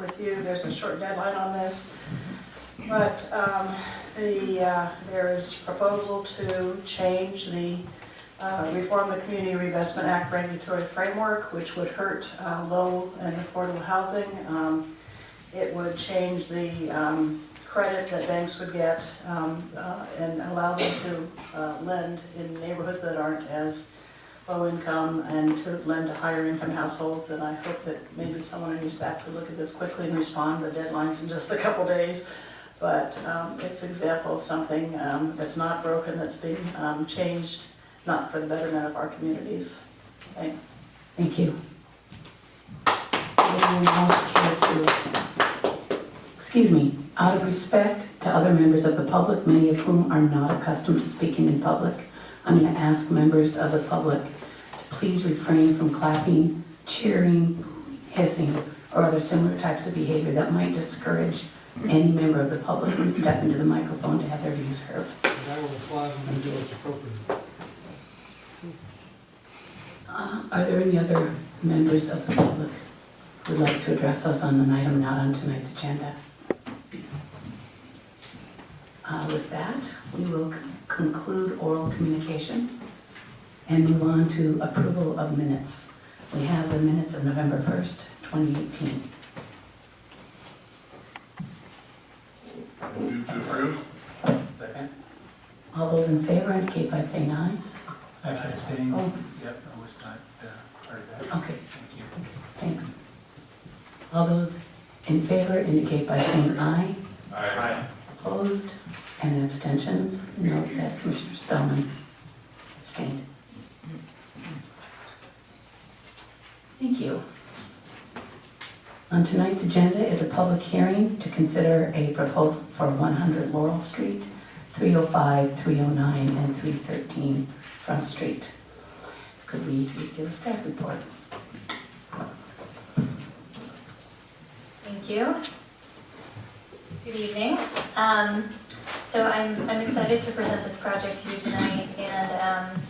with you. There's a short deadline on this, but there is proposal to change reform the Community Reinvestment Act regulatory framework, which would hurt low and affordable housing. It would change the credit that banks would get and allow them to lend in neighborhoods that aren't as low income and to lend to higher income households. And I hope that maybe someone on your staff could look at this quickly and respond. The deadline's in just a couple days, but it's an example of something that's not broken, that's being changed, not for the betterment of our communities. Thanks. Thank you. Anyone else care to, excuse me, out of respect to other members of the public, many of whom are not accustomed to speaking in public, I'm going to ask members of the public to please refrain from clapping, cheering, hissing, or other similar types of behavior that might discourage any member of the public from stepping to the microphone to have their views heard. I will apply when I do what's appropriate. Are there any other members of the public who would like to address us on an item not on tonight's agenda? With that, we will conclude oral communications and move on to approval of minutes. We have the minutes of November 1st, 2018. Move to approve. Second. All those in favor indicate by saying aye. Actually abstaining. Oh. Yep, I was not part of that. Okay, Thank you. thanks. All those in favor indicate by saying aye. Aye. Opposed and abstentions. Note that Commissioner Spellman abstained. Thank you. On tonight's agenda is a public hearing to consider a proposal for 100 Laurel Street, 305, 309, and 313 Front Street. Could we give a staff report? Thank you. Good evening. So I'm excited to present this project to you tonight, and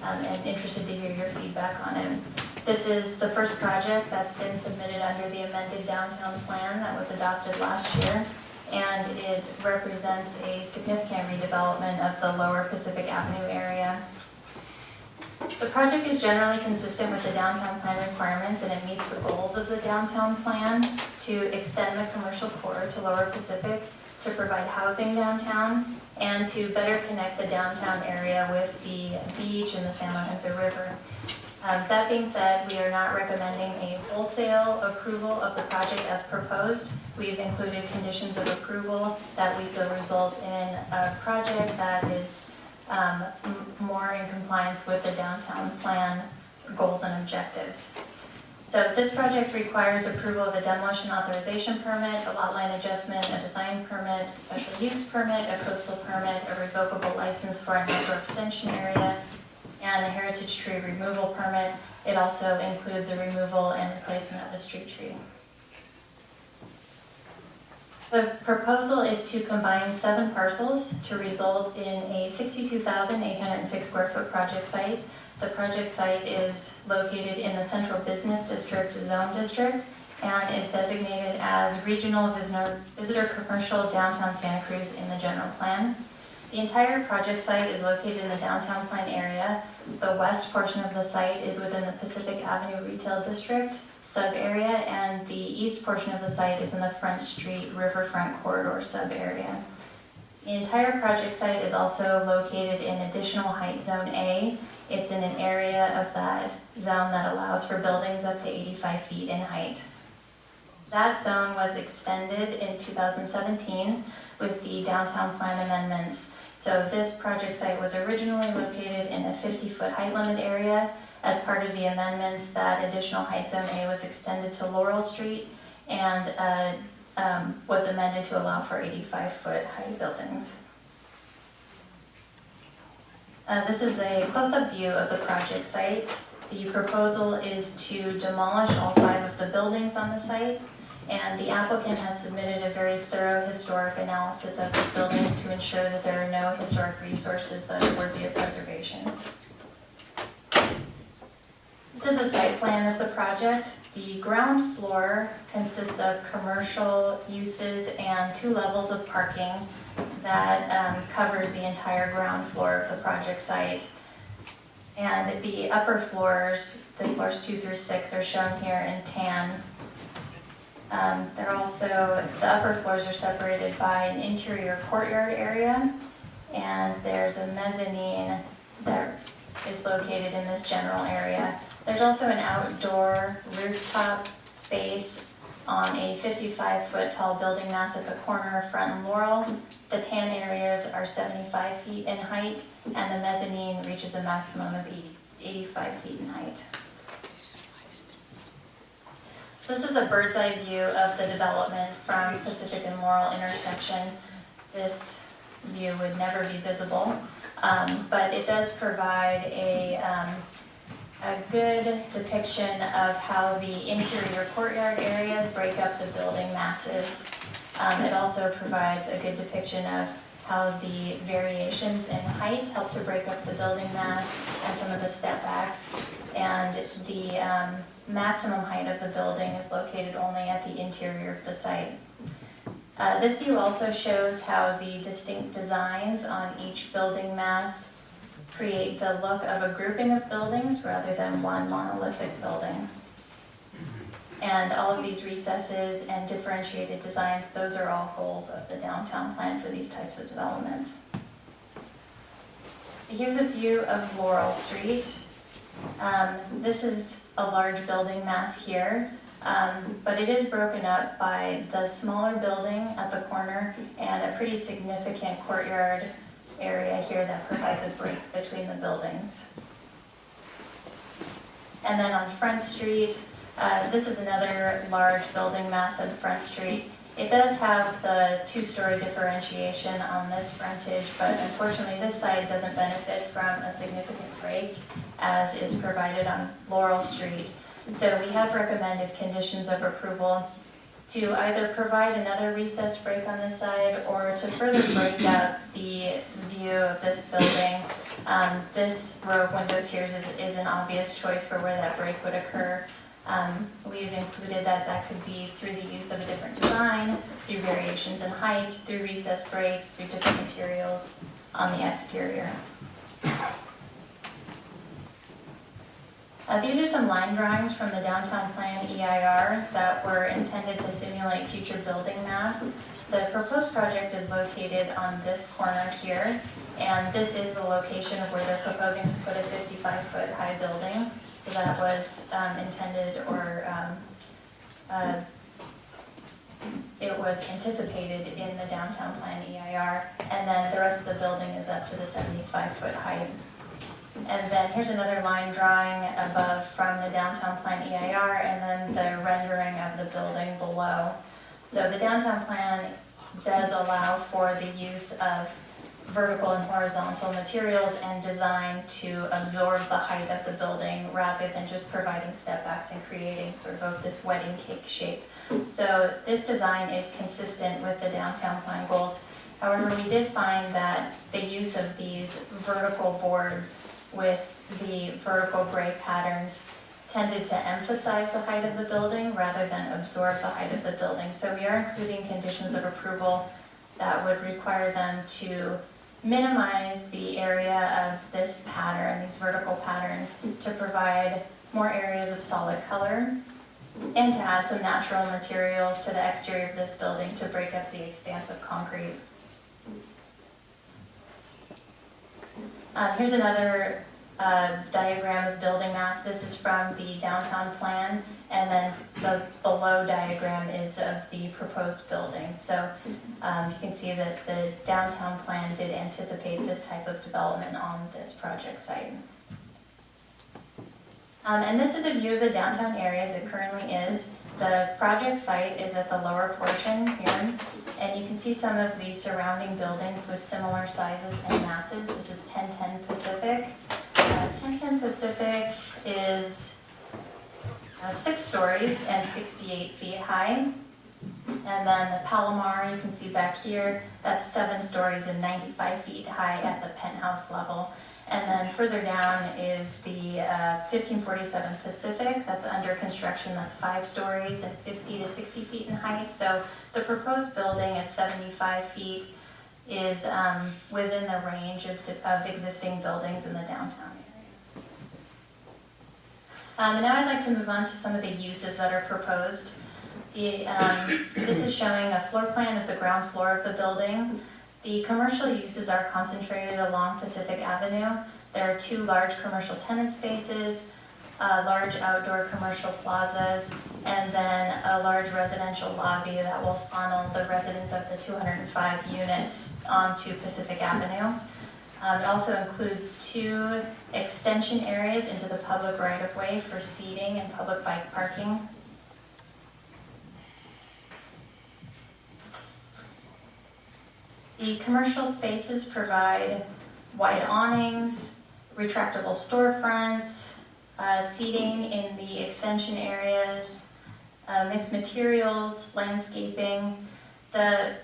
I'm interested to hear your feedback on it. This is the first project that's been submitted under the amended downtown plan that was adopted last year, and it represents a significant redevelopment of the lower Pacific Avenue area. The project is generally consistent with the downtown plan requirements, and it meets the goals of the downtown plan to extend the commercial core to Lower Pacific, to provide housing downtown, and to better connect the downtown area with the beach and the San Lorenzo River. That being said, we are not recommending a wholesale approval of the project as proposed. We've included conditions of approval that we feel result in a project that is more in compliance with the downtown plan goals and objectives. So this project requires approval of a demolition authorization permit, a lot line adjustment, a design permit, a special use permit, a coastal permit, a revocable license for an outdoor extension area, and a heritage tree removal permit. It also includes a removal and replacement of a street tree. The proposal is to combine 7 parcels to result in a 62,806 square foot project site. The project site is located in the Central Business District Zone District and is designated as Regional Visitor Commercial Downtown Santa Cruz in the general plan. The entire project site is located in the downtown plan area. The west portion of the site is within the Pacific Avenue Retail District sub-area, and the east portion of the site is in the Front Street Riverfront Corridor sub-area. The entire project site is also located in Additional Height Zone A. It's in an area of that zone that allows for buildings up to 85 feet in height. That zone was extended in 2017 with the downtown plan amendments. So this project site was originally located in a 50-foot height limit area. As part of the amendments, that Additional Height Zone A was extended to Laural Street and was amended to allow for 85-foot height buildings. This is a close-up view of the project site. The proposal is to demolish all 5 of the buildings on the site, and the applicant has submitted a very thorough historic analysis of the buildings to ensure that there are no historic resources that are worthy of preservation. This is a site plan of the project. The ground floor consists of commercial uses and 2 levels of parking that covers the entire ground floor of the project site. And the upper floors, the floors 2 through 6, are shown here in tan. The upper floors are separated by an interior courtyard area, and there's a mezzanine that is located in this general area. There's also an outdoor rooftop space on a 55-foot tall building mass at the corner of Front and Laural. The tan areas are 75 feet in height, and the mezzanine reaches a maximum of 85 feet in height. So this is a bird's eye view of the development from Pacific and Laural intersection. This view would never be visible, but it does provide a good depiction of how the interior courtyard areas break up the building masses. It also provides a good depiction of how the variations in height help to break up the building mass and some of the step backs. And the maximum height of the building is located only at the interior of the site. This view also shows how the distinct designs on each building mass create the look of a grouping of buildings rather than one monolithic building. And all of these recesses and differentiated designs, those are all goals of the downtown plan for these types of developments. Here's a view of Laural Street. This is a large building mass here, but it is broken up by the smaller building at the corner and a pretty significant courtyard area here that provides a break between the buildings. And then on Front Street, this is another large building mass at Front Street. It does have the 2-story differentiation on this frontage, but unfortunately this side doesn't benefit from a significant break as is provided on Laural Street. So we have recommended conditions of approval to either provide another recessed break on this side or to further break up the view of this building. This row of windows here is an obvious choice for where that break would occur. We've included that could be through the use of a different design, through variations in height, through recessed breaks, through different materials on the exterior. These are some line drawings from the downtown plan EIR that were intended to simulate future building mass. The proposed project is located on this corner here, and this is the location of where they're proposing to put a 55-foot high building. So that was intended, or it was anticipated in the downtown plan EIR, and then the rest of the building is up to the 75-foot height. And then here's another line drawing above from the downtown plan EIR, and then the rendering of the building below. So the downtown plan does allow for the use of vertical and horizontal materials and design to absorb the height of the building rather than just providing step backs and creating sort of this wedding cake shape. So this design is consistent with the downtown plan goals. However, we did find that the use of these vertical boards with the vertical break patterns tended to emphasize the height of the building rather than absorb the height of the building. So we are including conditions of approval that would require them to minimize the area of this pattern, these vertical patterns, to provide more areas of solid color and to add some natural materials to the exterior of this building to break up the expanse of concrete. Here's another diagram of building mass. This is from the downtown plan, and then the below diagram is of the proposed building. So you can see that the downtown plan did anticipate this type of development on this project site. And this is a view of the downtown area as it currently is. The project site is at the lower portion here, and you can see some of the surrounding buildings with similar sizes and masses. This is 1010 Pacific. 1010 Pacific is 6 stories and 68 feet high. And then the Palomar, you can see back here, that's 7 stories and 95 feet high at the penthouse level. And then further down is the 1547 Pacific. That's under construction. That's 5 stories and 50 to 60 feet in height. So the proposed building at 75 feet is within the range of existing buildings in the downtown area. And now I'd like to move on to some of the uses that are proposed. This is showing a floor plan of the ground floor of the building. The commercial uses are concentrated along Pacific Avenue. There are 2 large commercial tenant spaces, large outdoor commercial plazas, and then a large residential lobby that will funnel the residents of the 205 units onto Pacific Avenue. It also includes 2 extension areas into the public right-of-way for seating and public bike parking. The commercial spaces provide wide awnings, retractable storefronts, seating in the extension areas, mixed materials, landscaping. The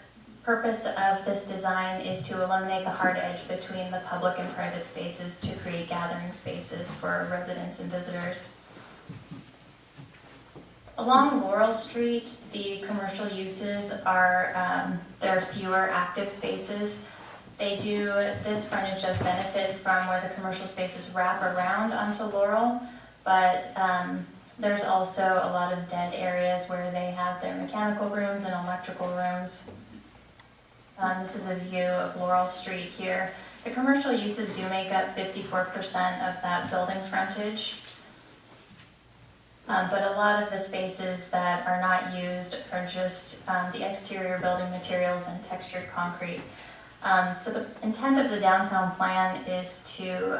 purpose of this design is to eliminate the hard edge between the public and private spaces to create gathering spaces for residents and visitors. Along Laural Street, the commercial uses are, there are fewer active spaces. This frontage does benefit from where the commercial spaces wrap around onto Laural, but there's also a lot of dead areas where they have their mechanical rooms and electrical rooms. This is a view of Laural Street here. The commercial uses do make up 54% of that building frontage. But a lot of the spaces that are not used are just the exterior building materials and textured concrete. So the intent of the downtown plan is to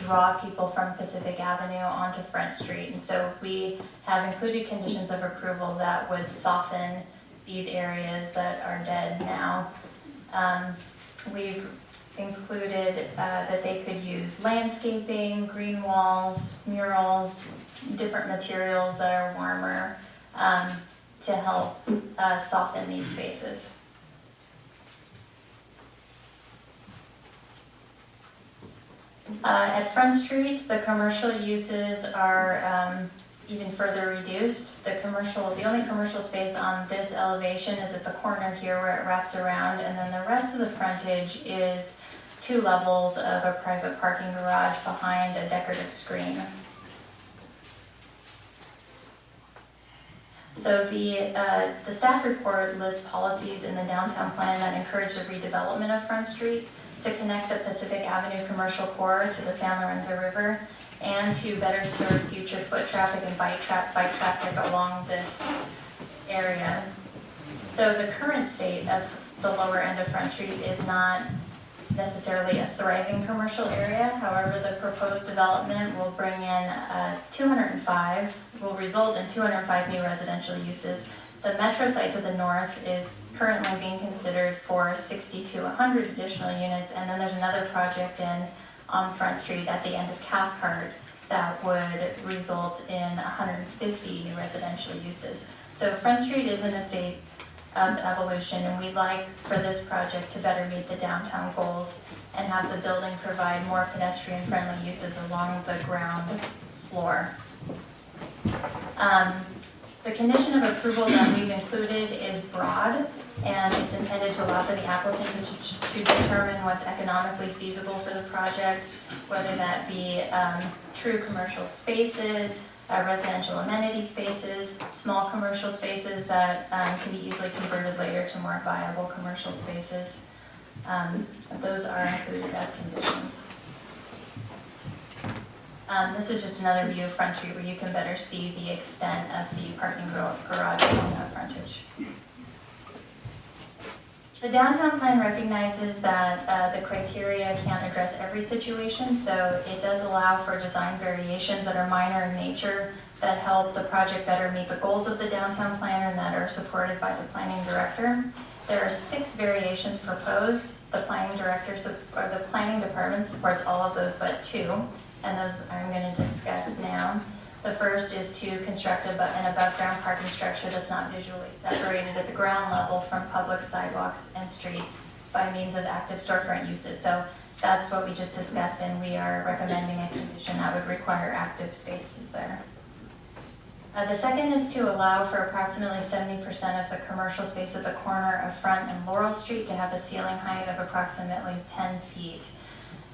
draw people from Pacific Avenue onto Front Street. And so we have included conditions of approval that would soften these areas that are dead now. We've included that they could use landscaping, green walls, murals, different materials that are warmer to help soften these spaces. At Front Street, the commercial uses are even further reduced. The only commercial space on this elevation is at the corner here where it wraps around, and then the rest of the frontage is 2 levels of a private parking garage behind a decorative screen. So the staff report lists policies in the downtown plan that encourage the redevelopment of Front Street to connect the Pacific Avenue commercial core to the San Lorenzo River and to better serve future foot traffic and bike traffic along this area. So the current state of the lower end of Front Street is not necessarily a thriving commercial area. However, the proposed development will bring in will result in 205 new residential uses. The metro site to the north is currently being considered for 60 to 100 additional units, and then there's another project on Front Street at the end of Cathcart that would result in 150 new residential uses. So Front Street is in a state of evolution, and we'd like for this project to better meet the downtown goals and have the building provide more pedestrian-friendly uses along the ground floor. The condition of approval that we've included is broad, and it's intended to allow for the applicant to determine what's economically feasible for the project, whether that be true commercial spaces, residential amenity spaces, small commercial spaces that can be easily converted later to more viable commercial spaces. Those are included as conditions. This is just another view of Front Street where you can better see the extent of the parking garage along that frontage. The downtown plan recognizes that the criteria can't address every situation, so it does allow for design variations that are minor in nature that help the project better meet the goals of the downtown plan and that are supported by the planning director. There are 6 variations proposed. The planning department supports all of those but 2, and those I'm going to discuss now. The first is to construct an above-ground parking structure that's not visually separated at the ground level from public sidewalks and streets by means of active storefront uses. So That's what we just discussed, and we are recommending a condition that would require active spaces there. The second is to allow for approximately 70% of the commercial space at the corner of Front and Laural Street to have a ceiling height of approximately 10 feet.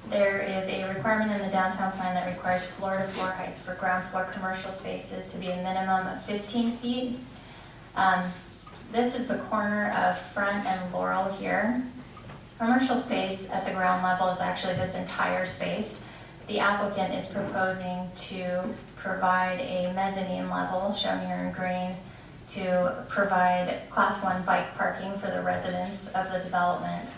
There is a requirement in the downtown plan that requires floor-to-floor heights for ground floor commercial spaces to be a minimum of 15 feet. This is the corner of Front and Laural here. Commercial space at the ground level is actually this entire space. The applicant is proposing to provide a mezzanine level, shown here in green, to provide Class 1 bike parking for the residents of the development.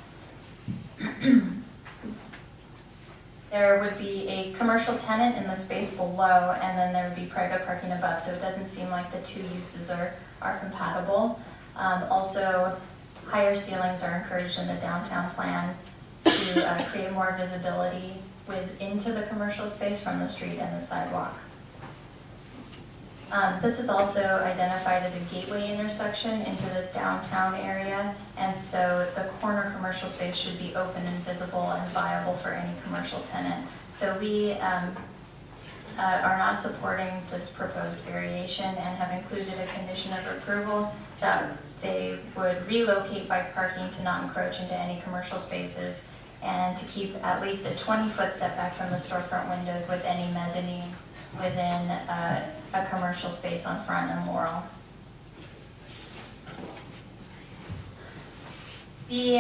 There would be a commercial tenant in the space below, and then there would be private parking above, so it doesn't seem like the two uses are compatible. Also, higher ceilings are encouraged in the downtown plan to create more visibility into the commercial space from the street and the sidewalk. This is also identified as a gateway intersection into the downtown area, and so the corner commercial space should be open and visible and viable for any commercial tenant. So we are not supporting this proposed variation and have included a condition of approval that they would relocate bike parking to not encroach into any commercial spaces and to keep at least a 20-foot setback from the storefront windows with any mezzanine within a commercial space on Front and Laural. The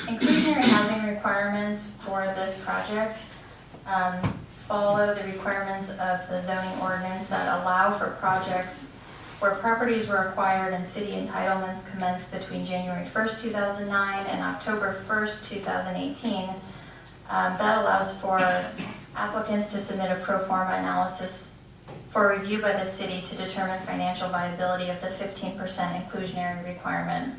inclusionary housing requirements for this project follow the requirements of the zoning ordinance that allow for projects where properties were acquired and city entitlements commenced between January 1st, 2009 and October 1st, 2018. That allows for applicants to submit a pro forma analysis for review by the city to determine financial viability of the 15% inclusionary requirement,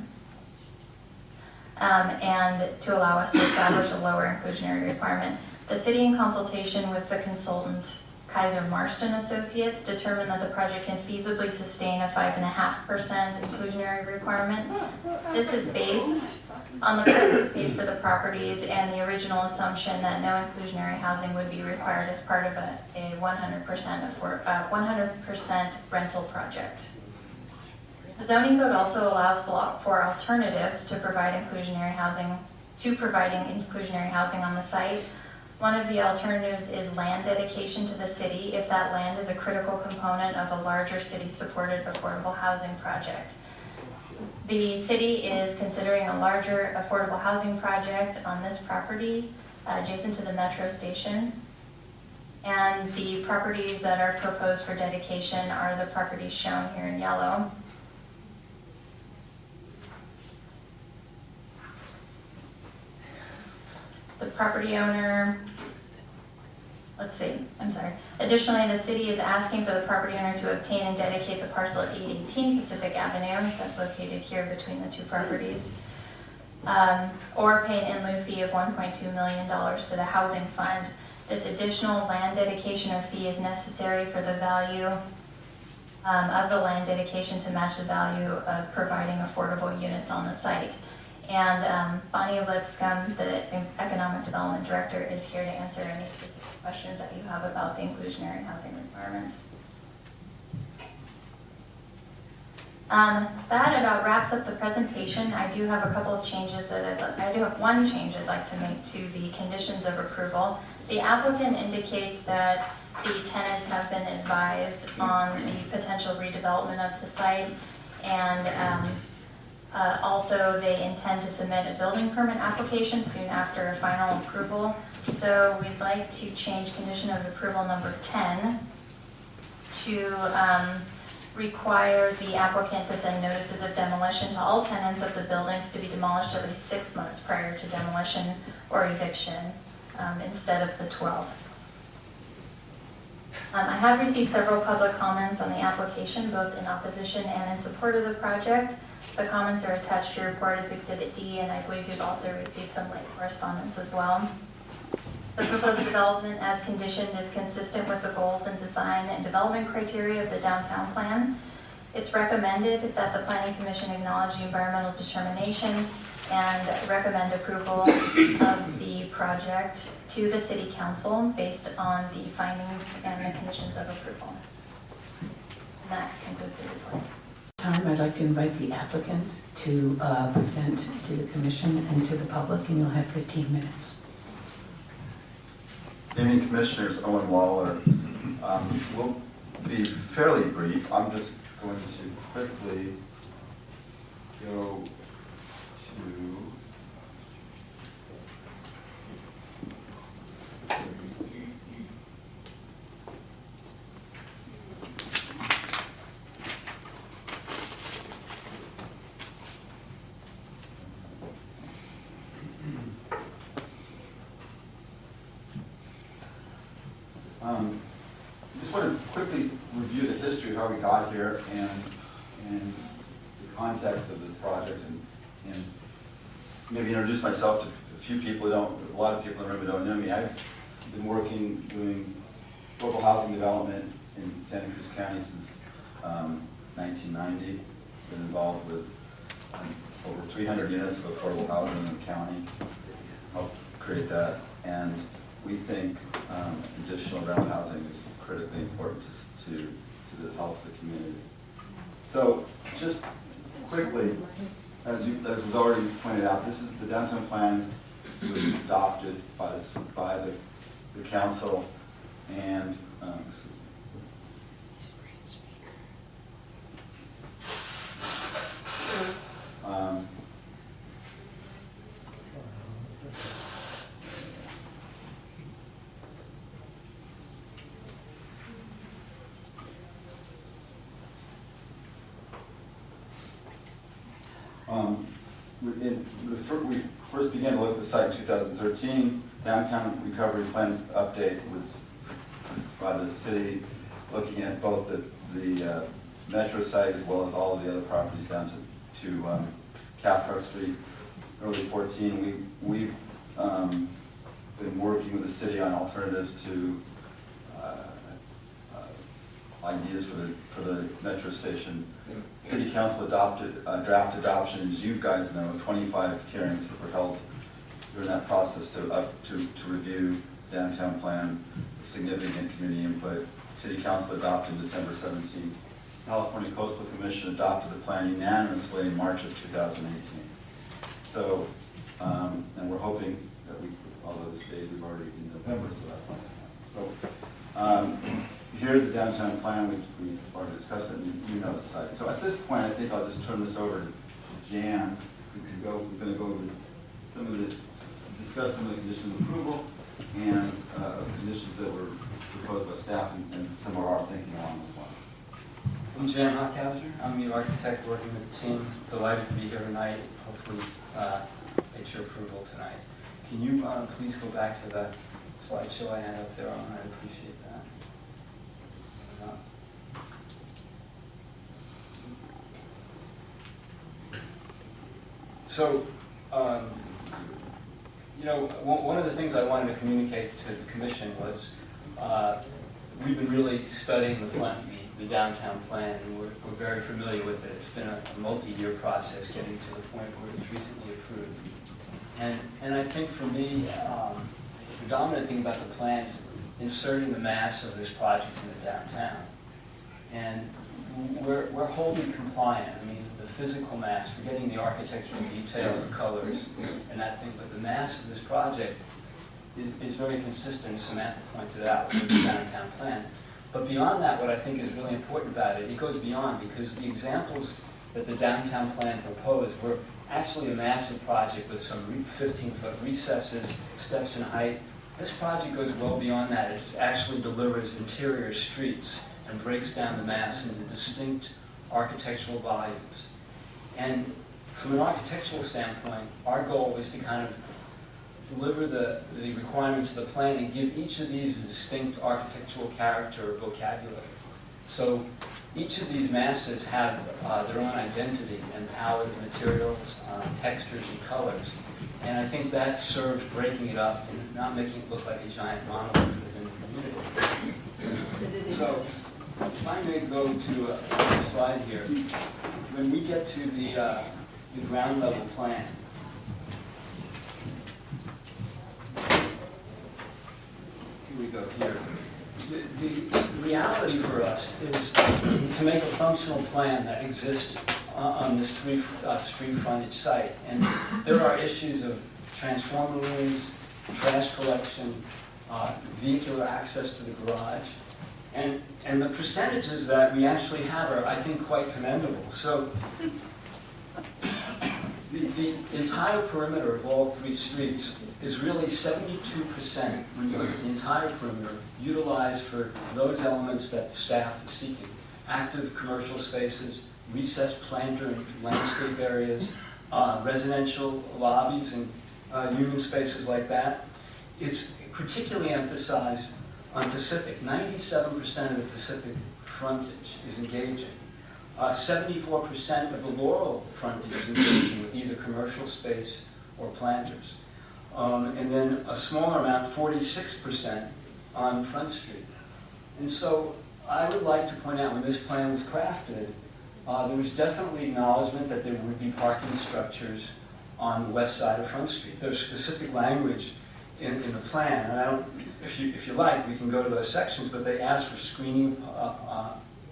and to allow us to establish a lower inclusionary requirement. The city, in consultation with the consultant Kaiser Marston Associates, determined that the project can feasibly sustain a 5.5% inclusionary requirement. This is based on the prices paid for the properties and the original assumption that no inclusionary housing would be required as part of a 100% rental project. The zoning code also allows for alternatives to providing inclusionary housing on the site. One of the alternatives is land dedication to the city if that land is a critical component of a larger city-supported affordable housing project. The city is considering a larger affordable housing project on this property adjacent to the metro station. And the properties that are proposed for dedication are the properties shown here in yellow. The property owner, Additionally, the city is asking for the property owner to obtain and dedicate the parcel at 818 Pacific Avenue, that's located here between the two properties, or pay an in lieu fee of $1.2 million to the housing fund. This additional land dedication or fee is necessary for the value of the land dedication to match the value of providing affordable units on the site. And Bonnie Lipscomb, the Economic Development Director, is here to answer any specific questions that you have about the inclusionary housing requirements. That about wraps up the presentation. I do have a couple of changes I do have one change I'd like to make to the conditions of approval. The applicant indicates that the tenants have been advised on the potential redevelopment of the site, and also they intend to submit a building permit application soon after a final approval. So we'd like to change condition of approval number 10 to require the applicant to send notices of demolition to all tenants of the buildings to be demolished at least 6 months prior to demolition or eviction, instead of the 12. I have received several public comments on the application, both in opposition and in support of the project. The comments are attached to your report as Exhibit D, and I believe you've also received some late correspondence as well. The proposed development as conditioned is consistent with the goals and design and development criteria of the downtown plan. It's recommended that the Planning Commission acknowledge the environmental determination and recommend approval of the project to the City Council based on the findings and the conditions of approval. And that concludes the report. Time, I'd like to invite the applicant to present to the commission and to the public, and you'll have 15 minutes. Good evening, Commissioners. Owen Laural. We'll be fairly brief. I'm just going to quickly go to just want to quickly review the history of how we got here and the context of the project and maybe introduce myself to a few people who don't, a lot of people in the room who don't know me. I've been working doing local housing development in Santa Cruz County since 1990. Been involved with over 300 units of affordable housing in the county, helped create that, and we think additional rental housing is critically important to the health of the community. So just quickly, as was already pointed out, this is the downtown plan was adopted by the council, and we first began to look at the site in 2013. Downtown Recovery Plan update was by the city, looking at both the metro site as well as all of the other properties down to Cathcart Street. Early 14, we've been working with the city on alternatives to ideas for the metro station. City Council adopted draft adoption, as you guys know. 25 hearings were held during that process to review downtown plan, significant community input. City Council adopted December 17th. California Coastal Commission adopted the plan unanimously in March of 2018. So, and we're hoping that although this date we've already in November, so that's not going to happen. So, here's the downtown plan. We've already discussed it, and you know the site. So at this point, I think I'll just turn this over to Jan, who's going to go over discuss some of the conditions of approval and conditions that were proposed by staff and some of our thinking along those lines. I'm Jan Hockhauser. I'm the architect working with the team. Delighted to be here tonight. Hopefully get your approval tonight. Can you please go back to the slideshow I had up there on? I'd appreciate that. So, you know, one of the things I wanted to communicate to the commission was we've been really studying the plan, the downtown plan, and we're very familiar with it. It's been a multi-year process getting to the point where it's recently approved. And I think for me, the dominant thing about the plan is inserting the mass of this project in the downtown. And we're wholly compliant. I mean, the physical mass, forgetting the architectural detail, the colors, and that thing, but the mass of this project is very consistent, as Samantha pointed out, with the downtown plan. But beyond that, what I think is really important about it, it goes beyond, because the examples that the downtown plan proposed were actually a massive project with some 15-foot recesses, steps in height. This project goes well beyond that. It actually delivers interior streets and breaks down the mass into distinct architectural volumes. And from an architectural standpoint, our goal was to kind of deliver the requirements of the plan and give each of these a distinct architectural character or vocabulary. So each of these masses have their own identity and palette of materials, textures, and colors. And I think that serves breaking it up and not making it look like a giant monolith within the community. So If I may go to a slide here, when we get to the ground level plan, here we go here. The reality for us is to make a functional plan that exists on this street frontage site. And there are issues of transformer rooms, trash collection, vehicular access to the garage. And the percentages that we actually have are, I think, quite commendable. So the entire perimeter of all 3 streets is really 72% when you look at the entire perimeter utilized for those elements that the staff is seeking. Active commercial spaces, recessed planter and landscape areas, residential lobbies and union spaces like that. It's particularly emphasized on Pacific. 97% of the Pacific frontage is engaging. 74% of the Laural frontage is engaging with either commercial space or planters. And then a smaller amount, 46%, on Front Street. And so I would like to point out, when this plan was crafted, there was definitely acknowledgement that there would be parking structures on the west side of Front Street. There's specific language in the plan, and I don't, if you like, we can go to those sections, but they ask for screening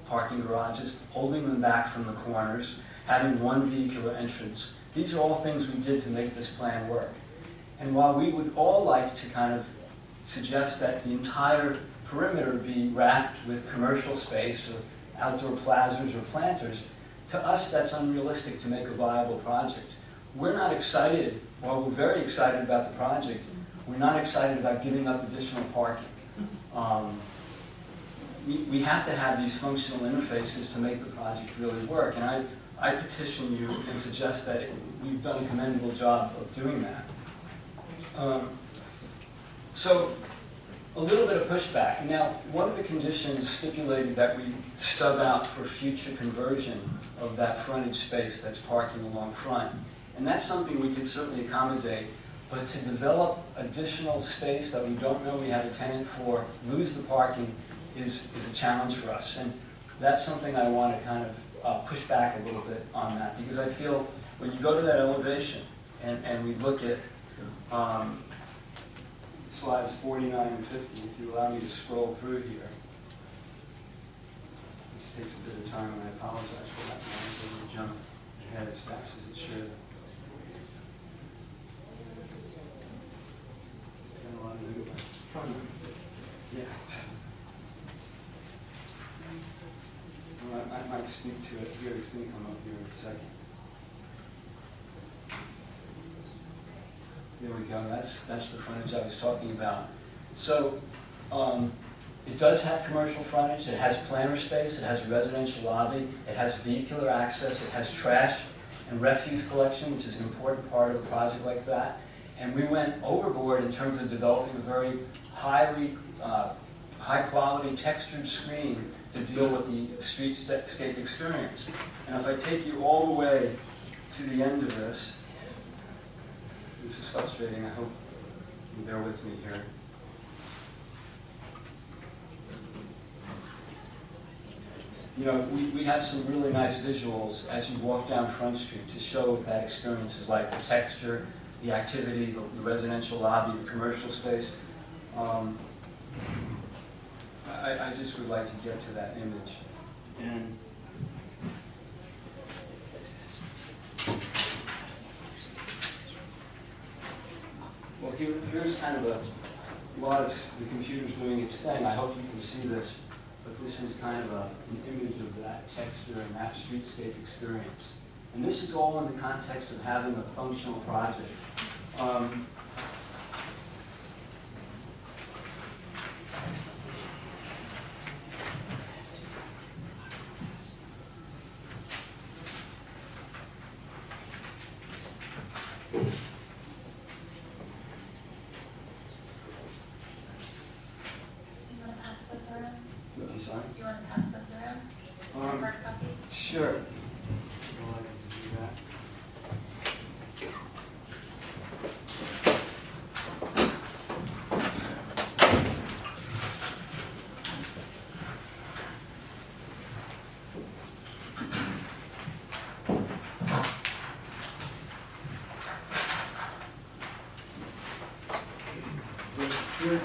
parking garages, holding them back from the corners, having one vehicular entrance. These are all things we did to make this plan work. And while we would all like to kind of suggest that the entire perimeter be wrapped with commercial space or outdoor plazas or planters, to us that's unrealistic to make a viable project. We're not excited, while we're very excited about the project, we're not excited about giving up additional parking. We have to have these functional interfaces to make the project really work. And I petition you and suggest that we've done a commendable job of doing that. So a little bit of pushback. Now, one of the conditions stipulated that we stub out for future conversion of that frontage space that's parking along front. And that's something we can certainly accommodate. But to develop additional space that we don't know we have a tenant for, lose the parking, is a challenge for us. And that's something I want to kind of push back a little bit on that. Because I feel when you go to that elevation and we look at slides 49 and 50, if you allow me to scroll through here. This takes a bit of time, and I apologize for that. I'm going to jump ahead as fast as it should. It's got a lot of movement. Yeah. Well, I might speak to it here. It's going to come up here in a second. There we go. That's the frontage I was talking about. So it does have commercial frontage. It has planter space. It has a residential lobby. It has vehicular access. It has trash and refuse collection, which is an important part of a project like that. And we went overboard in terms of developing a very high-quality textured screen to deal with the streetscape experience. And if I take you all the way to the end of this, this is frustrating. I hope you bear with me here. You know, we have some really nice visuals as you walk down Front Street to show what that experience is like. The texture, the activity, the residential lobby, the commercial space. I just would like to get to that image. And well, here's kind of while the computer's doing its thing, I hope you can see this, but this is kind of an image of that texture and that streetscape experience. And this is all in the context of having a functional project. I'm sorry? Do you want to pass those around? Hard copies? Sure. Go ahead and do that.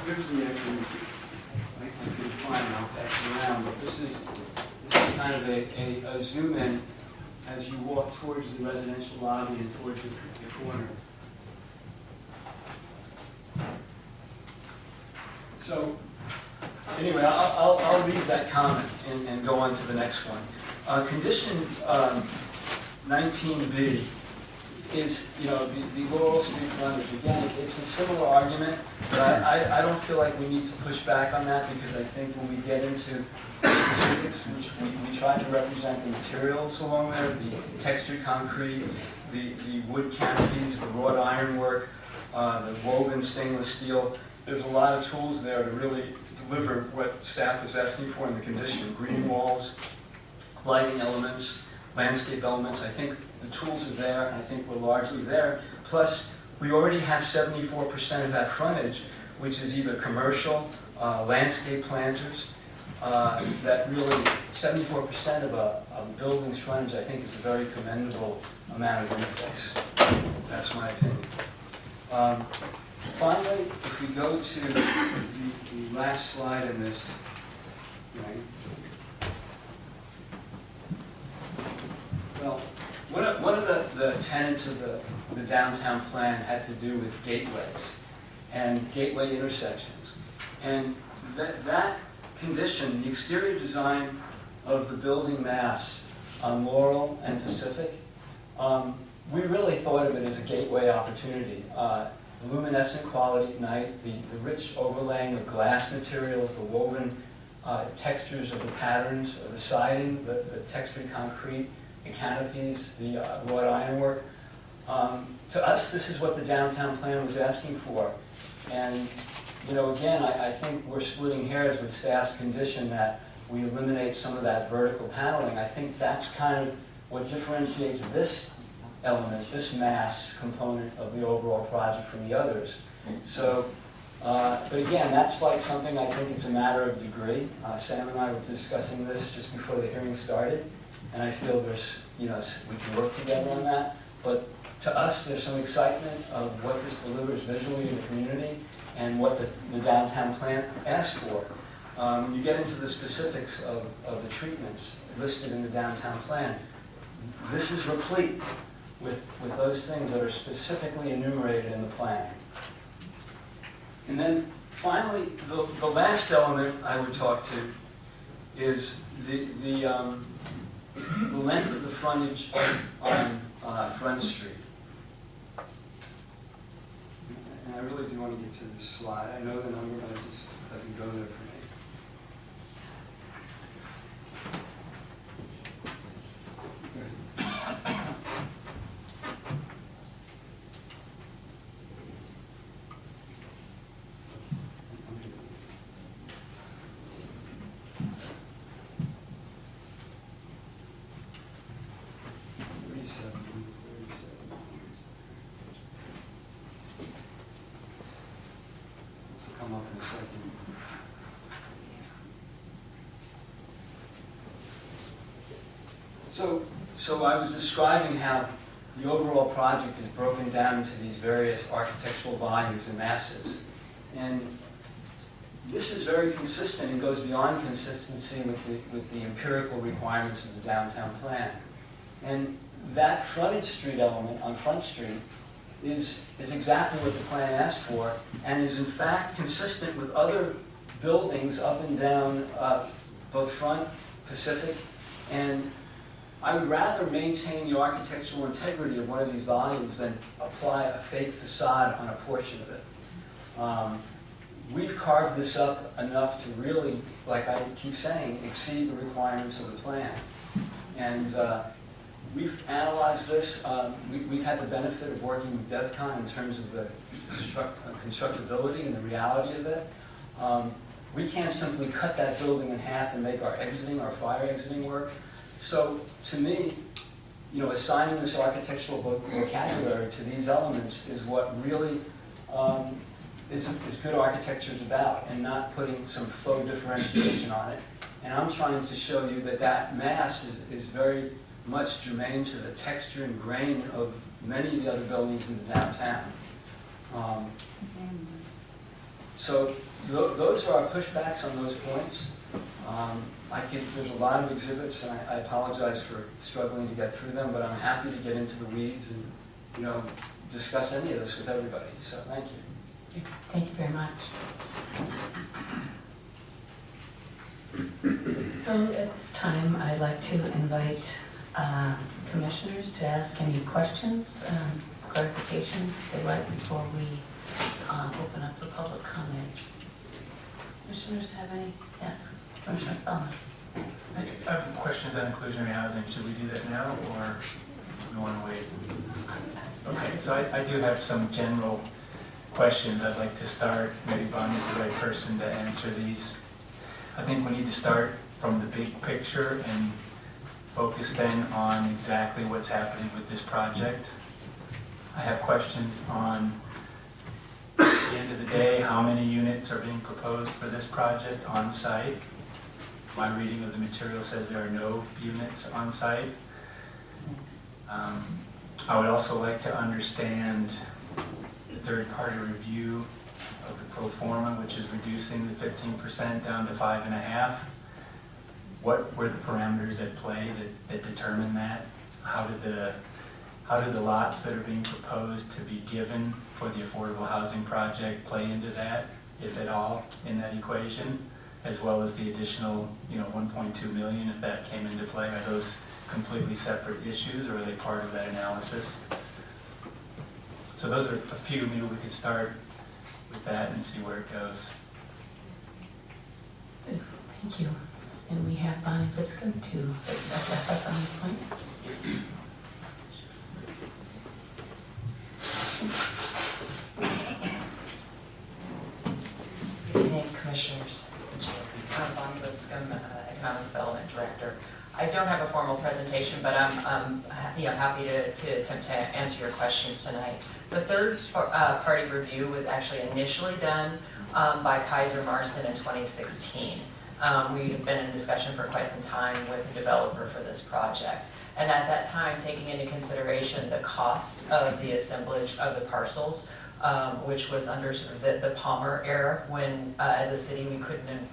here's the actual, I can find it, I'll pass it around, but this is kind of a zoom in as you walk towards the residential lobby and towards the corner. So, anyway, I'll read that comment and go on to the next one. Condition 19B is, the Laural Street frontage. Again, it's a similar argument, but I don't feel like we need to push back on that because I think when we get into specifics, which we try to represent the materials along there, the textured concrete, the wood canopies, the wrought ironwork, the woven stainless steel. There's a lot of tools there to really deliver what staff is asking for in the condition. Green walls, lighting elements, landscape elements. I think the tools are there, and I think we're largely there. Plus, we already have 74% of that frontage, which is either commercial, landscape planters, that really, 74% of a building's frontage, I think, is a very commendable amount of interface. That's my opinion. Finally, if we go to the last slide in this, well, one of the tenets of the downtown plan had to do with gateways and gateway intersections. And that condition, the exterior design of the building mass on Laural and Pacific, we really thought of it as a gateway opportunity. The luminescent quality at night, the rich overlaying of glass materials, the woven textures of the patterns of the siding, the textured concrete, the canopies, the wrought ironwork. To us, this is what the downtown plan was asking for. And, again, I think we're splitting hairs with staff's condition that we eliminate some of that vertical paneling. I think that's kind of what differentiates this element, this mass component of the overall project from the others. So, but again, that's like something I think it's a matter of degree. Sam and I were discussing this just before the hearing started, and I feel there's, we can work together on that. But to us, there's some excitement of what this delivers visually to the community and what the downtown plan asks for. When you get into the specifics of the treatments listed in the downtown plan, this is replete with those things that are specifically enumerated in the plan. And then finally, the last element I would talk to is the length of the frontage on Front Street. And I really do want to get to this slide. I know the number, but it just doesn't go there for me. Come up in a second. So I was describing how the overall project is broken down into these various architectural volumes and masses. And this is very consistent and goes beyond consistency with the empirical requirements of the downtown plan. And that frontage street element on Front Street is exactly what the plan asked for, and is in fact consistent with other buildings up and down both Front, Pacific, and I would rather maintain the architectural integrity of one of these volumes than apply a fake facade on a portion of it. We've carved this up enough to really, like I keep saying, exceed the requirements of the plan. And we've analyzed this. We've had the benefit of working with DevCon in terms of the constructability and the reality of it. We can't simply cut that building in half and make our fire exiting work. So to me, assigning this architectural vocabulary to these elements is what really is good architecture is about, and not putting some faux differentiation on it. And I'm trying to show you that mass is very much germane to the texture and grain of many of the other buildings in the downtown. So those are our pushbacks on those points. There's a lot of exhibits, and I apologize for struggling to get through them, but I'm happy to get into the weeds and, discuss any of this with everybody. So thank you. Thank you very much. So at this time, I'd like to invite commissioners to ask any questions, clarification they'd like before we open up the public comment. Commissioners have any? Yes, Commissioner Spellman. I have questions on inclusionary housing. Should we do that now, or do we want to wait? Okay, so I do have some general questions. I'd like to start. Maybe Bonnie's the right person to answer these. I think we need to start from the big picture and focus then on exactly what's happening with this project. I have questions on, at the end of the day, how many units are being proposed for this project on site. My reading of the material says there are no units on site. I would also like to understand the third-party review of the pro forma, which is reducing the 15% down to 5.5%. What were the parameters at play that determined that? How did the lots that are being proposed to be given for the affordable housing project play into that, if at all, in that equation, as well as the additional, 1.2 million, if that came into play? Are those completely separate issues, or are they part of that analysis? So those are a few. Maybe we could start with that and see where it goes. Thank you. And we have Bonnie Lipscomb to address us on these points. Good evening, Commissioners. I'm Bonnie Lipscomb, Economic Development Director. I don't have a formal presentation, but I'm happy to attempt to answer your questions tonight. The third-party review was actually initially done by Kaiser Marston in 2016. We had been in discussion for quite some time with the developer for this project. And at that time, taking into consideration the cost of the assemblage of the parcels, which was under sort of the Palmer era, when as a city we couldn't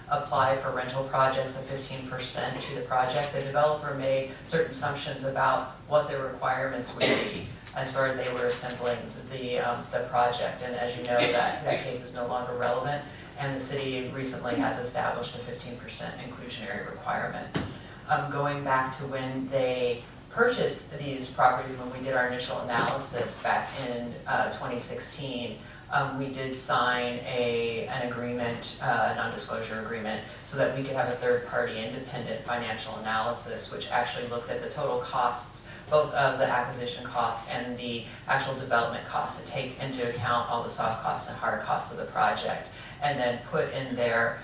apply for rental projects of 15% to the project, the developer made certain assumptions about what the requirements would be as far as they were assembling the project. And as you know, that case is no longer relevant, and the city recently has established a 15% inclusionary requirement. Going back to when they purchased these properties, when we did our initial analysis back in 2016, we did sign an agreement, a non-disclosure agreement, so that we could have a third-party independent financial analysis, which actually looked at the total costs, both of the acquisition costs and the actual development costs, to take into account all the soft costs and hard costs of the project, and then put in there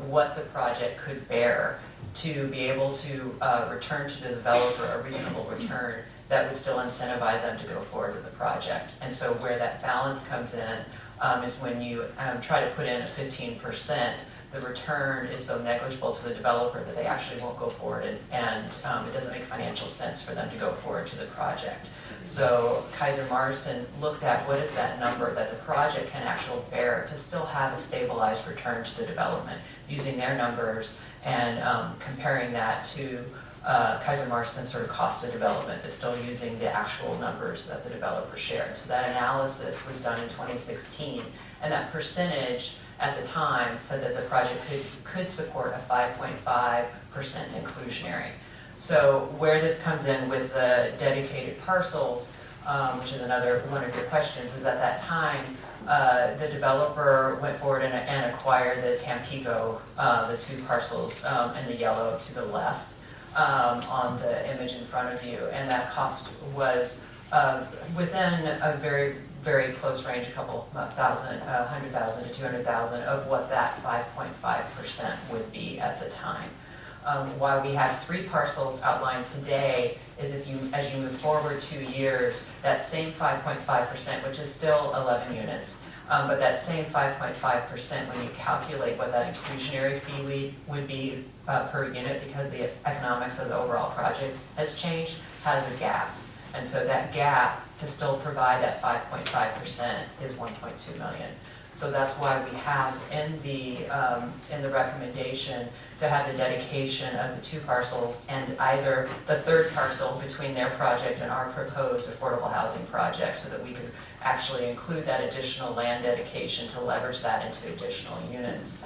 what the project could bear to be able to return to the developer a reasonable return that would still incentivize them to go forward with the project. And so where that balance comes in is when you try to put in a 15%, the return is so negligible to the developer that they actually won't go forward, and it doesn't make financial sense for them to go forward to the project. So Kaiser Marston looked at what is that number that the project can actually bear to still have a stabilized return to the development, using their numbers and comparing that to Kaiser Marston's sort of cost of development, but still using the actual numbers that the developer shared. So that analysis was done in 2016, and that percentage at the time said that the project could support a 5.5% inclusionary. So where this comes in with the dedicated parcels, which is another one of your questions, is at that time, the developer went forward and acquired the Tampico, the two parcels in the yellow to the left on the image in front of you. And that cost was within a very, very close range, a couple thousand, 100,000 to 200,000 of what that 5.5% would be at the time. Why we have three parcels outlined today is as you move forward 2 years, that same 5.5%, which is still 11 units, but that same 5.5%, when you calculate what that inclusionary fee would be per unit, because the economics of the overall project has changed, has a gap. And so that gap to still provide that 5.5% is 1.2 million. So that's why we have in the recommendation to have the dedication of the 2 parcels and either the 3rd parcel between their project and our proposed affordable housing project, so that we could actually include that additional land dedication to leverage that into additional units,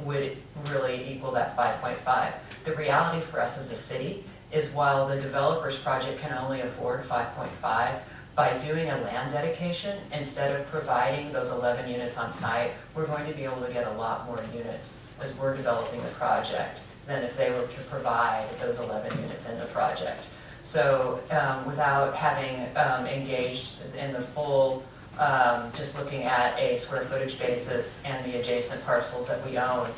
would really equal that 5.5. The reality for us as a city is while the developer's project can only afford 5.5, by doing a land dedication, instead of providing those 11 units on site, we're going to be able to get a lot more units as we're developing the project than if they were to provide those 11 units in the project. So without having engaged in the full, just looking at a square footage basis and the adjacent parcels that we own,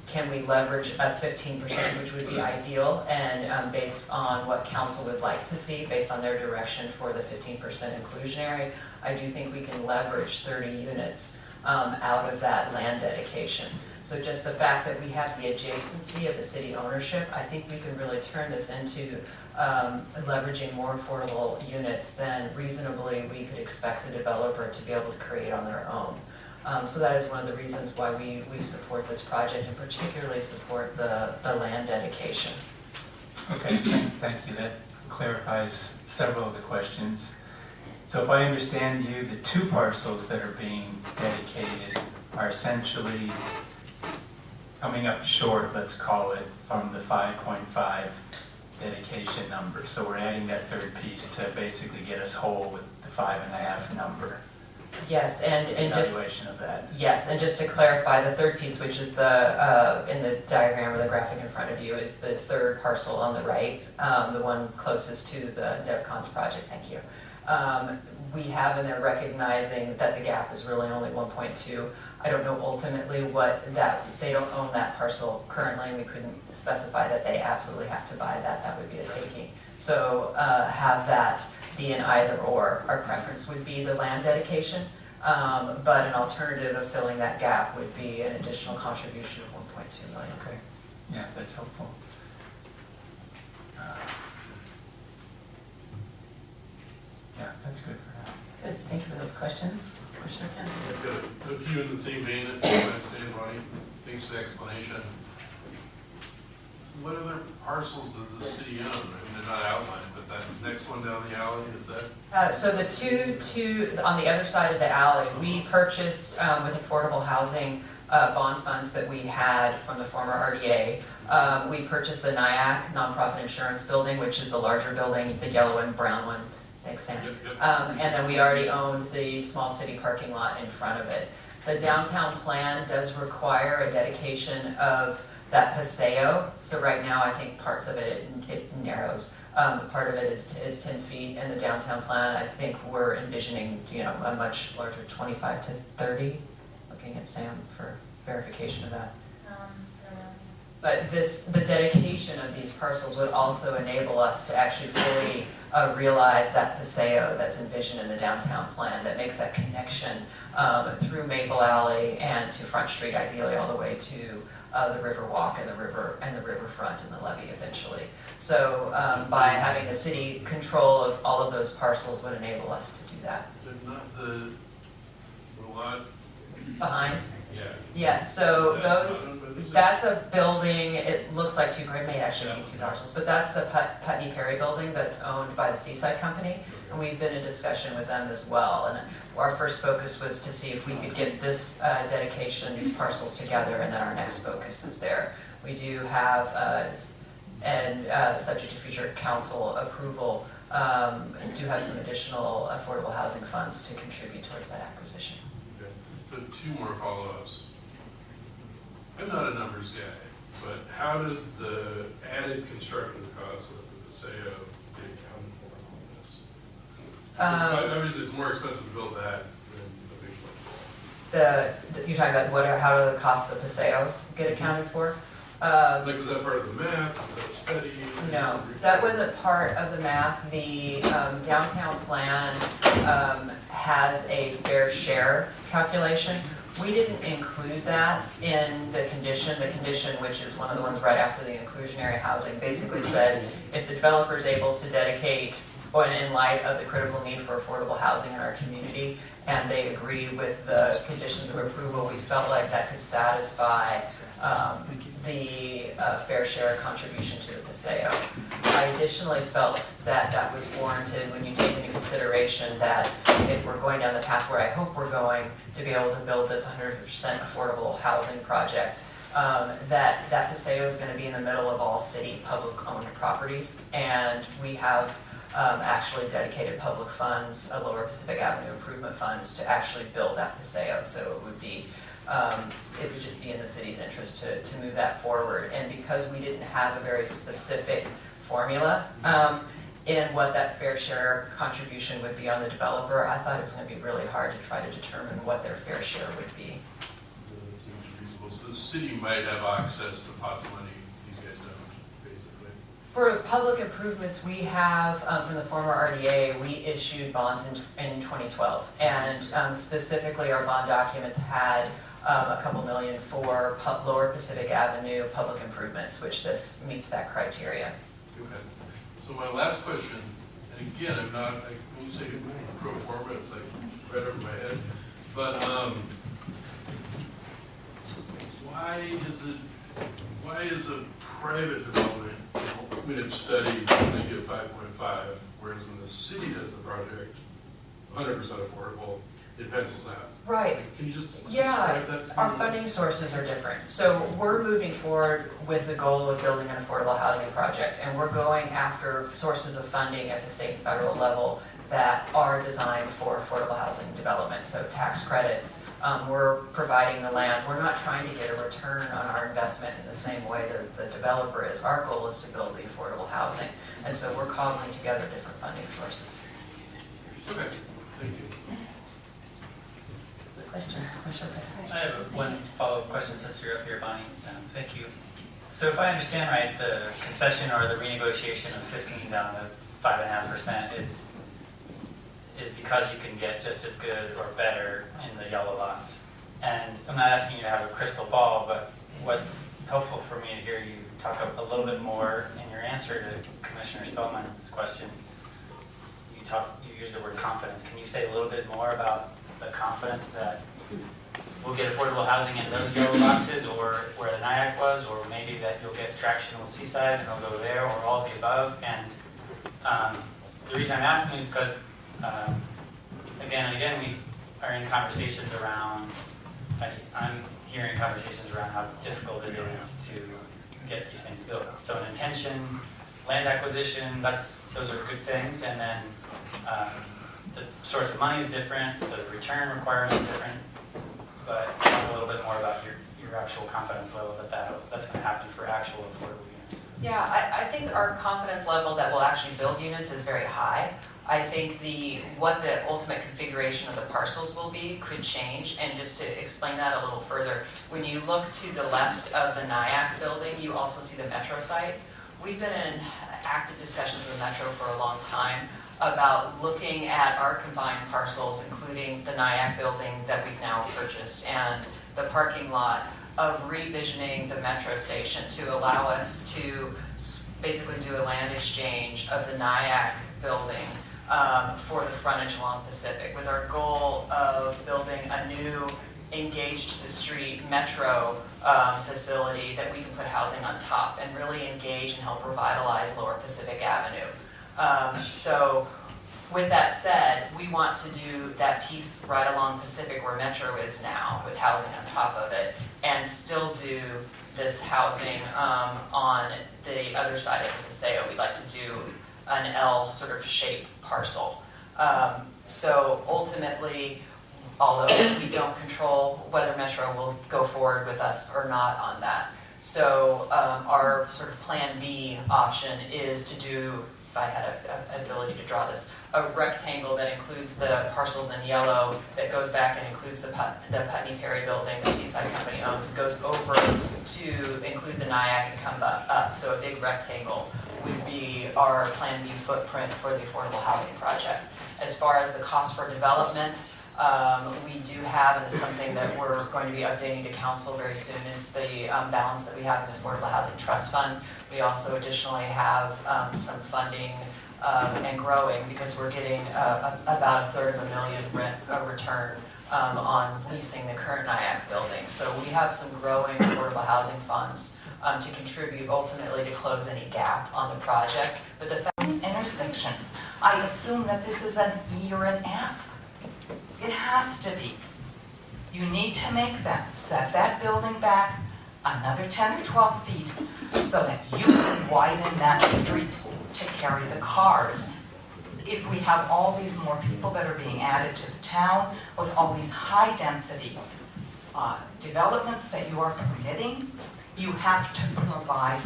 can we leverage a 15%, which would be ideal, and based on what council would like to see, based on their direction for the 15% inclusionary, I do think we can leverage 30 units out of that land dedication. So just the fact that we have the adjacency of the city ownership, I think we can really turn this into leveraging more affordable units than reasonably we could expect the developer to be able to create on their own. So that is one of the reasons why we support this project and particularly support the land dedication. Okay, thank you. That clarifies several of the questions. So if I understand you, the 2 parcels that are being dedicated are essentially coming up short, let's call it, from the 5.5 dedication number. So we're adding that 3rd piece to basically get us whole with the 5.5 number. Yes, and just Evaluation of that. yes, and just to clarify, the 3rd piece, which is the in the diagram or the graphic in front of you, is the 3rd parcel on the right, the one closest to the DevCon's project. Thank you. We have in there recognizing that the gap is really only 1.2. I don't know ultimately what that, they don't own that parcel currently, and we couldn't specify that they absolutely have to buy that. That would be a taking. So have that be an either or. Our preference would be the land dedication, but an alternative of filling that gap would be an additional contribution of 1.2 million. Okay, yeah, that's helpful. Yeah, that's good for now. Good, thank you for those questions. Commissioner Kennedy? I've got a few in the same vein that you might say, Ronnie. Thanks for the explanation. What other parcels does the city own? I mean, they're not outlined, but that next one down the alley, is that? So the two on the other side of the alley, we purchased with affordable housing bond funds that we had from the former RDA. We purchased the NIAC nonprofit insurance building, which is the larger building, the yellow and brown one. Thanks, Sam. Yep. And then we already owned the small city parking lot in front of it. The downtown plan does require a dedication of that paseo. So right now, I think parts of it narrows. Part of it is 10 feet. In the downtown plan, I think we're envisioning, a much larger 25 to 30. Looking at Sam for verification of that. But the dedication of these parcels would also enable us to actually fully realize that paseo that's envisioned in the downtown plan that makes that connection through Maple Alley and to Front Street, ideally all the way to the River Walk and the riverfront and the levee eventually. So by having the city control of all of those parcels would enable us to do that. But not the lot? Behind? Yeah. Yes, so Is that those, owned by the city? that's a building, it looks like it may actually be 2 parcels, but that's the Putney Perry building that's owned by the Seaside Company, and we've been in discussion with them as well. And our first focus was to see if we could get this dedication, these parcels together, and then our next focus is there. We do have, subject to future council approval, do have some additional affordable housing funds to contribute towards that acquisition. Okay. So 2 more follow-ups. I'm not a numbers guy, but how did the added construction costs of the paseo get accounted for in all this? Obviously, it's more expensive to build that than the big one. You're talking about how do the costs of the paseo get accounted for? Like, was that part of the math? Was that a study? No, that wasn't part of the math. The downtown plan has a fair share calculation. We didn't include that in the condition. The condition, which is one of the ones right after the inclusionary housing, basically said if the developer is able to dedicate, in light of the critical need for affordable housing in our community, and they agree with the conditions of approval, we felt like that could satisfy the fair share contribution to the Paseo. I additionally felt that that was warranted when you take into consideration that if we're going down the path where I hope we're going to be able to build this 100% affordable housing project, that Paseo is going to be in the middle of all city public-owned properties, and we have actually dedicated public funds, Lower Pacific Avenue improvement funds, to actually build that Paseo. So it would just be in the city's interest to move that forward. And because we didn't have a very specific formula in what that fair share contribution would be on the developer, I thought it was going to be really hard to try to determine what their fair share would be. That seems reasonable. So the city might have access to pot money, these guys don't, basically. For public improvements, we have, from the former RDA, we issued bonds in 2012. And specifically, our bond documents had a couple million for Lower Pacific Avenue public improvements, which this meets that criteria. Okay. So my last question, and again, I'm not, when you say pro forma, it's like right over my head, but why is a private development unit study only get 5.5, whereas when the city does the project, 100% affordable, it pencils out? Right. Can you just Yeah, describe that to me? our funding sources are different. So we're moving forward with the goal of building an affordable housing project, and we're going after sources of funding at the state and federal level that are designed for affordable housing development. So tax credits, we're providing the land. We're not trying to get a return on our investment in the same way that the developer is. Our goal is to build the affordable housing. And so we're cobbling together different funding sources. Okay, thank you. Questions? Commissioner Pett? I have one follow-up question since you're up here, Bonnie. Thank you. So if I understand right, the concession or the renegotiation of 15 down to 5.5% is because you can get just as good or better in the yellow lots. And I'm not asking you to have a crystal ball, but what's helpful for me to hear you talk a little bit more in your answer to Commissioner Spellman's question. You used the word confidence. Can you say a little bit more about the confidence that we'll get affordable housing in those yellow boxes, or where the NIAC was, or maybe that you'll get traction with Seaside and it'll go there, or all of the above? And the reason I'm asking is because again and again we are in conversations around, I'm hearing conversations around how difficult it is to get these things built. So an intention, land acquisition, those are good things, and then the source of money is different, so the return requirement is different, but talk a little bit more about your actual confidence level that's going to happen for actual affordable units. Yeah, I think our confidence level that we'll actually build units is very high. I think what the ultimate configuration of the parcels will be could change, and just to explain that a little further, when you look to the left of the NIAC building, you also see the Metro site. We've been in active discussions with Metro for a long time about looking at our combined parcels, including the NIAC building that we've now purchased and the parking lot, of revisioning the Metro station to allow us to basically do a land exchange of the NIAC building for the frontage along Pacific, with our goal of building a new engaged to the street Metro facility that we can put housing on top and really engage and help revitalize Lower Pacific Avenue. So with that said, we want to do that piece right along Pacific where Metro is now, with housing on top of it, and still do this housing on the other side of the Paseo. We'd like to do an L sort of shaped parcel. So ultimately, although we don't control whether Metro will go forward with us or not on that. So our sort of plan B option is to do, if I had an ability to draw this, a rectangle that includes the parcels in yellow, that goes back and includes the Putney Perry building that Seaside Company owns, goes over to include the NIAC and come up. So a big rectangle would be our plan B footprint for the affordable housing project. As far as the cost for development, we do have, and it's something that we're going to be updating to council very soon, is the balance that we have in the Affordable Housing Trust Fund. We also additionally have some funding and growing, because we're getting about $250,000 rent return on leasing the current NIAC building. So we have some growing affordable housing funds to contribute ultimately to close any gap on the project. But the These intersections, I assume that this is an E or an F. It has to be. You need to make that, set that building back another 10 or 12 feet so that you can widen that street to carry the cars. If we have all these more people that are being added to the town with all these high-density developments that you are permitting, you have to provide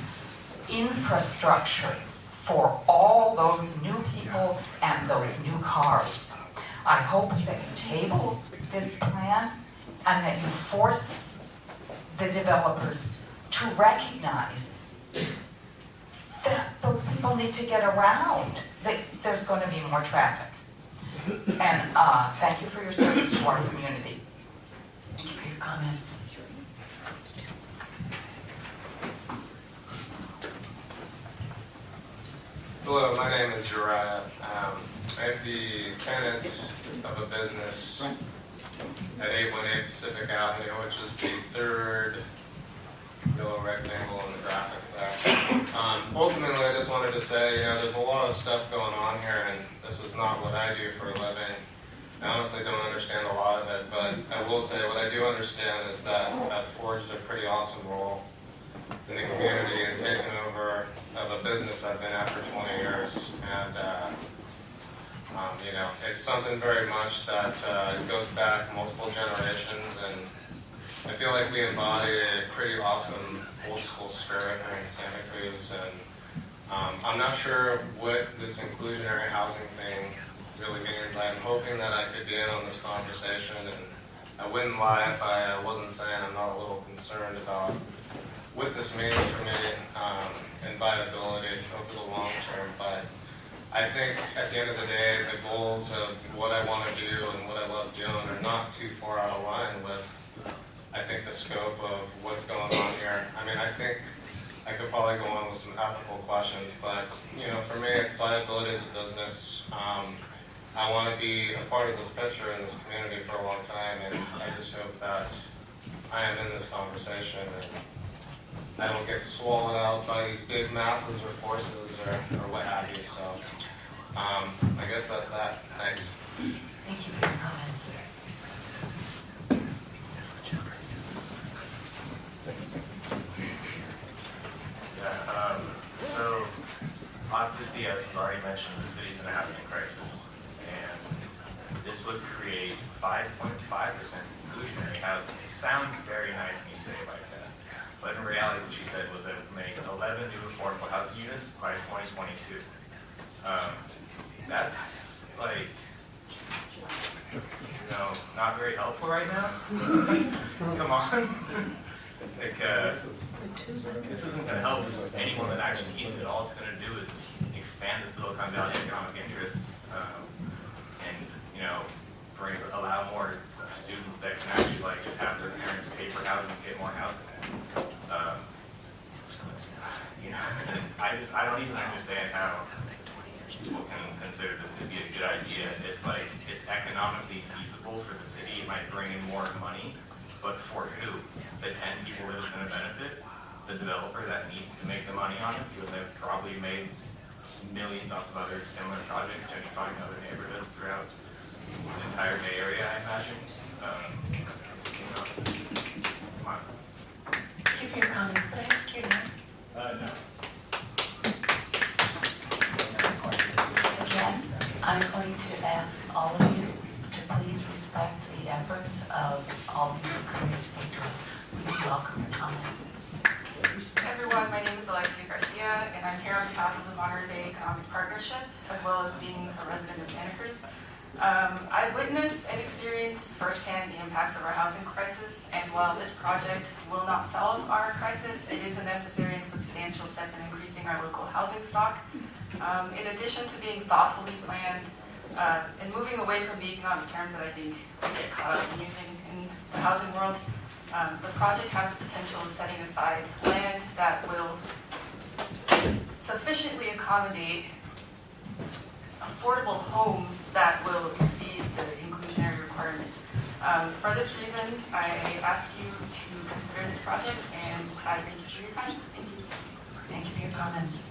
infrastructure for all those new people and those new cars. I hope that you table this plan and that you force the developers to recognize that those people need to get around, that there's going to be more traffic. And thank you for your service to our community. Thank you for your comments. Hello, my name is Uriah. I'm the tenant of a business at 818 Pacific Avenue, which is the third yellow rectangle in the graphic there. Ultimately, I just wanted to say, there's a lot of stuff going on here, and this is not what I do for a living. I honestly don't understand a lot of it, but I will say what I do understand is that I've forged a pretty awesome role in the community and taken over of a business I've been at for 20 years. And, it's something very much that goes back multiple generations, and I feel like we embody a pretty awesome old school spirit here in Santa Cruz. And I'm not sure what this inclusionary housing thing really means. I'm hoping that I could be in on this conversation, and I wouldn't lie if I wasn't saying I'm not a little concerned about what this means for me and viability over the long term. But I think at the end of the day, the goals of what I want to do and what I love doing are not too far out of line with, I think, the scope of what's going on here. I mean, I think I could probably go on with some ethical questions, but, for me, it's viability as a business. I want to be a part of this picture in this community for a long time, and I just hope that I am in this conversation and I don't get swallowed out by these big masses or forces or what have you. So I guess that's that. Thanks. Thank you for your comments. So obviously, as you've already mentioned, the city's in a housing crisis, and this would create 5.5% inclusionary housing. It sounds very nice when you say it like that, but in reality, what she said was that it would make 11 new affordable housing units by 2022. That's like, not very helpful right now. Come on. Like, this isn't going to help anyone that actually needs it. All it's going to do is expand the Silicon Valley economic interests and, allow more students that can actually just have their parents pay for housing and get more housing. I don't even understand how people can consider this to be a good idea. It's economically feasible for the city. It might bring in more money, but for who? The 10 people that it's going to benefit? The developer that needs to make the money on it, because they've probably made millions off of other similar projects, gentrifying other neighborhoods throughout the entire Bay Area, I imagine. Come on. Thank you for your comments. Could I ask your name? No. Again, I'm going to ask all of you to please respect the efforts of all the newcomers speak to us. We welcome your comments. Hi everyone, my name is Alexia Garcia, and I'm here on behalf of the Monterey Bay Economic Partnership, as well as being a resident of Santa Cruz. I've witnessed and experienced firsthand the impacts of our housing crisis, and while this project will not solve our crisis, it is a necessary and substantial step in increasing our local housing stock. In addition to being thoughtfully planned and moving away from the economic terms that I think we get caught up in using in the housing world, the project has the potential of setting aside land that will sufficiently accommodate affordable homes that will exceed the inclusionary requirement. For this reason, I ask you to consider this project, and I thank you for your time. Thank you. Thank you for your comments.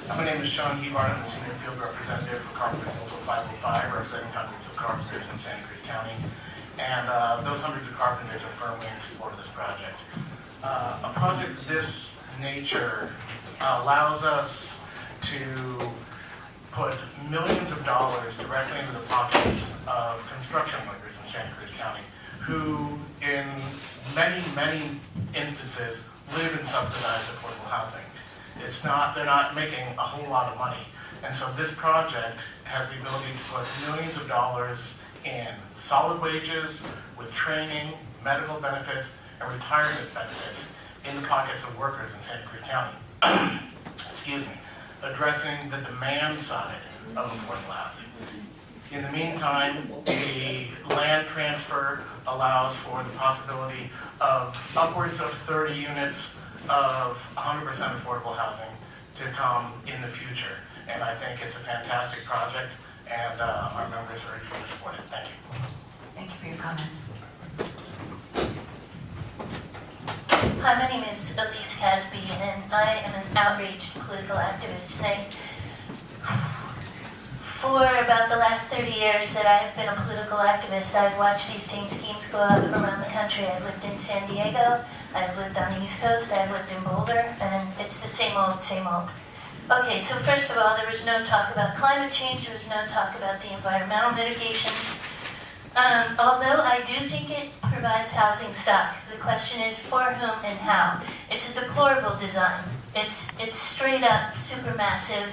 My name is Sean Hebart. I'm the Senior Field Representative for Carpenters Local 505, representing hundreds of carpenters in Santa Cruz County. And those hundreds of carpenters are firmly in support of this project. A project of this nature allows us to put millions of dollars directly into the pockets of construction workers in Santa Cruz County, who in many, many instances live in subsidized affordable housing. They're not making a whole lot of money. And so this project has the ability to put millions of dollars in solid wages, with training, medical benefits, and retirement benefits in the pockets of workers in Santa Cruz County. Excuse me, addressing the demand side of affordable housing. In the meantime, the land transfer allows for the possibility of upwards of 30 units of 100% affordable housing to come in the future. And I think it's a fantastic project, and our members urge you to support it. Thank you. Thank you for your comments. Hi, my name is Elise Casby, and I am an outraged political activist tonight. For about the last 30 years that I have been a political activist, I've watched these same schemes go out around the country. I've lived in San Diego, I've lived on the East Coast, I've lived in Boulder, and it's the same old, same old. Okay, so first of all, there was no talk about climate change, there was no talk about the environmental mitigations. Although I do think it provides housing stock, the question is for whom and how. It's a deplorable design. It's straight up supermassive.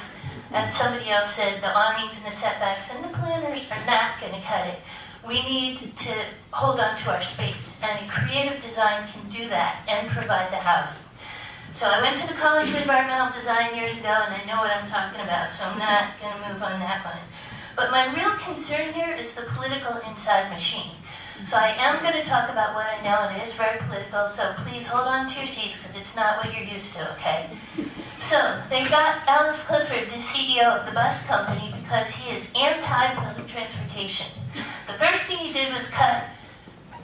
As somebody else said, the awnings and the setbacks and the planners are not going to cut it. We need to hold on to our space, and a creative design can do that and provide the housing. So I went to the College of Environmental Design years ago, and I know what I'm talking about, so I'm not going to move on that one. But my real concern here is the political inside machine. So I am going to talk about what I know, and it is very political, so please hold on to your seats, because it's not what you're used to, okay? So they got Alex Clifford, the CEO of the bus company, because he is anti-public transportation. The first thing he did was cut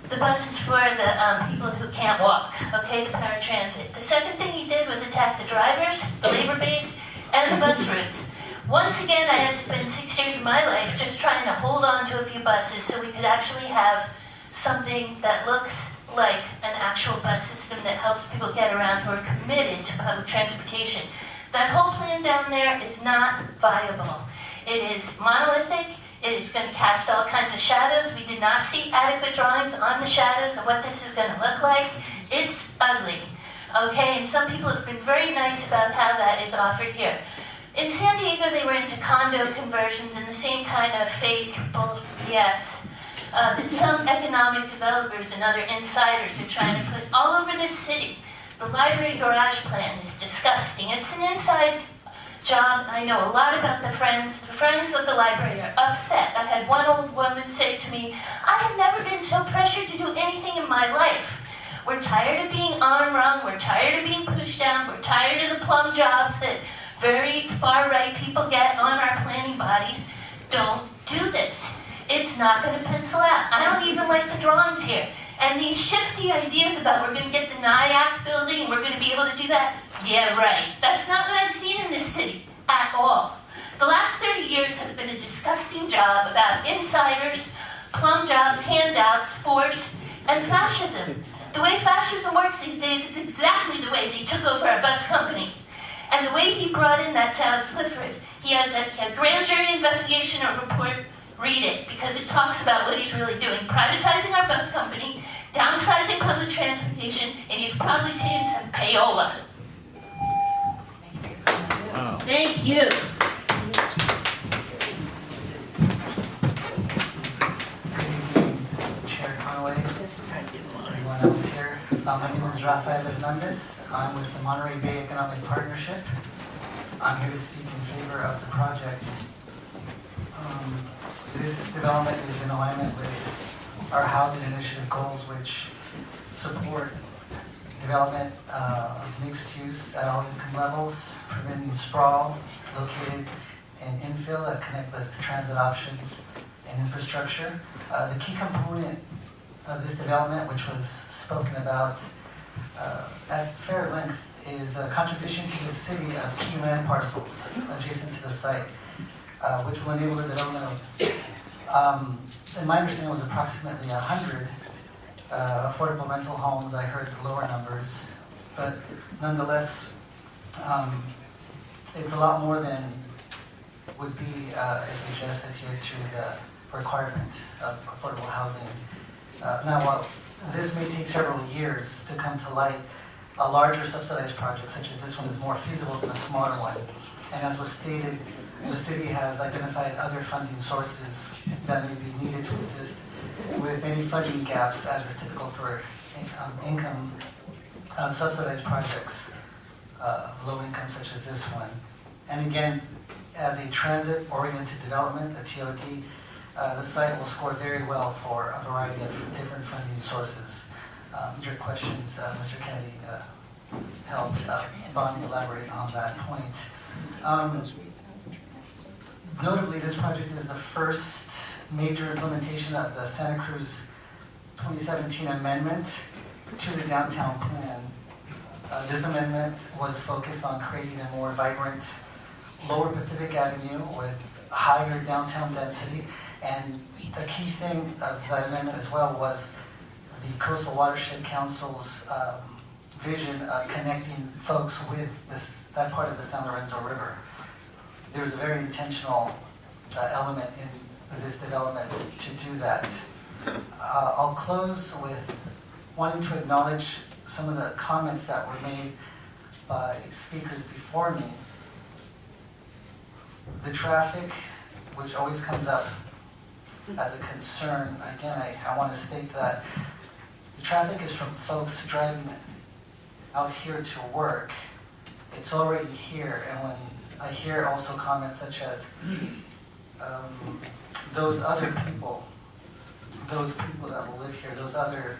the buses for the people who can't walk, okay, the paratransit. The second thing he did was attack the drivers, the labor base, and the bus routes. Once again, I had to spend 6 years of my life just trying to hold on to a few buses so we could actually have something that looks like an actual bus system that helps people get around who are committed to public transportation. That whole plan down there is not viable. It is monolithic. It is going to cast all kinds of shadows. We did not see adequate drawings on the shadows of what this is going to look like. It's ugly. Okay, and some people have been very nice about how that is offered here. In San Diego, they were into condo conversions and the same kind of fake BS that some economic developers and other insiders are trying to put all over this city. The library garage plan is disgusting. It's an inside job. I know a lot about the friends. The friends of the library are upset. I had one old woman say to me, I have never been so pressured to do anything in my life. We're tired of being arm wrung. We're tired of being pushed down. We're tired of the plum jobs that very far-right people get on our planning bodies. Don't do this. It's not going to pencil out. I don't even like the drawings here. And these shifty ideas about we're going to get the NIAC building and we're going to be able to do that, yeah, right. That's not what I've seen in this city at all. The last 30 years have been a disgusting job about insiders, plum jobs, handouts, force, and fascism. The way fascism works these days is exactly the way they took over our bus company. And the way he brought in that Alex Clifford, he has a grand jury investigation or report. Read it, because it talks about what he's really doing. Privatizing our bus company, downsizing public transportation, and he's probably taking some payola. Wow. Thank you. Chair Conway, everyone else here. My name is Rafael Hernandez. I'm with the Monterey Bay Economic Partnership. I'm here to speak in favor of the project. This development is in alignment with our housing initiative goals, which support development, mixed use at all income levels, preventing sprawl, located in infill that connect with transit options and infrastructure. The key component of this development, which was spoken about at fair length, is the contribution to the city of key land parcels adjacent to the site, which will enable the development of, in my understanding, it was approximately 100 affordable rental homes. I heard lower numbers, but nonetheless, it's a lot more than would be if we just adhere to the requirement of affordable housing. Now, while this may take several years to come to light, a larger subsidized project such as this one is more feasible than a smaller one. And as was stated, the city has identified other funding sources that may be needed to assist with any funding gaps, as is typical for income subsidized projects, low income such as this one. And again, as a transit-oriented development, a TOD, the site will score very well for a variety of different funding sources. Your questions, Mr. Kennedy, helped Bonnie elaborate on that point. Notably, this project is the first major implementation of the Santa Cruz 2017 amendment to the downtown plan. This amendment was focused on creating a more vibrant Lower Pacific Avenue with higher downtown density, and the key thing of the amendment as well was the Coastal Watershed Council's vision of connecting folks with that part of the San Lorenzo River. There was a very intentional element in this development to do that. I'll close with wanting to acknowledge some of the comments that were made by speakers before me. The traffic, which always comes up as a concern, again, I want to state that the traffic is from folks driving out here to work. It's already here, and when I hear also comments such as those other people, those people that will live here, those other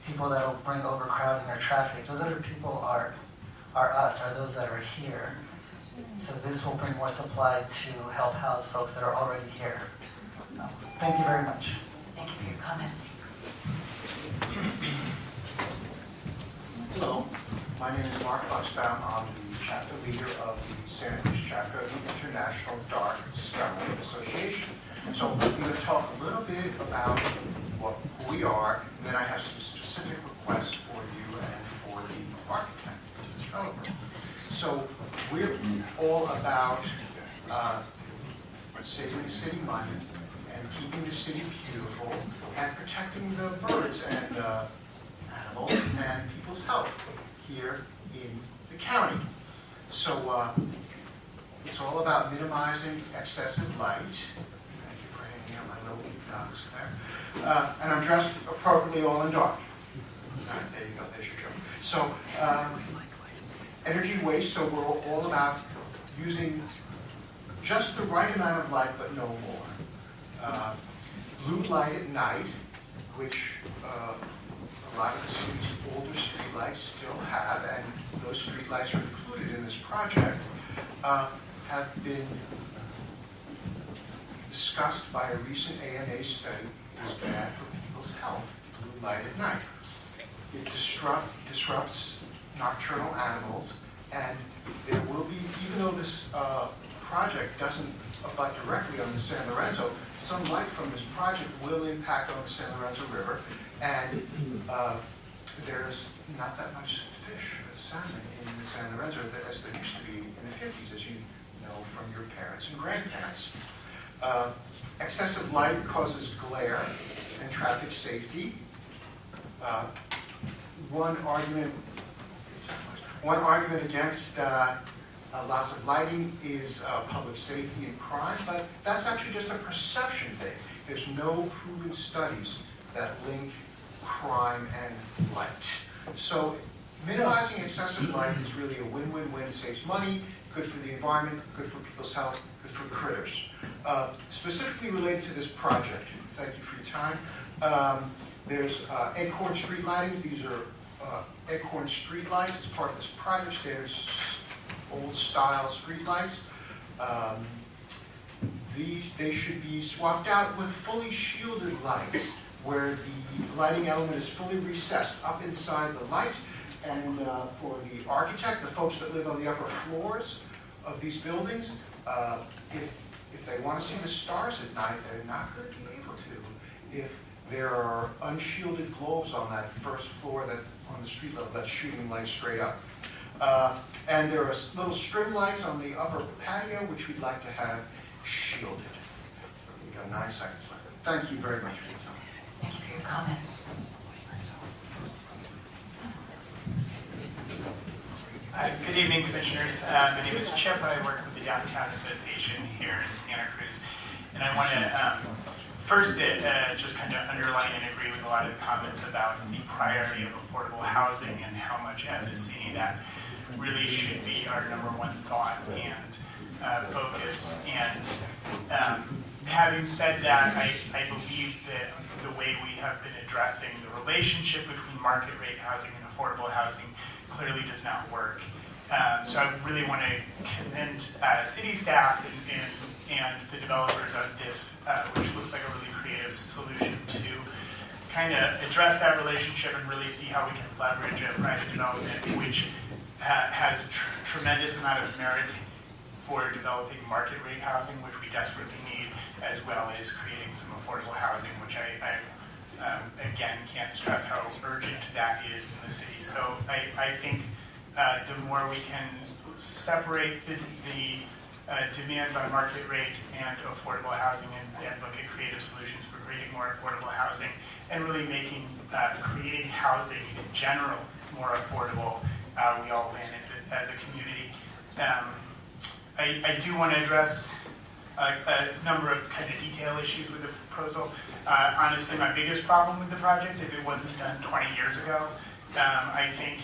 people that will bring overcrowding or traffic, those other people are us, are those that are here. So this will bring more supply to help house folks that are already here. Thank you very much. Thank you for your comments. Hello, my name is Mark Buxbaum. I'm the chapter leader of the Santa Cruz chapter of the International Dark Sky Association. So I'm going to talk a little bit about who we are, and then I have some specific requests for you and for the architect of the developer. So we're all about saving the city money and keeping the city beautiful and protecting the birds and animals and people's health here in the county. So it's all about minimizing excessive light. Thank you for hanging out my little dogs there. And I'm dressed appropriately all in dark. All right, there you go, there's your joke. So energy waste, so we're all about using just the right amount of light, but no more. Blue light at night, which a lot of the city's older streetlights still have, and those streetlights are included in this project, have been discussed by a recent AMA study is bad for people's health, blue light at night. It disrupts nocturnal animals, and there will be, even though this project doesn't abut directly on the San Lorenzo, some light from this project will impact on the San Lorenzo River, and there's not that much fish, salmon in the San Lorenzo as there used to be in the 50s, as you know from your parents and grandparents. Excessive light causes glare and traffic safety. One argument against lots of lighting is public safety and crime, but that's actually just a perception thing. There's no proven studies that link crime and light. So minimizing excessive light is really a win-win-win. It saves money, good for the environment, good for people's health, good for critters. Specifically related to this project, thank you for your time. There's Acorn street lightings. These are Acorn streetlights as part of this project, standard old-style streetlights. They should be swapped out with fully shielded lights, where the lighting element is fully recessed up inside the light. And for the architect, the folks that live on the upper floors of these buildings, if they want to see the stars at night, they're not going to be able to if there are unshielded globes on that first floor that on the street level that's shooting light straight up. And there are little string lights on the upper patio, which we'd like to have shielded. We've got 9 seconds left. Thank you very much for your time. Thank you for your comments. Good evening, Commissioners. My name is Chip. I work with the Downtown Association here in Santa Cruz. And I want to first just kind of underline and agree with a lot of the comments about the priority of affordable housing and how much as a city that really should be our #1 thought and focus. And having said that, I believe that the way we have been addressing the relationship between market rate housing and affordable housing clearly does not work. So I really want to commend city staff and the developers of this, which looks like a really creative solution to kind of address that relationship and really see how we can leverage a private development which has a tremendous amount of merit for developing market rate housing, which we desperately need, as well as creating some affordable housing, which I again can't stress how urgent that is in the city. So I think the more we can separate the demands on market rate and affordable housing and look at creative solutions for creating more affordable housing and really making creating housing in general more affordable, we all win as a community. I do want to address a number of kind of detail issues with the proposal. Honestly, my biggest problem with the project is it wasn't done 20 years ago. I think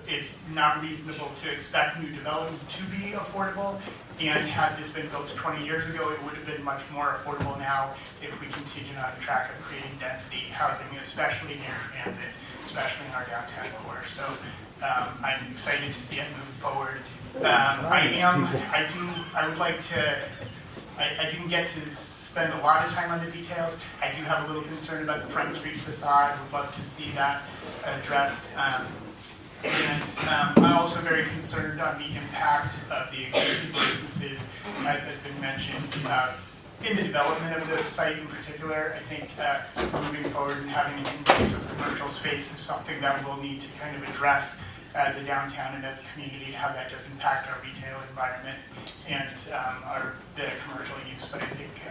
it's not reasonable to expect new development to be affordable, and had this been built 20 years ago, it would have been much more affordable now if we continued on the track of creating density housing, especially near transit, especially in our downtown core. So I'm excited to see it move forward. I didn't get to spend a lot of time on the details. I do have a little concern about the Front Street facade. Would love to see that addressed. And I'm also very concerned on the impact of the existing businesses, as has been mentioned, in the development of the site in particular. I think moving forward and having an increase of commercial space is something that we'll need to kind of address as a downtown and as a community, how that does impact our retail environment and the commercial use. But I think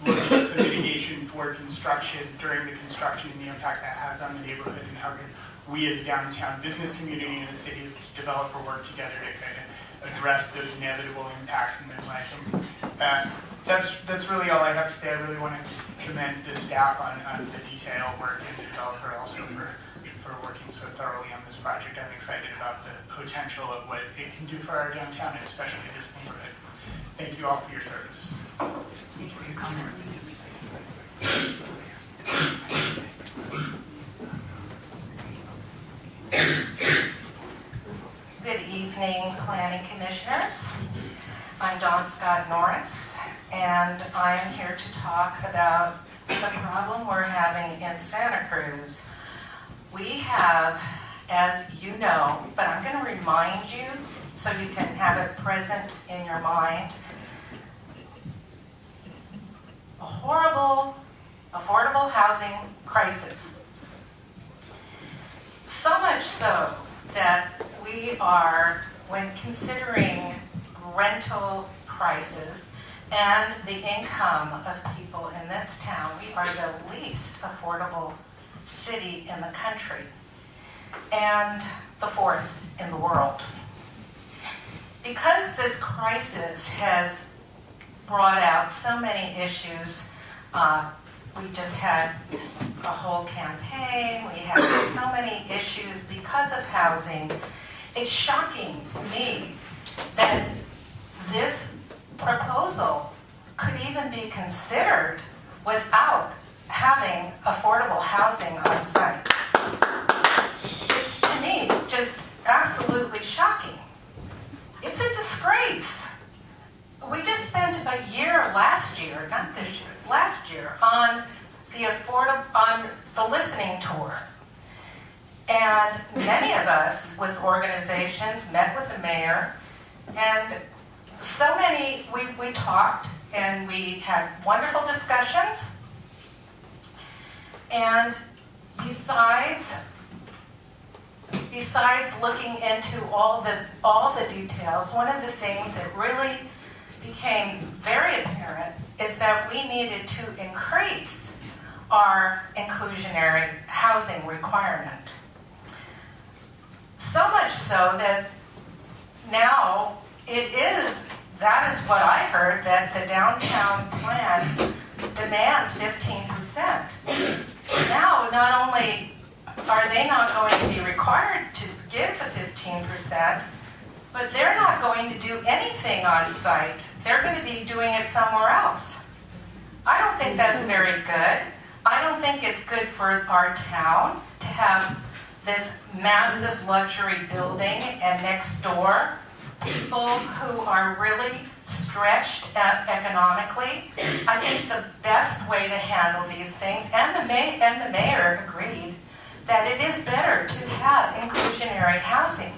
looking at some mitigation for construction, during the construction, and the impact that has on the neighborhood, and how can we as a downtown business community and a city developer work together to kind of address those inevitable impacts and minimize them. That's really all I have to say. I really want to commend the staff on the detail work and the developer also for working so thoroughly on this project. I'm excited about the potential of what it can do for our downtown and especially this neighborhood. Thank you all for your service. Thank you for your comments. Good evening, Planning Commissioners. I'm Dawn Scott Norris, and I am here to talk about the problem we're having in Santa Cruz. We have, as you know, but I'm going to remind you so you can have it present in your mind, a horrible affordable housing crisis. So much so that we are, when considering rental prices and the income of people in this town, we are the least affordable city in the country and the 4th in the world. Because this crisis has brought out so many issues, we just had a whole campaign, we have so many issues because of housing. It's shocking to me that this proposal could even be considered without having affordable housing on site. just absolutely shocking. It's a disgrace. We just spent a year last year, not this year, last year, on the listening tour. And many of us with organizations met with the mayor, and so many, we talked and we had wonderful discussions. And besides looking into all the details, one of the things that really became very apparent is that we needed to increase our inclusionary housing requirement. So much so that now that is what I heard, that the downtown plan demands 15%. Now, not only are they not going to be required to give the 15%, but they're not going to do anything on site. They're going to be doing it somewhere else. I don't think that's very good. I don't think it's good for our town to have this massive luxury building and next door people who are really stretched economically. I think the best way to handle these things, and the mayor agreed, that it is better to have inclusionary housing.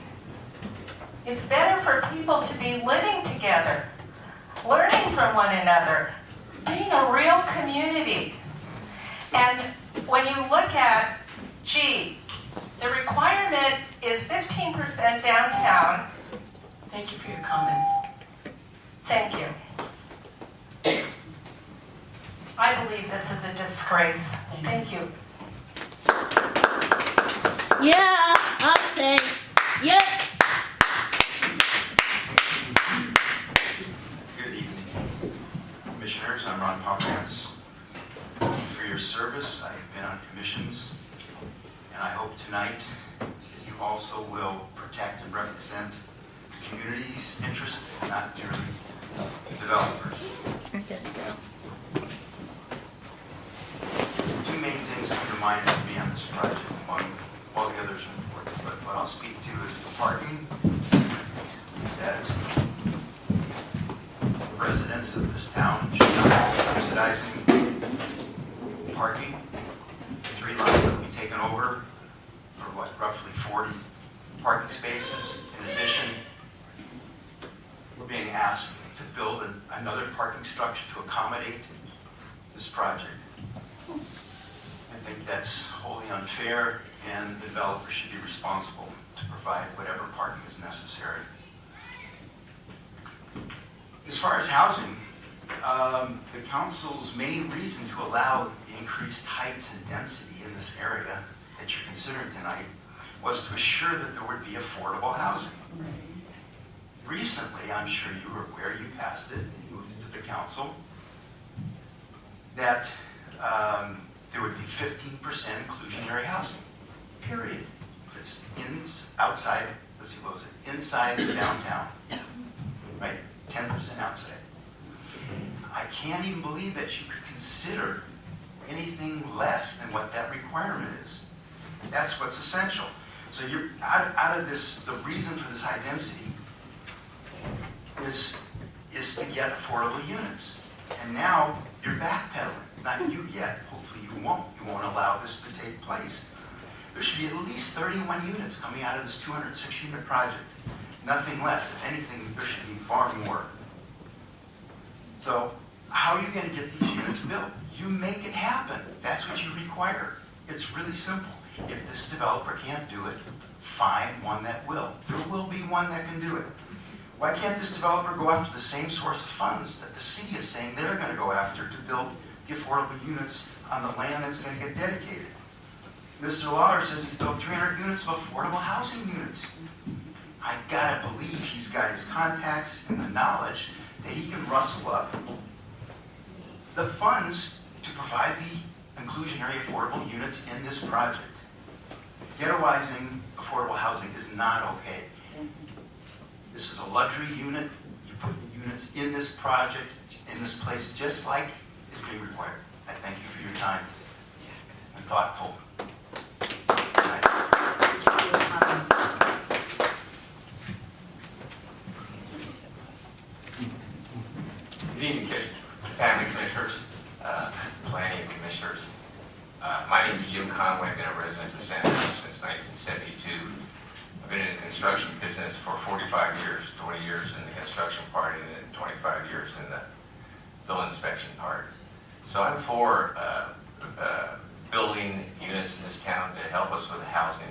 It's better for people to be living together, learning from one another, being a real community. And when you look at, the requirement is 15% downtown. Thank you for your comments. Thank you. I believe this is a disgrace. Thank you. Yeah, I'll say, yep. Good evening, Commissioners. I'm Ron Pomerantz. For your service, I have been on commissions, and I hope tonight that you also will protect and represent the community's interest and not merely developers. Two main things come to mind for me on this project, among all the others are important, but what I'll speak to is the parking, that residents of this town should not be subsidizing parking. 3 lots that will be taken over for roughly 40 parking spaces. In addition, we're being asked to build another parking structure to accommodate this project. I think that's wholly unfair, and the developer should be responsible to provide whatever parking is necessary. As far as housing, the council's main reason to allow the increased heights and density in this area that you're considering tonight was to assure that there would be affordable housing. Recently, I'm sure you were aware, you passed it and moved it to the council, that there would be 15% inclusionary housing, period. If it's outside, let's see, what was it? Inside the downtown, right? 10% outside. I can't even believe that you could consider anything less than what that requirement is. That's what's essential. So you're out of this, the reason for this high density is to get affordable units. And now you're backpedaling. Not you yet, hopefully you won't. You won't allow this to take place. There should be at least 31 units coming out of this 206 unit project. Nothing less. If anything, there should be far more. So how are you going to get these units built? You make it happen. That's what you require. It's really simple. If this developer can't do it, find one that will. There will be one that can do it. Why can't this developer go after the same source of funds that the city is saying they're going to go after to build the affordable units on the land that's going to get dedicated? Mr. Laural says he's built 300 units of affordable housing units. I gotta believe he's got his contacts and the knowledge that he can rustle up the funds to provide the inclusionary affordable units in this project. Ghettoizing affordable housing is not okay. This is a luxury unit. You put units in this project, in this place, just like is being required. I thank you for your time and thoughtful. Good night. Good evening, family commissioners, planning commissioners. My name is Jim Conway. I've been a resident of Santa Cruz since 1972. I've been in the construction business for 45 years, 20 years in the construction part and then 25 years in the building inspection part. So I'm for building units in this town to help us with the housing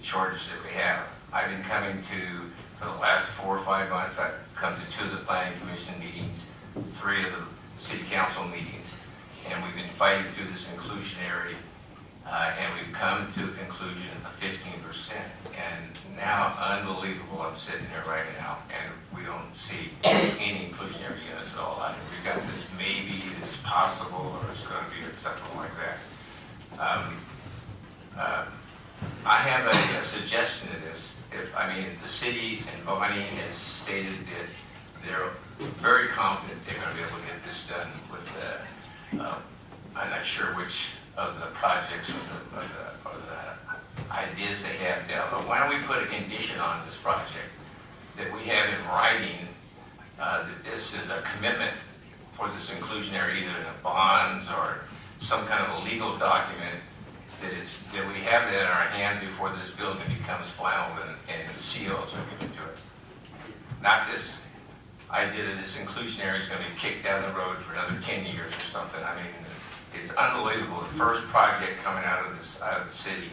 shortage that we have. I've been coming to, for the last 4 or 5 months, I've come to 2 of the planning commission meetings, 3 of the city council meetings, and we've been fighting through this inclusionary, and we've come to a conclusion of 15%. And now, unbelievable, I'm sitting here right now, and we don't see any inclusionary units at all. We've got this maybe, it's possible, or it's going to be, or something like that. I have a suggestion to this. The city and Bonnie has stated that they're very confident they're going to be able to get this done with, I'm not sure which of the projects or the ideas they have down, but why don't we put a condition on this project that we have in writing that this is a commitment for this inclusionary, either in the bonds or some kind of a legal document that we have that in our hands before this building becomes final and sealed so we can do it. Not this idea that this inclusionary is going to be kicked down the road for another 10 years or something. It's unbelievable. The first project coming out of the city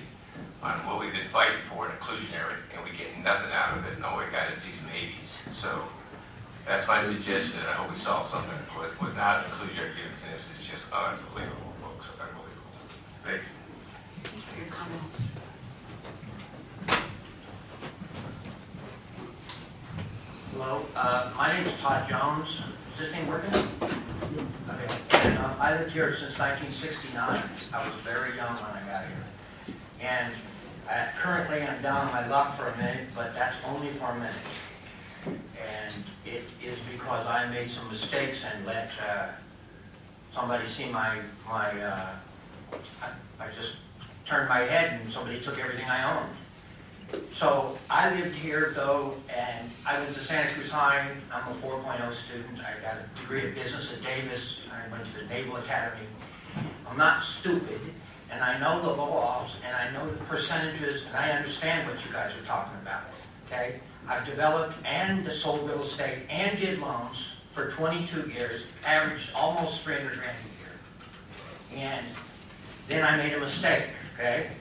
on what we've been fighting for, an inclusionary, and we get nothing out of it, and all we got is these maybes. So that's my suggestion, and I hope we solve something without inclusionary units, and this is just unbelievable, folks, unbelievable. Thank you. Thank you for your comments. Hello, my name is Todd Jones. Is this thing working? Okay. And I lived here since 1969. I was very young when I got here. And currently I'm down on my luck for a minute, but that's only for a minute. And it is because I made some mistakes and let somebody see I just turned my head and somebody took everything I owned. So I lived here though, and I went to Santa Cruz High. I'm a 4.0 student. I got a degree of business at Davis. I went to the Naval Academy. I'm not stupid, and I know the laws, and I know the percentages, and I understand what you guys are talking about, okay? I've developed and sold real estate and did loans for 22 years, averaged almost 300 grand a year. And then I made a mistake, okay,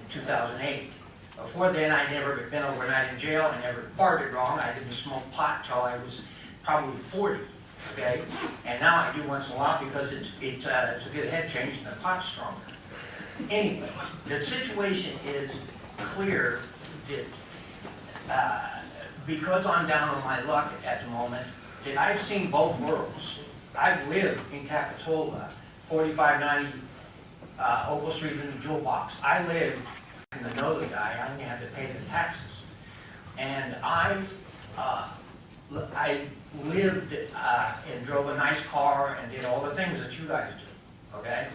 in 2008. Before then, I'd never been overnight in jail. I never farted wrong. I didn't smoke pot till I was probably 40, okay? And now I do once in a while because it's a good head change and the pot's stronger. Anyway, the situation is clear that because I'm down on my luck at the moment, that I've seen both worlds. I've lived in Capitola, 4590 Opal Street in the Jewel Box. I lived in the know the guy. I only had to pay the taxes. And I lived and drove a nice car and did all the things that you guys do, okay?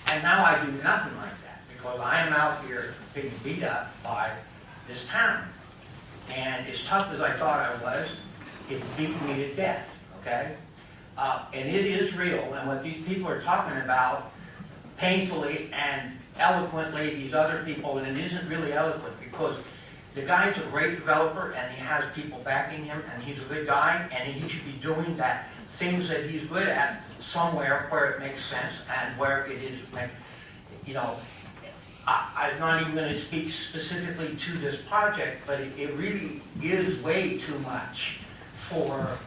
And now I do nothing like that because I am out here being beat up by this town. And as tough as I thought I was, it beat me to death, okay? And it is real, and what these people are talking about painfully and eloquently, these other people, and it isn't really eloquent because the guy's a great developer and he has people backing him and he's a good guy and he should be doing that things that he's good at somewhere where it makes sense and where it is, you know, I'm not even going to speak specifically to this project, but it really is way too much for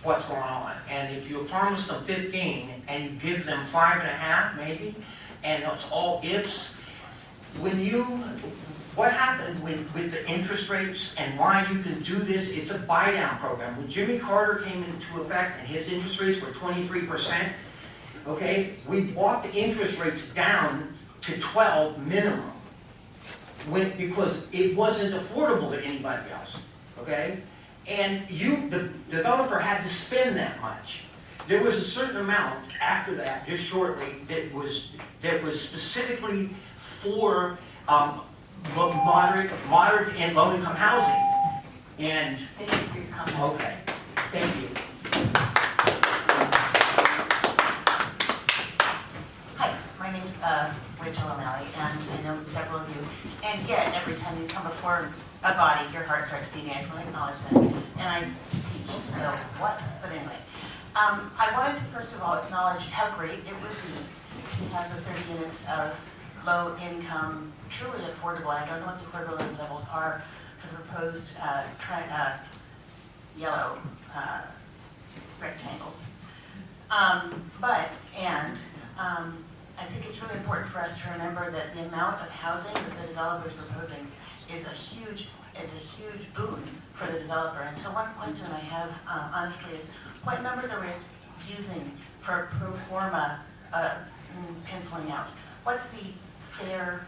what's going on. And if you promise them 15 and you give them 5.5 maybe, and it's all ifs, what happens with the interest rates and why you can do this, it's a buy-down program. When Jimmy Carter came into effect and his interest rates were 23%, okay, we brought the interest rates down to 12 minimum because it wasn't affordable to anybody else, okay? And the developer had to spend that much. There was a certain amount after that, just shortly, that was specifically for moderate and low-income housing. And thank you for your comments. Okay, thank you. before a body, your heart starts beating. I just want to acknowledge that. And I teach, so what? But anyway. I wanted to first of all acknowledge how great it would be to have the 30 units of low income, truly affordable. I don't know what the affordability levels are for the proposed yellow rectangles. I think it's really important for us to remember that the amount of housing that the developer is proposing is a huge boon for the developer. And so one question I have, honestly, is what numbers are we using for pro forma penciling out? What's the fair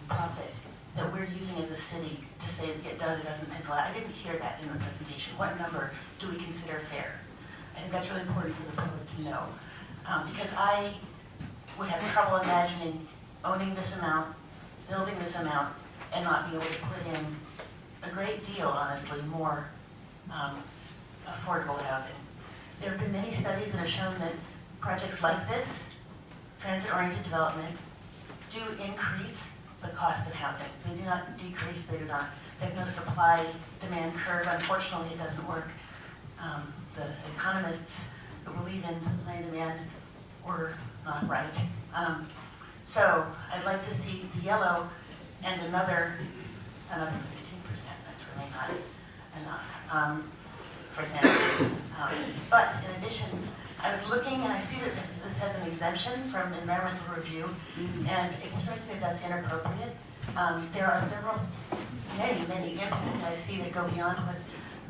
profit that we're using as a city to say that it does or doesn't pencil out? I didn't hear that in the presentation. What number do we consider fair? I think that's really important for the public to know. Because I would have trouble imagining owning this amount, building this amount, and not be able to put in a great deal, honestly, more affordable housing. There have been many studies that have shown that projects like this, transit-oriented development, do increase the cost of housing. They do not decrease, they have no supply-demand curve. Unfortunately, it doesn't work. The economists that believe in supply and demand were not right. So I'd like to see the yellow and another 15%. That's really not enough for Santa Cruz. But in addition, I was looking and I see that this has an exemption from environmental review, and it strikes me that's inappropriate. There are many impacts that I see that go beyond what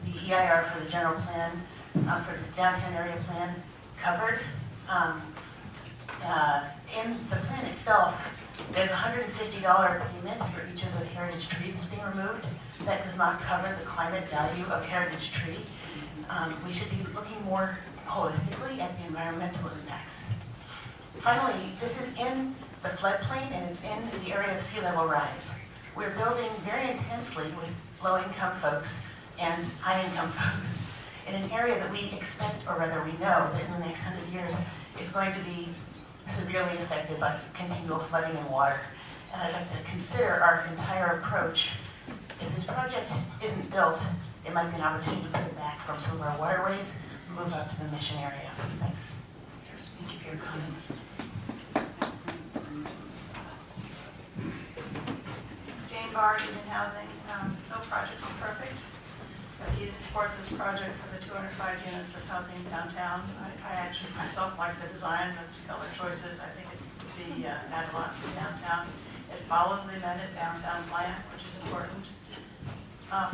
the EIR for the general plan, for this downtown area plan covered. In the plan itself, there's a $150 payment for each of the heritage trees that's being removed. That does not cover the climate value of a heritage tree. We should be looking more holistically at the environmental impacts. Finally, this is in the floodplain and it's in the area of sea level rise. We're building very intensely with low-income folks and high-income folks in an area that we expect, or rather we know, that in the next 100 years is going to be severely affected by continual flooding and water. And I'd like to consider our entire approach. If this project isn't built, it might be an opportunity to put it back from some of our waterways and move up to the Mission area. Thanks. Thank you for your comments. Jane Barr, Union Housing. No project is perfect, but he supports this project for the 205 units of housing downtown. I actually myself like the design, the color choices. I think it would be add a lot to the downtown. It follows the amended downtown plan, which is important.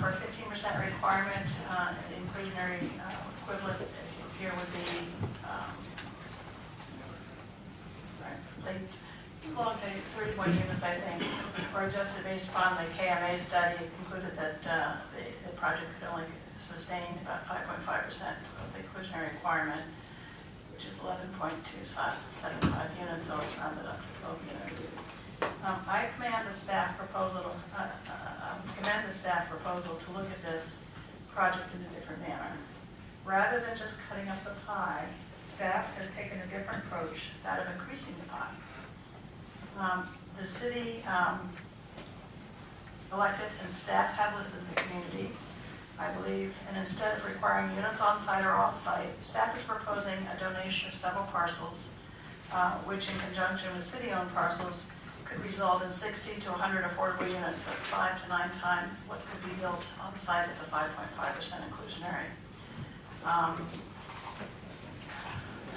For a 15% requirement, the inclusionary equivalent here would be long day, 31 units, I think, were adjusted based upon the KMA study. It concluded that the project could only sustain about 5.5% of the inclusionary requirement, which is 11.275 units, so it's rounded up to 12 units. I commend the staff proposal to look at this project in a different manner. Rather than just cutting up the pie, staff has taken a different approach, that of increasing the pie. The city elected and staff have listened to the community, I believe, and instead of requiring units on site or off site, staff is proposing a donation of several parcels, which in conjunction with city-owned parcels could result in 60 to 100 affordable units. That's 5 to 9 times what could be built on site at the 5.5% inclusionary.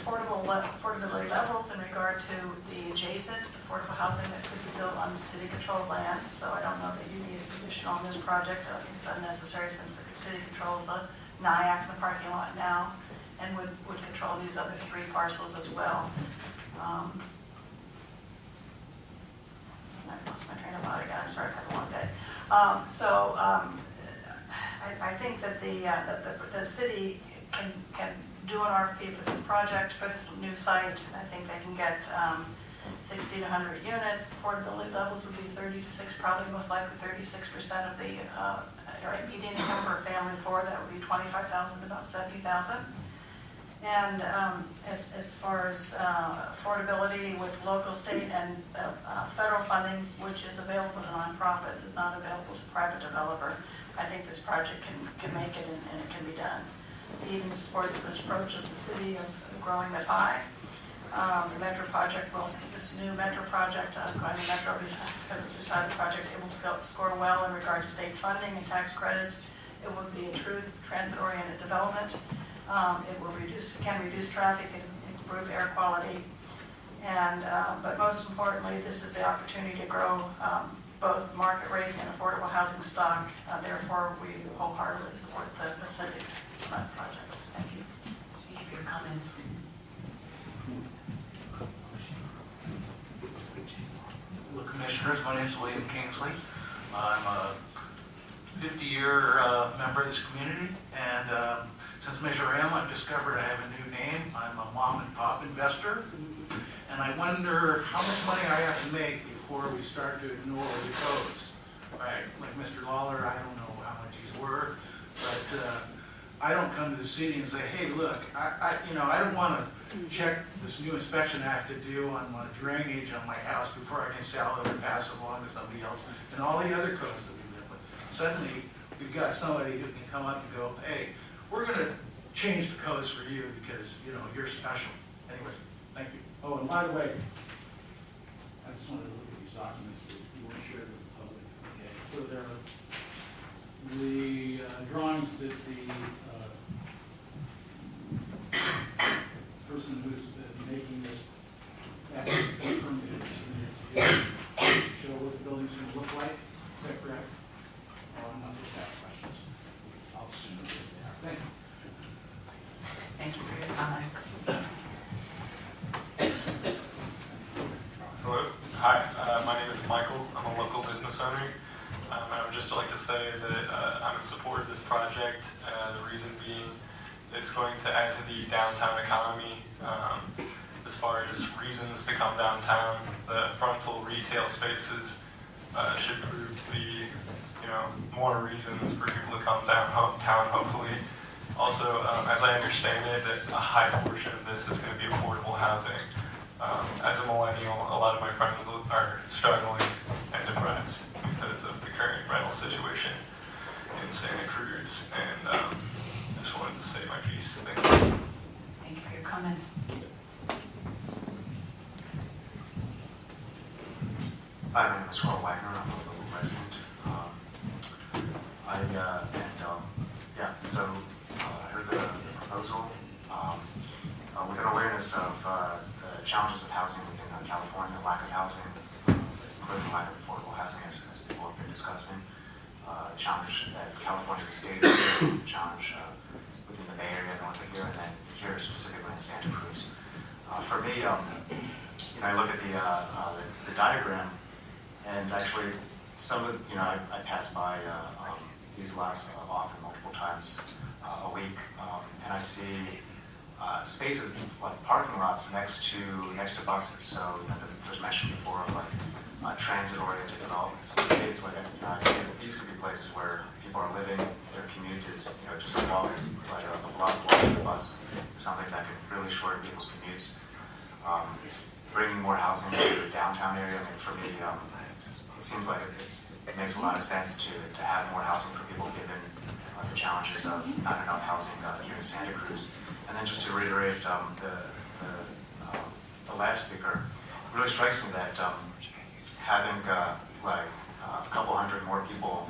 Affordability levels in regard to the adjacent affordable housing that could be built on city-controlled land. So I don't know that you need a condition on this project. I think it's unnecessary since the city controls the NIAC and the parking lot now and would control these other 3 parcels as well. I've lost my train of thought again. I'm sorry, I've had a long day. I think that the city can do an RFP for this project, for this new site. I think they can get 60 to 100 units. Affordability levels would be 30 to 6, probably most likely 36% of the median income for a family of 4. That would be $25,000 to about $70,000. And as far as affordability with local, state, and federal funding, which is available to nonprofits, is not available to private developer, I think this project can make it and it can be done. It even supports this approach of the city of growing the pie. The metro project will, this new metro project, going to metro because it's beside the project, it will score well in regard to state funding and tax credits. It will be a true transit-oriented development. It can reduce traffic and improve air quality. And, but most importantly, this is the opportunity to grow both market rate and affordable housing stock. Therefore, we wholeheartedly support the Pacific Front project. Thank you. Thank you for your comments. Hello, Commissioners. My name is William Kingsley. I'm a 50-year member of this community, and since Measure M, I've discovered I have a new name. I'm a mom and pop investor, and I wonder how much money I have to make before we start to ignore the codes. Right, like Mr. Laural, I don't know how much he's worth, but I don't come to the city and say, hey, look, I don't want to check this new inspection I have to do on my drainage on my house before I can sell it or pass it along to somebody else, and all the other codes that we live with. Suddenly, we've got somebody who can come up and go, hey, we're going to change the codes for you because, you're special. Anyways, thank you. Oh, and by the way, I just wanted to look at these documents that you want to share with the public. Okay. So there are the drawings that the person who's making this permit show what the building's going to look like. Is that correct? Oh, I'm not going to ask questions. I'll assume that they are. Thank you. Thank you for your comments. Hello. Hi. My name is Michael. I'm a local business owner. And I would just like to say that I'm in support of this project. The reason being it's going to add to the downtown economy. As far as reasons to come downtown, the frontal retail spaces should prove to be, more reasons for people to come downtown, hopefully. Also, as I understand it, that a high portion of this is going to be affordable housing. As a millennial, a lot of my friends are struggling and depressed because of the current rental situation in Santa Cruz. And just wanted to say my piece. Thank you. Thank you for your comments. Hi, my name is Carl Wagner. I'm a local resident. So I heard the proposal. With an awareness of the challenges of housing within California, lack of housing, including lack of affordable housing, as people have been discussing, challenge that California as a state is facing, challenge within the Bay Area, north of here, and then here specifically in Santa Cruz. For me, I look at the diagram, and actually some of I pass by these lots often multiple times a week, and I see spaces like parking lots next to buses. So it was mentioned before, like transit-oriented developments. So it's like I see that these could be places where people are living, their commute is just a walk, like a block walk to the bus, is something that can really shorten people's commutes. Bringing more housing to the downtown area. I mean, for me, it seems like it makes a lot of sense to have more housing for people, given the challenges of not enough housing here in Santa Cruz. And then just to reiterate the last speaker, it really strikes me that having a couple hundred more people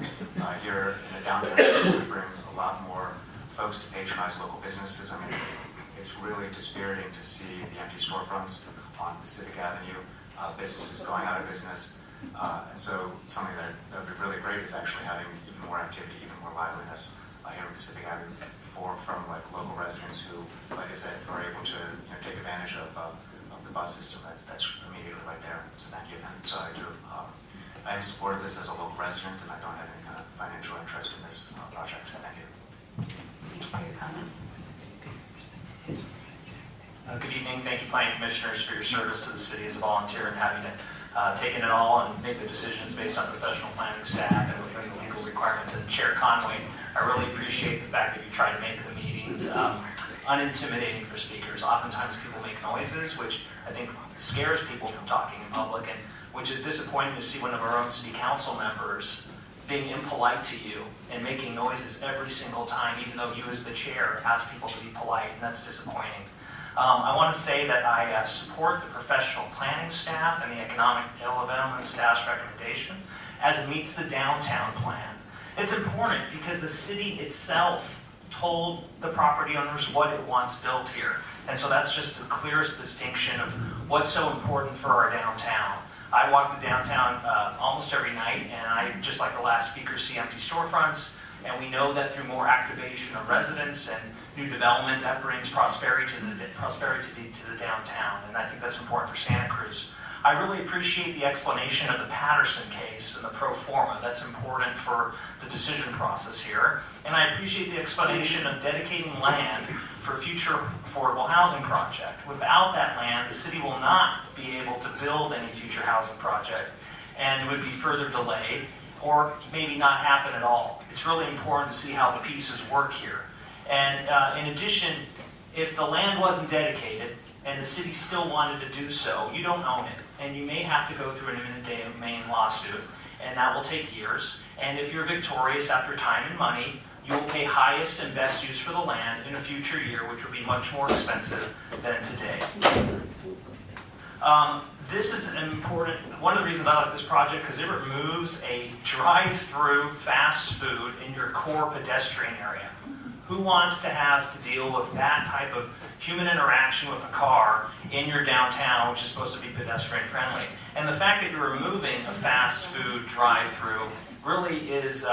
here in the downtown would bring a lot more folks to patronize local businesses. I mean, it's really dispiriting to see the empty storefronts on Pacific Avenue, businesses going out of business. And so something that would be really great is actually having even more activity, even more liveliness here on Pacific Avenue from local residents who, like I said, are able to take advantage of the bus system that's immediately right there. So thank you. And so I am supportive of this as a local resident, and I don't have any kind of financial interest in this project. Thank you. Thank you for your comments. Good evening. Thank you, Planning Commissioners, for your service to the city as a volunteer and having to taken it all and make the decisions based on professional planning staff and within the legal requirements. And Chair Conway, I really appreciate the fact that you try to make the meetings unintimidating for speakers. Oftentimes people make noises, which I think scares people from talking in public, and which is disappointing to see one of our own city council members being impolite to you and making noises every single time, even though you as the chair ask people to be polite, and that's disappointing. I want to say that I support the professional planning staff and the economic development staff's recommendation as it meets the downtown plan. It's important because the city itself told the property owners what it wants built here. And so that's just the clearest distinction of what's so important for our downtown. I walk the downtown almost every night, and I, just like the last speaker, see empty storefronts, and we know that through more activation of residents and new development, that brings prosperity to the downtown, and I think that's important for Santa Cruz. I really appreciate the explanation of the Patterson case and the pro forma. That's important for the decision process here. And I appreciate the explanation of dedicating land for a future affordable housing project. Without that land, the city will not be able to build any future housing project, and would be further delayed or maybe not happen at all. It's really important to see how the pieces work here. And in addition, if the land wasn't dedicated and the city still wanted to do so, you don't own it. And you may have to go through an eminent domain lawsuit, and that will take years. And if you're victorious after time and money, you will pay highest and best use for the land in a future year, which will be much more expensive than today. This is an important, one of the reasons I like this project, because it removes a drive-through fast food in your core pedestrian area. Who wants to have to deal with that type of human interaction with a car in your downtown, which is supposed to be pedestrian friendly? And the fact that you're removing a fast food drive-through really is,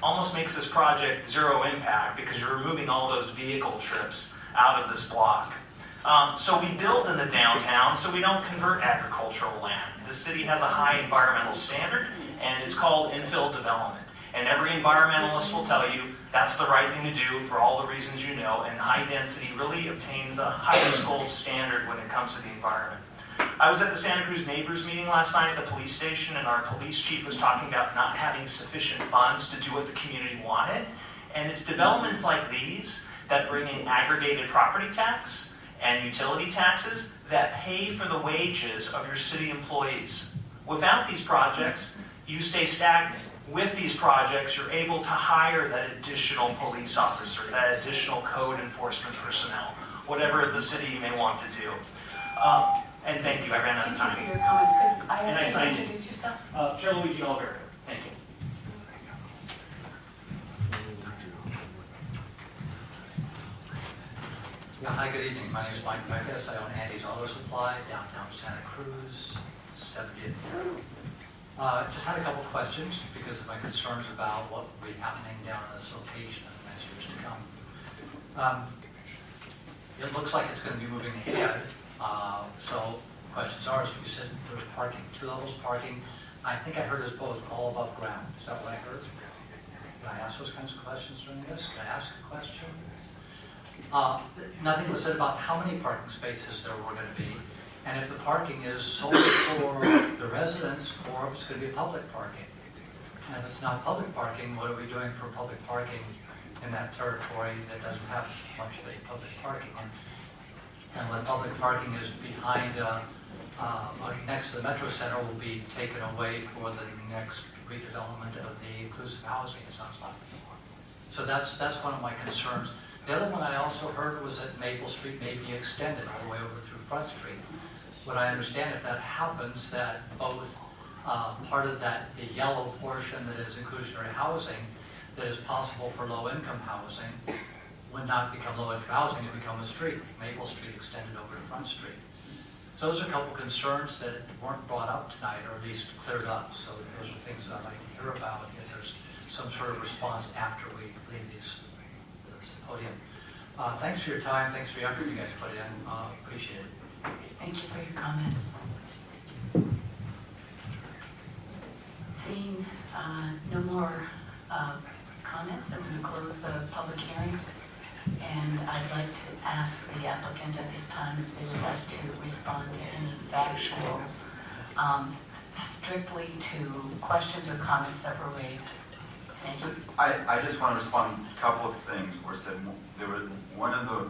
almost makes this project zero impact, because you're removing all those vehicle trips out of this block. So we build in the downtown so we don't convert agricultural land. The city has a high environmental standard, and it's called infill development. And every environmentalist will tell you that's the right thing to do for all the reasons you know, and high density really obtains the highest gold standard when it comes to the environment. I was at the Santa Cruz Neighbors meeting last night at the police station, and our police chief was talking about not having sufficient funds to do what the community wanted. And it's developments like these that bring in aggregated property tax and utility taxes that pay for the wages of your city employees. Without these projects, you stay stagnant. With these projects, you're able to hire that additional police officer, that additional code enforcement personnel, whatever the city may want to do. And thank you, I ran out of time. Thank you for your comments. Could I And I ask you to signed it. introduce yourself? Joe Luigi Alberto, thank you. Yeah, hi, good evening. My name is Mike Beckus. I own Andy's Auto Supply, downtown Santa Cruz, 70th year. Just had a couple questions because of my concerns about what will be happening down in this location in the next years to come. It looks like it's going to be moving ahead. So questions are, as you said, there's parking, 2 levels parking. I think I heard it's both all above ground. Is that what I heard? Can I ask those kinds of questions during this? Can I ask a question? Nothing was said about how many parking spaces there were going to be, and if the parking is solely for the residents, or if it's going to be public parking. And if it's not public parking, what are we doing for public parking in that territory that doesn't have much of a public parking? And when public parking is behind, next to the Metro Center, will be taken away for the next redevelopment of the inclusive housing, it sounds like. So that's one of my concerns. The other one I also heard was that Maple Street may be extended all the way over through Front Street. What I understand, if that happens, that both part of that, the yellow portion that is inclusionary housing, that is possible for low-income housing, would not become low-income housing, it become a street, Maple Street extended over to Front Street. So those are a couple concerns that weren't brought up tonight, or at least cleared up. So those are things that I'd like to hear about if there's some sort of response after we leave this podium. Thanks for your time. Thanks for the effort you guys put in. Appreciate it. Thank you for your comments. Seeing no more comments, I'm going to close the public hearing. And I'd like to ask the applicant at this time if they would like to respond to any factual, strictly to questions or comments that were raised. Thank you. I just want to respond to a couple of things were said. There were one of the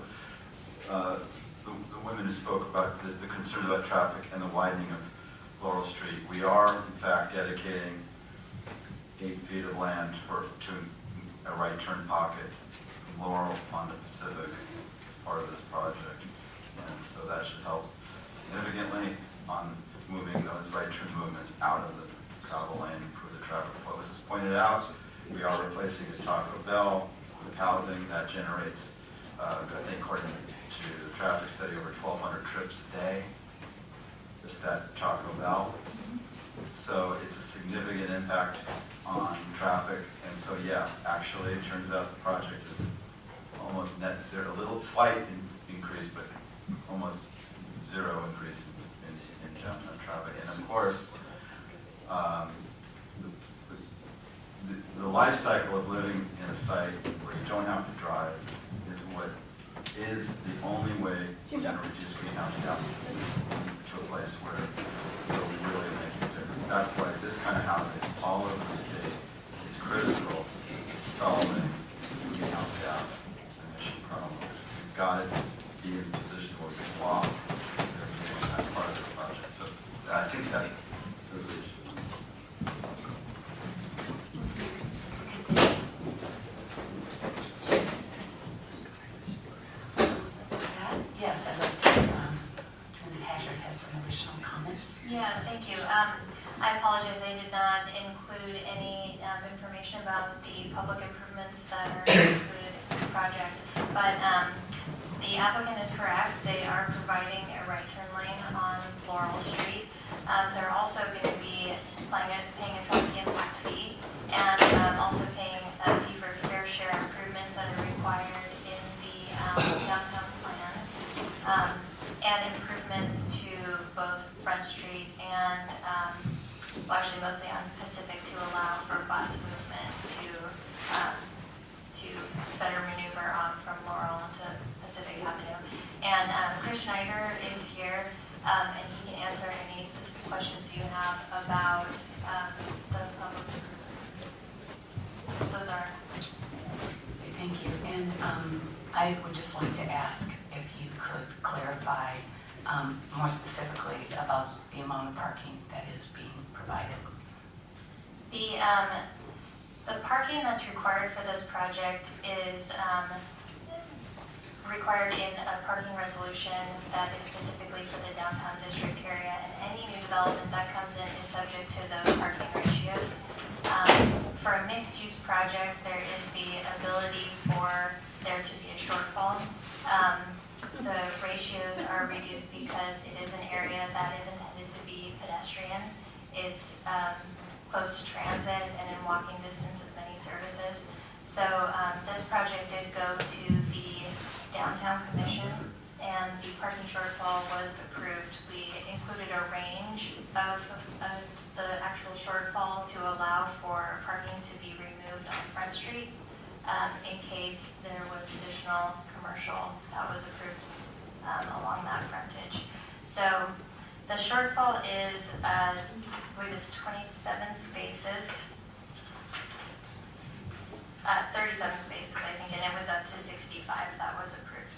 the women who spoke about the concerns about traffic and the widening of Laural Street. We are, in fact, dedicating 8 feet of land to a right turn pocket from Laural onto Pacific as part of this project. And so that should help significantly on moving those right turn movements out of the travel lane, improve the traffic flow. As was pointed out, we are replacing a Taco Bell with housing that generates, I think according to the traffic study, over 1,200 trips a day, just that Taco Bell. So it's a significant impact on traffic. And so yeah, actually it turns out the project is almost net zero, a little slight increase, but almost zero increase in downtown traffic. And of course, the life cycle of living in a site where you don't have to drive is what is the only way to reduce greenhouse gases to a place where it'll really make a difference. That's why this kind of housing all over the state is critical to solving greenhouse gas emission problem. We've got to be in a position where we can walk as part of this project. So I think that Yes, I'd like to, Ms. Hatcher has some additional comments. Yeah, thank you. I apologize, I did not include any information about the public improvements that are included in the project, but the applicant is correct. They are providing a right turn lane on Laural Street. They're also going to be paying a traffic impact fee and also paying a fee for fair share improvements that are required in the downtown plan. And improvements to both Front Street and, well, actually mostly on Pacific to allow for bus movement to better maneuver from Laural onto Pacific Avenue. And Chris Schneider is here, and he can answer any specific questions you have about the public improvements. Those are. Thank you. And I would just like to ask if you could clarify more specifically about the amount of parking that is being provided. The parking that's required for this project is required in a parking resolution that is specifically for the downtown district area, and any new development that comes in is subject to those parking ratios. For a mixed-use project, there is the ability for there to be a shortfall. The ratios are reduced because it is an area that is intended to be pedestrian. It's close to transit and in walking distance of many services. So this project did go to the Downtown Commission, and the parking shortfall was approved. We included a range of the actual shortfall to allow for parking to be removed on Front Street in case there was additional commercial that was approved along that frontage. So the shortfall is, I believe it's 27 spaces, 37 spaces, I think, and it was up to 65 that was approved.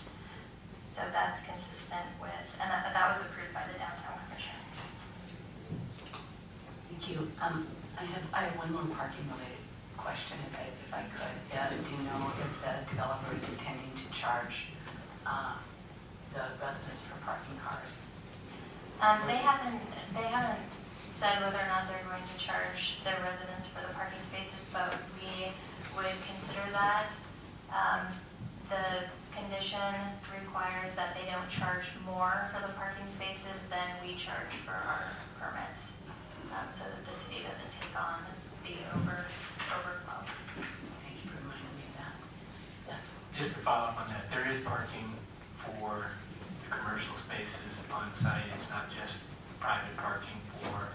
So that's consistent with, and that was approved by the Downtown Commission. Thank you. I have one more parking related question, if I could. Do you know if the developer is intending to charge the residents for parking cars? They haven't said whether or not they're going to charge the residents for the parking spaces, but we would consider that. The condition requires that they don't charge more for the parking spaces than we charge for our permits, so that the city doesn't take on the overflow. Thank you for reminding me of that. Yes. Just to follow up on that, there is parking for the commercial spaces on site. It's not just private parking for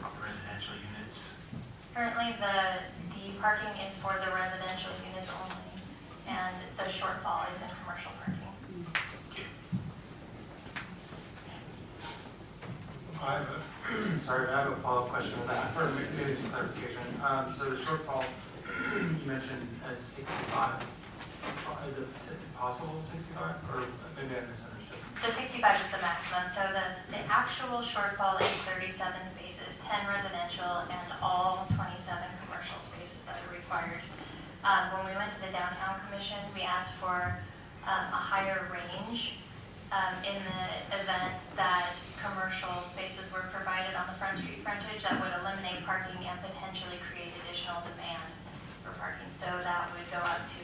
the residential units. Currently, the parking is for the residential units only, and the shortfall is in commercial parking. I have a follow-up question to that, or maybe just clarification. So the shortfall you mentioned as 65, the possible 65, or maybe I misunderstood? The 65 is the maximum, so the actual shortfall is 37 spaces, 10 residential and all 27 commercial spaces that are required. When we went to the Downtown Commission, we asked for a higher range in the event that commercial spaces were provided on the Front Street frontage that would eliminate parking and potentially create additional demand for parking. So that would go up to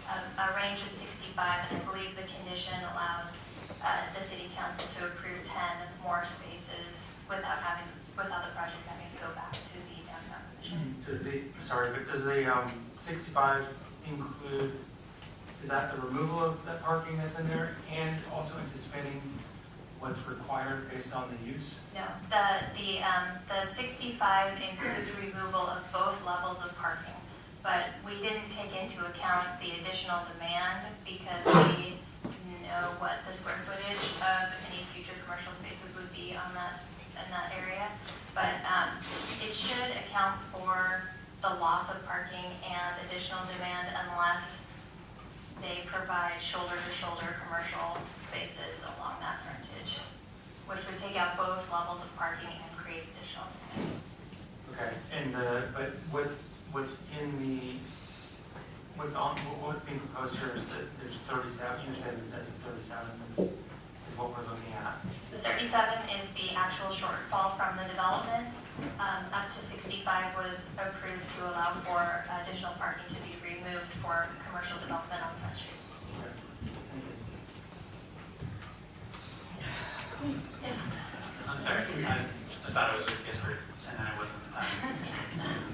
a range of 65, and I believe the condition allows the city council to approve 10 more spaces without the project having to go back to the Downtown Commission. Does the 65 include, is that the removal of that parking that's in there and also anticipating what's required based on the use? No, the 65 includes removal of both levels of parking, but we didn't take into account the additional demand because we know what the square footage of any future commercial spaces would be in that area. But it should account for the loss of parking and additional demand unless they provide shoulder-to-shoulder commercial spaces along that frontage, which would take out both levels of parking and create additional demand. Okay, and but what's being proposed here is that there's 37. You said that's 37 is what we're looking at. The 37 is the actual shortfall from the development. Up to 65 was approved to allow for additional parking to be removed for commercial development on Front Street. Yes. I'm sorry, I thought I was with Gifford, and then I wasn't.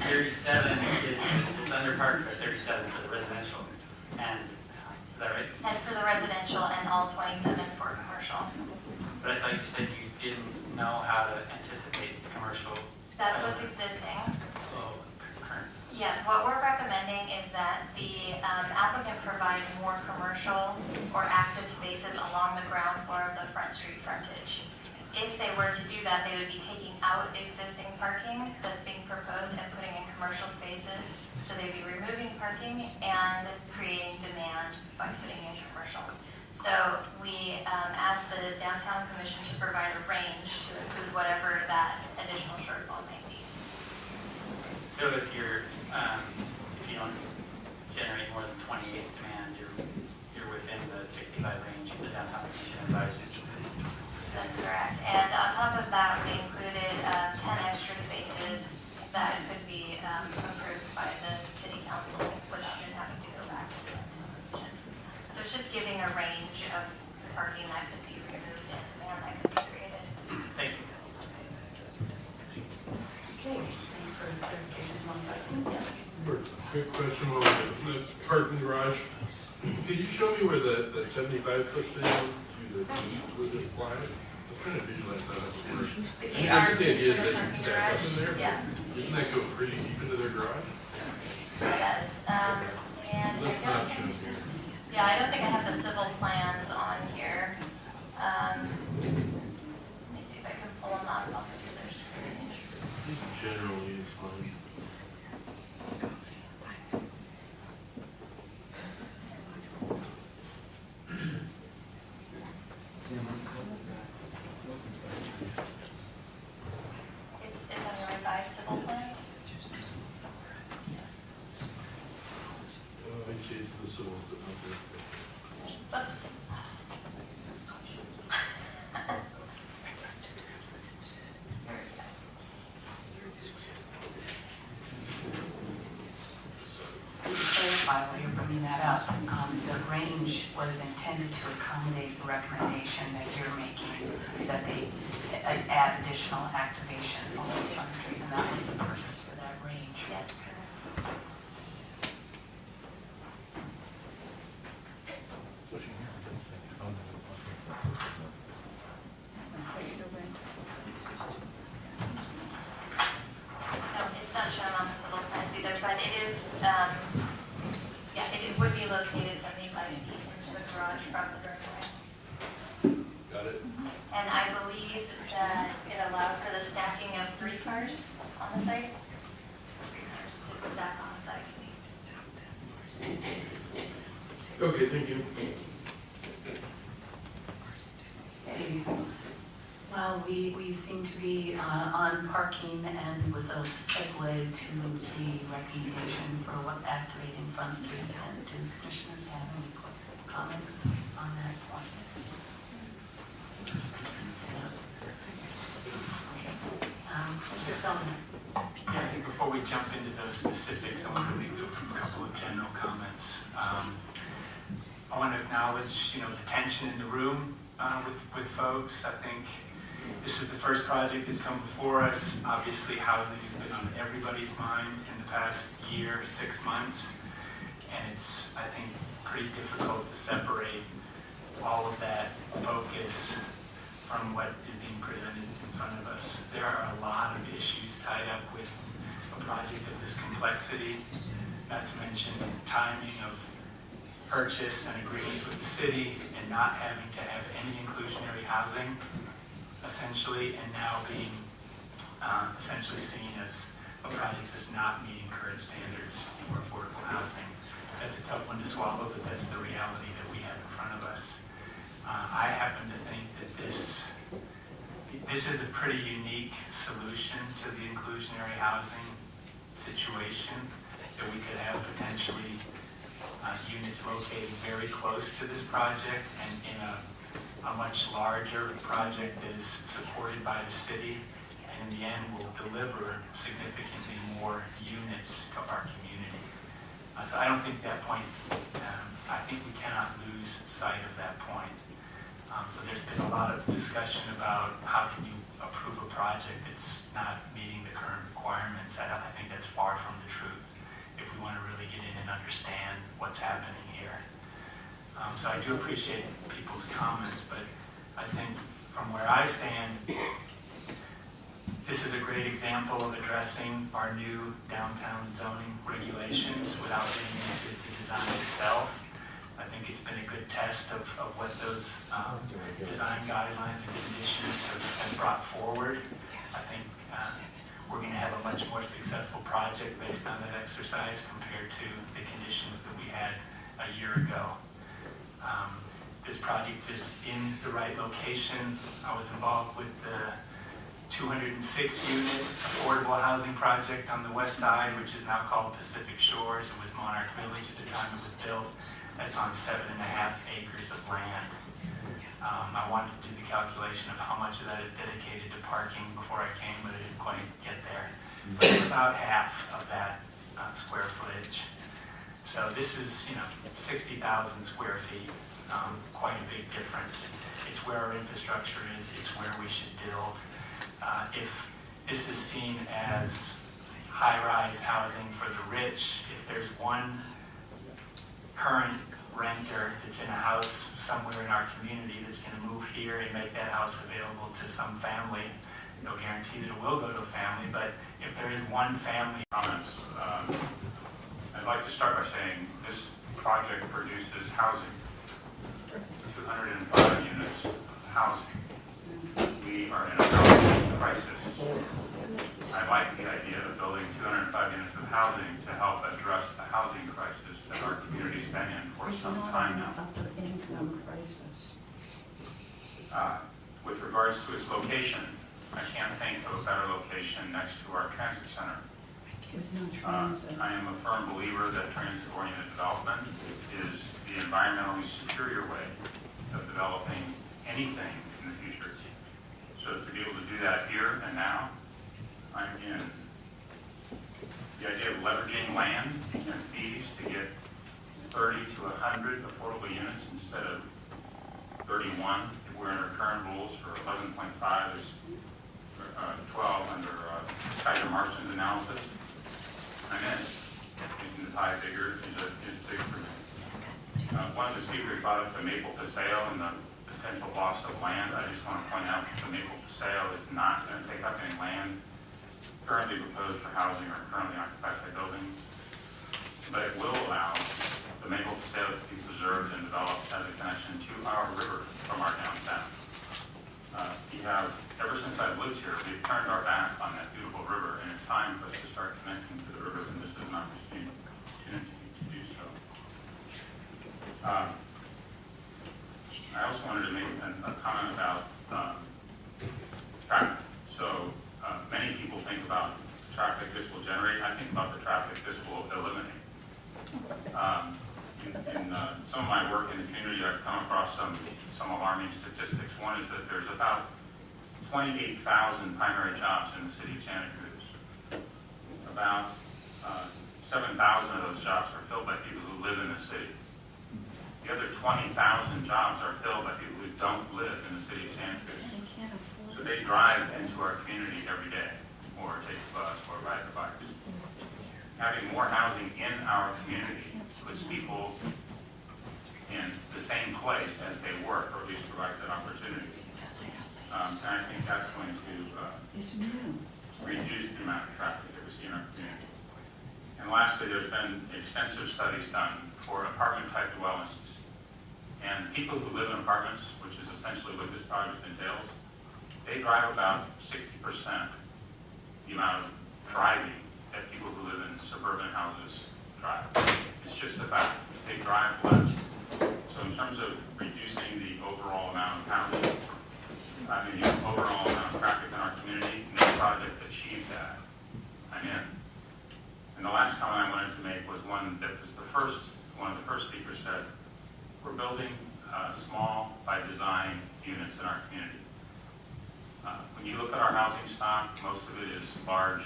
37 it's underparked for 37 for the residential, and is that right? And for the residential and all 27 for commercial. But I thought you said you didn't know how to anticipate the commercial. That's what's existing. Oh, current. Yeah, what we're recommending is that the applicant provide more commercial or active spaces along the ground floor of the Front Street frontage. If they were to do that, they would be taking out existing parking that's being proposed and putting in commercial spaces. So they'd be removing parking and creating demand by putting in commercial. So we asked the Downtown Commission to provide a range to include whatever that additional shortfall may be. So if you don't generate more than 28 demand, you're within the 65 range the Downtown Commission advised. That's correct. And on top of that, we included 10 extra spaces that could be approved by the city council without it having to go back to the commission. So it's just giving a range of parking that could be removed and demand that could be created. Thank you. Okay, thanks for the clarification. Yes. Quick question on the parking garage. Could you show me where that 75-foot thing was applied? I'm trying to visualize how that would work. I think the idea is that you can stack up in there. Yeah. Doesn't that go pretty deep into their garage? It does. And Let's not show here. yeah, I don't think I have the civil plans on here. Let me see if I can pull them out off of their screen. Generally, it's fine. It's on your revised civil plan. I see it's the civil, but not the. Oops. Clarify while you're bringing that up, the range was intended to accommodate the recommendation that you're making, that they add additional activation on Front Street, and that was the purpose for that range. Yes, correct. No, it's not shown on the civil plans either, but it is, yeah, it would be located 75 feet into the garage from the driveway. Got it. And I believe that it allowed for the stacking of 3 cars on the site. 3 cars to stack on the site. Okay, thank you. Well, we seem to be on parking and with a segue to the recommendation for what activating Front Street. And do commissioners have any comments on that? Mr. Feldman. Yeah, I think before we jump into those specifics, I want to leave a couple of general comments. I want to acknowledge, the tension in the room with folks. I think this is the first project that's come before us. Obviously, housing has been on everybody's mind in the past year, 6 months, and it's, I think, pretty difficult to separate all of that focus from what is being presented in front of us. There are a lot of issues tied up with a project of this complexity, not to mention timing of purchase and agreements with the city and not having to have any inclusionary housing, essentially, and now being essentially seen as a project that's not meeting current standards for affordable housing. That's a tough one to swallow, but that's the reality that we have in front of us. I happen to think that this is a pretty unique solution to the inclusionary housing situation, that we could have potentially units located very close to this project and in a much larger project that is supported by the city, and in the end will deliver significantly more units to our community. So I don't think that point, I think we cannot lose sight of that point. So there's been a lot of discussion about how can you approve a project that's not meeting the current requirements. I think that's far from the truth if we want to really get in and understand what's happening here. So I do appreciate people's comments, but I think from where I stand, this is a great example of addressing our new downtown zoning regulations without getting into the design itself. I think it's been a good test of what those design guidelines and conditions have brought forward. I think we're going to have a much more successful project based on that exercise compared to the conditions that we had a year ago. This project is in the right location. I was involved with the 206-unit affordable housing project on the west side, which is now called Pacific Shores. It was Monarch Village at the time it was built. That's on 7.5 acres of land. I wanted to do the calculation of how much of that is dedicated to parking before I came, but I didn't quite get there. But it's about half of that square footage. So this is, 60,000 square feet, quite a big difference. It's where our infrastructure is. It's where we should build. If this is seen as high-rise housing for the rich, if there's one current renter that's in a house somewhere in our community that's going to move here and make that house available to some family, no guarantee that it will go to a family, but if there is one family. Comments. I'd like to start by saying this project produces housing, 205 units of housing. We are in a housing crisis. I like the idea of building 205 units of housing to help address the housing crisis that our community's been in for some time now. With regards to its location, I can't think of a better location next to our transit center. I am a firm believer that transit-oriented development is the environmentally superior way of developing anything in the future. So to be able to do that here and now, I'm in. The idea of leveraging land and fees to get 30 to 100 affordable units instead of 31, if we're in our current rules for 11.5 is 12 under Kaiser Marston's analysis. I'm in. Making the pie bigger is big for me. One of the speakers brought up the Maple Paseo and the potential loss of land. I just want to point out that the Maple Paseo is not going to take up any land currently proposed for housing or currently occupied by buildings, but it will allow the Maple Paseo to be preserved and developed as a connection to our river from our downtown. Ever since I've lived here, we've turned our back on that beautiful river, and it's time for us to start connecting to the river, and this is an opportunity to do so. I also wanted to make a comment about traffic. So many people think about the traffic this will generate. I think about the traffic this will eliminate. In some of my work in the community, I've come across some alarming statistics. One is that there's about 28,000 primary jobs in the city of Santa Cruz. About 7,000 of those jobs are filled by people who live in the city. The other 20,000 jobs are filled by people who don't live in the city of Santa Cruz. So they drive into our community every day, or take a bus, or ride the bike. Having more housing in our community puts people in the same place as they work, or at least provides that opportunity. And I think that's going to reduce the amount of traffic that we see in our community. And lastly, there's been extensive studies done for apartment-type dwellings. And people who live in apartments, which is essentially what this project entails, they drive about 60% the amount of driving that people who live in suburban houses drive. It's just a fact. They drive less. So in terms of reducing the overall amount of housing, the overall amount of traffic in our community, and this project achieves that, I'm in. And the last comment I wanted to make was one that was one of the first speakers said, we're building small by design units in our community. When you look at our housing stock, most of it is large,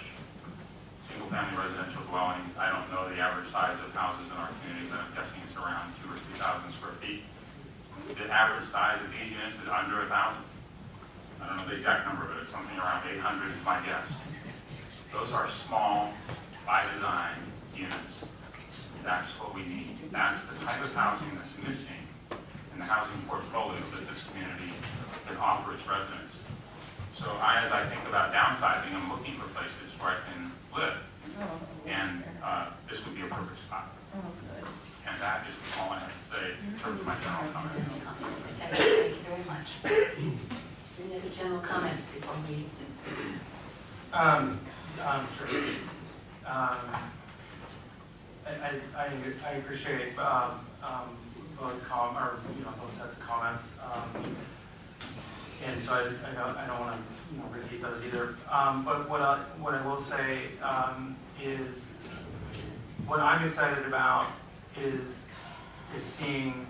single-family residential dwelling. I don't know the average size of houses in our community, but I'm guessing it's around 2,000 or 3,000 square feet. The average size of these units is under 1,000. I don't know the exact number, but it's something around 800 is my guess. Those are small, by design units. That's what we need. That's the type of housing that's missing in the housing portfolio that this community can offer its residents. So as I think about downsizing, I'm looking for places where I can live. And this would be a perfect spot. And that is all I have to say in terms of my general comments. Thank you very much. Any other general comments before we? Sure. I appreciate both both sets of comments, and so I don't want to repeat those either. But what I will say is what I'm excited about is seeing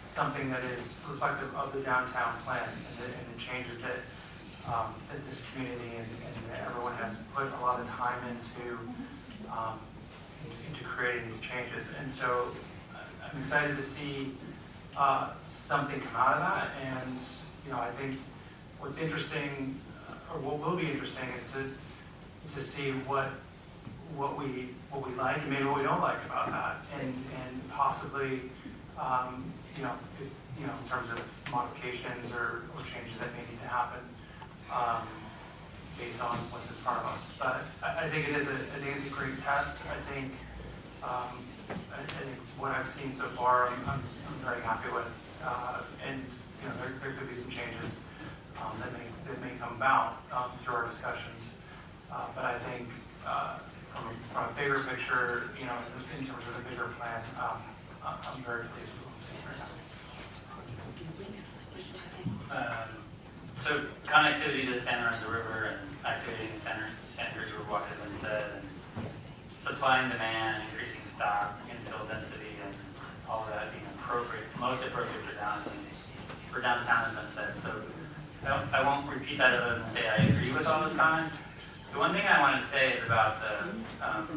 something that is reflective of the downtown plan and the changes that this community and everyone has put a lot of time into creating these changes. And so I'm excited to see something come out of that. And I think what's interesting, or what will be interesting, is to see what we like and maybe what we don't like about that, and possibly in terms of modifications or changes that may need to happen based on what's in front of us. But I think it's a great test. I think what I've seen so far, I'm very happy with, and there could be some changes that may come about through our discussions. But I think from a bigger picture, in terms of the bigger plan, I'm very pleased with what I'm seeing right now. So connectivity to the center of the river and activating the Santa Cruz Riverwalk has been said, and supply and demand, increasing stock, infill density, and all of that being appropriate, most appropriate for downtown has been said. So I won't repeat that other than say I agree with all those comments. The one thing I want to say is about at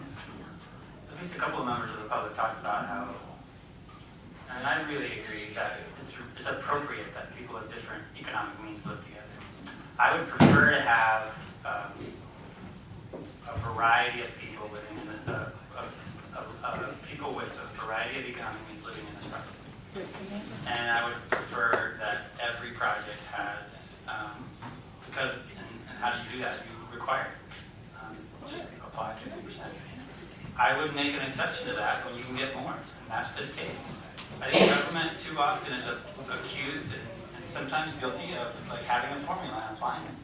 least a couple of members of the public talked about how, and I really agree that it's appropriate that people of different economic means live together. I would prefer to have a variety of people living in people with a variety of economic means living in this project. And I would prefer that every project has, because, and how do you do that? You require just apply 50%. I would make an exception to that when you can get more, and that's this case. I think government too often is accused and sometimes guilty of having a formula and applying it.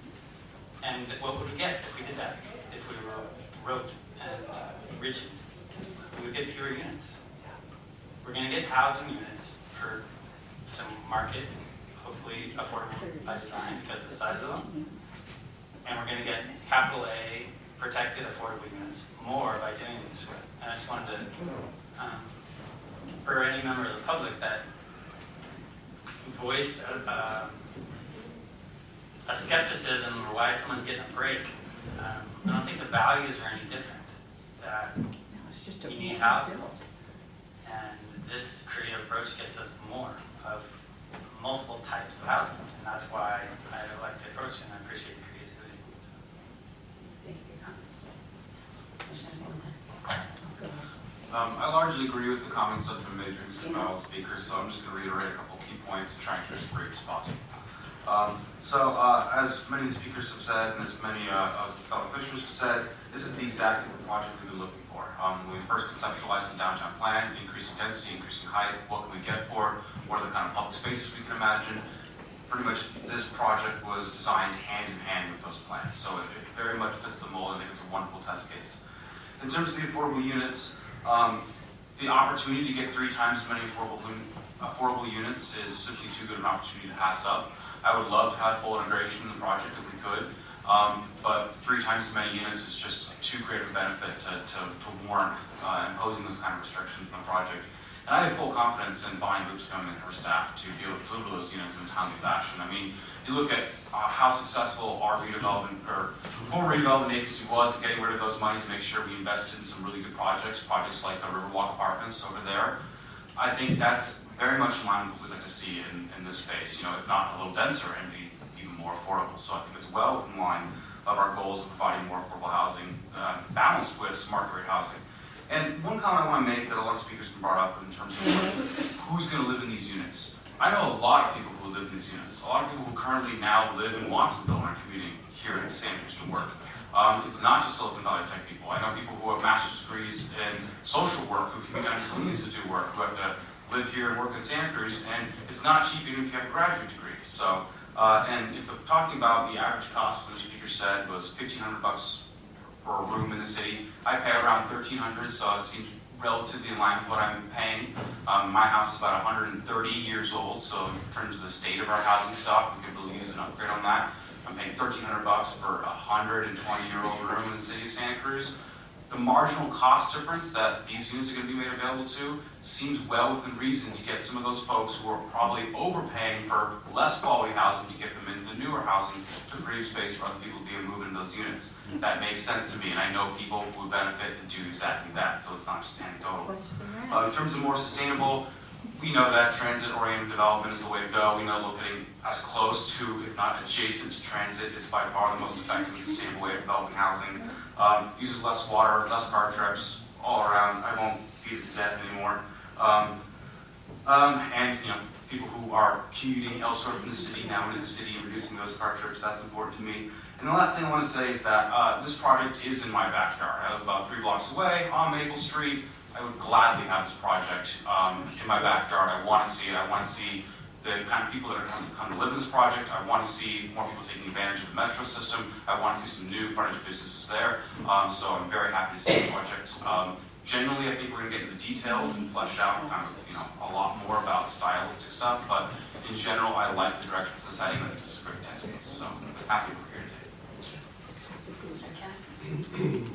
And what would we get if we did that? If we were rote and rigid, we would get fewer units. We're going to get housing units for to market, hopefully affordable by design because of the size of them. And we're going to get capital A protected affordable units more by doing it this way. And I just wanted to, for any member of the public that voiced a skepticism or why someone's getting a break, I don't think the values are any different. That you need housing. And this creative approach gets us more of multiple types of housing. And that's why I like the approach and I appreciate the creativity. Thank you for your comments. Commissioner Singleton. I largely agree with the comments that have been made during all speakers, so I'm just going to reiterate a couple key points and try and keep it as brief as possible. As many of the speakers have said, and as many fellow commissioners have said, this is the exact type of project we've been looking for. When we first conceptualized the downtown plan, increasing density, increasing height, what can we get for, what are the kind of public spaces we can imagine. Pretty much this project was designed hand in hand with those plans, so it very much fits the mold. I think it's a wonderful test case. In terms of the affordable units, the opportunity to get 3 times as many affordable units is simply too good an opportunity to pass up. I would love to have full integration in the project if we could, but 3 times as many units is just too great of a benefit to warrant imposing those kind of restrictions in the project. And I have full confidence in Bonnie Hoops coming in her staff to be able to deliver those units in a timely fashion. I mean, you look at how successful our redevelopment, or former redevelopment agency was at getting rid of those money to make sure we invested in some really good projects like the Riverwalk Apartments over there. I think that's very much in line with what we'd like to see in this space, if not a little denser and be even more affordable. So I think it's well within line of our goals of providing more affordable housing, balanced with smart rate housing. And one comment I want to make that a lot of speakers have brought up in terms of who's going to live in these units. I know a lot of people who live in these units. A lot of people who currently now live in Watsonville and are commuting here to Sandhurst to work. It's not just Silicon Valley type people. I know people who have master's degrees in social work who commute down to Salinas to do work, who have to live here and work in Santa Cruz, and it's not cheap even if you have a graduate degree. So, and if we're talking about the average cost, what the speaker said was $1,500 for a room in the city. I pay around $1,300, so it seems relatively in line with what I'm paying. My house is about 130 years old, so in terms of the state of our housing stock, we could really use an upgrade on that. I'm paying $1,300 for a 120-year-old room in the city of Santa Cruz. The marginal cost difference that these units are going to be made available to seems well within reason to get some of those folks who are probably overpaying for less quality housing to get them into the newer housing to free up space for other people to be able to move into those units. That makes sense to me, and I know people who would benefit and do exactly that, so it's not just anecdotal. In terms of more sustainable, we know that transit-oriented development is the way to go. We know getting as close to, if not adjacent to transit, is by far the most effective and sustainable way of developing housing. Uses less water, less car trips, all around. I won't beat it to death anymore. And people who are commuting elsewhere from the city now into the city and reducing those car trips, that's important to me. And the last thing I want to say is that this project is in my backyard. I live about 3 blocks away on Maple Street. I would gladly have this project in my backyard. I want to see it. I want to see the kind of people that are come to live in this project. I want to see more people taking advantage of the metro system. I want to see some new frontage businesses there. So I'm very happy to see the project. Generally, I think we're going to get into the details and flesh out kind of a lot more about stylistic stuff. But in general, I like the direction this is heading. I think this is a great test case. So happy we're here today.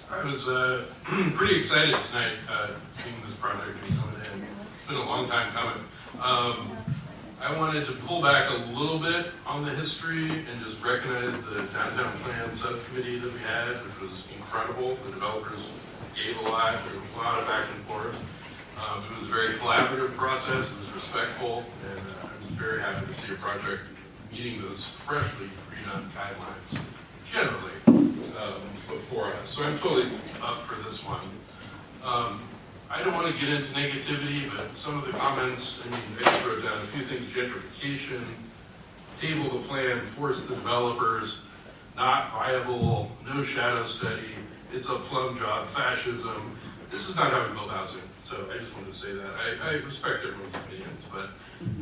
I was pretty excited tonight seeing this project and coming in. It's been a long time coming. I wanted to pull back a little bit on the history and just recognize the downtown plan subcommittee that we had, which was incredible. The developers gave a lot. There was a lot of back and forth. It was a very collaborative process. It was respectful, and I'm very happy to see a project meeting those freshly redone guidelines generally before us. So I'm totally up for this one. I don't want to get into negativity, but some of the comments, I just wrote down a few things: gentrification, table the plan, force the developers, not viable, no shadow study, it's a plum job, fascism. This is not how we build housing. So I just wanted to say that. I respect everyone's opinions, but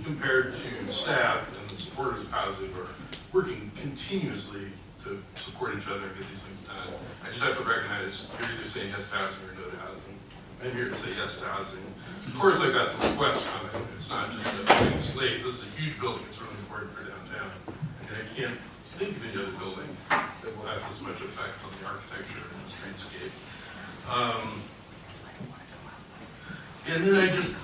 compared to staff and the supporters of housing who are working continuously to support each other and get these things done, I just have to recognize you're either saying yes to housing or no to housing. I'm here to say yes to housing. Of course, I've got some requests coming. It's not just a blank slate. This is a huge building. It's really important for downtown. And I can't think of any other building that will have this much effect on the architecture and the streetscape. And then I just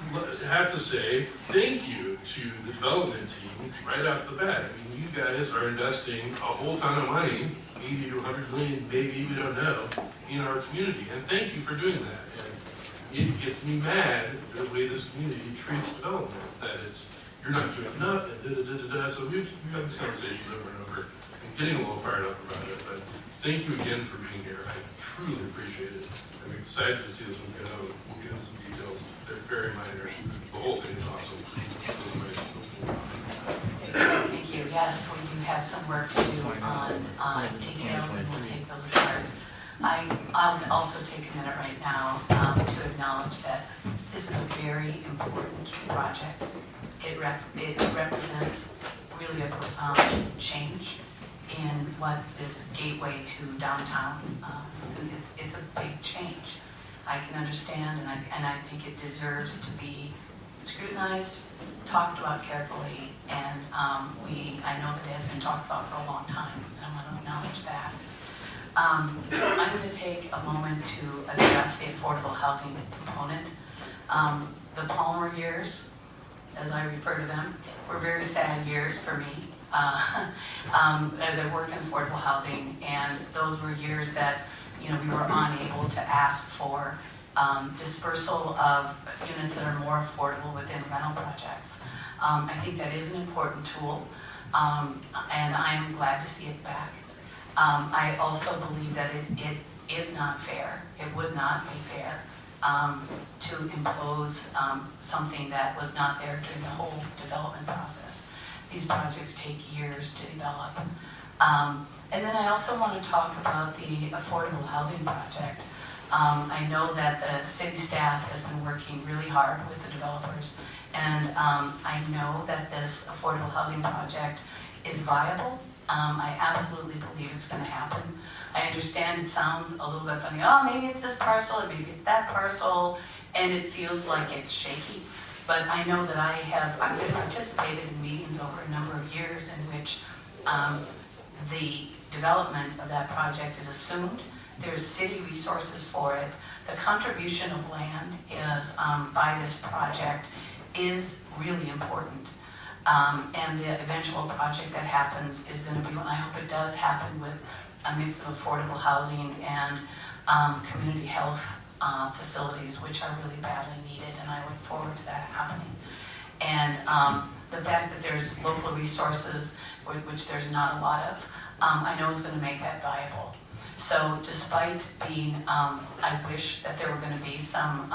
have to say thank you to the development team right off the bat. I mean, you guys are investing a whole ton of money, 80 to 100 million, maybe, we don't know, in our community. And thank you for doing that. And it gets me mad the way this community treats development, that it's, you're not doing enough, and da-da-da-da-da. So we've had this conversation over and over. I'm getting a little fired up about it, but thank you again for being here. I truly appreciate it. I'm excited to see this one get out. We'll get into some details. They're very minor. The whole thing is awesome. Thank you. Yes, we do have some work to do on details, and we'll take those apart. I'll also take a minute right now to acknowledge that this is a very important project. It represents really a profound change in what this gateway to downtown, it's a big change. I can understand, and I think it deserves to be scrutinized, talked about carefully, and I know that it has been talked about for a long time, and I want to acknowledge that. I'm going to take a moment to address the affordable housing component. The Palmer years, as I refer to them, were very sad years for me as I worked in affordable housing, and those were years that we were unable to ask for dispersal of units that are more affordable within rental projects. I think that is an important tool, and I am glad to see it back. I also believe that it is not fair. It would not be fair to impose something that was not there during the whole development process. These projects take years to develop. And then I also want to talk about the affordable housing project. I know that the city staff has been working really hard with the developers, and I know that this affordable housing project is viable. I absolutely believe it's going to happen. I understand it sounds a little bit funny. Oh, maybe it's this parcel, and maybe it's that parcel, and it feels like it's shaky. But I know that I've participated in meetings over a number of years in which the development of that project is assumed. There's city resources for it. The contribution of land is by this project is really important. And the eventual project that happens is going to be, and I hope it does happen, with a mix of affordable housing and community health facilities, which are really badly needed, and I look forward to that happening. And the fact that there's local resources, which there's not a lot of, I know is going to make that viable. So despite being, I wish that there were going to be some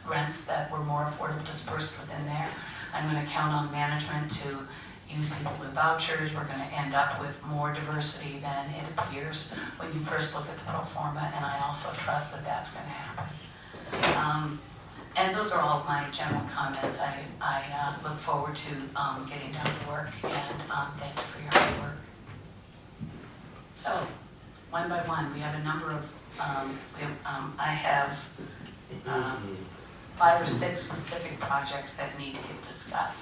rents that were more affordable dispersed within there. I'm going to count on management to use people with vouchers. We're going to end up with more diversity than it appears when you first look at the pro forma, and I also trust that that's going to happen. And those are all of my general comments. I look forward to getting down to work, and thank you for your hard work. So, one by one, we have a number of, I have 5 or 6 specific projects that need to get discussed.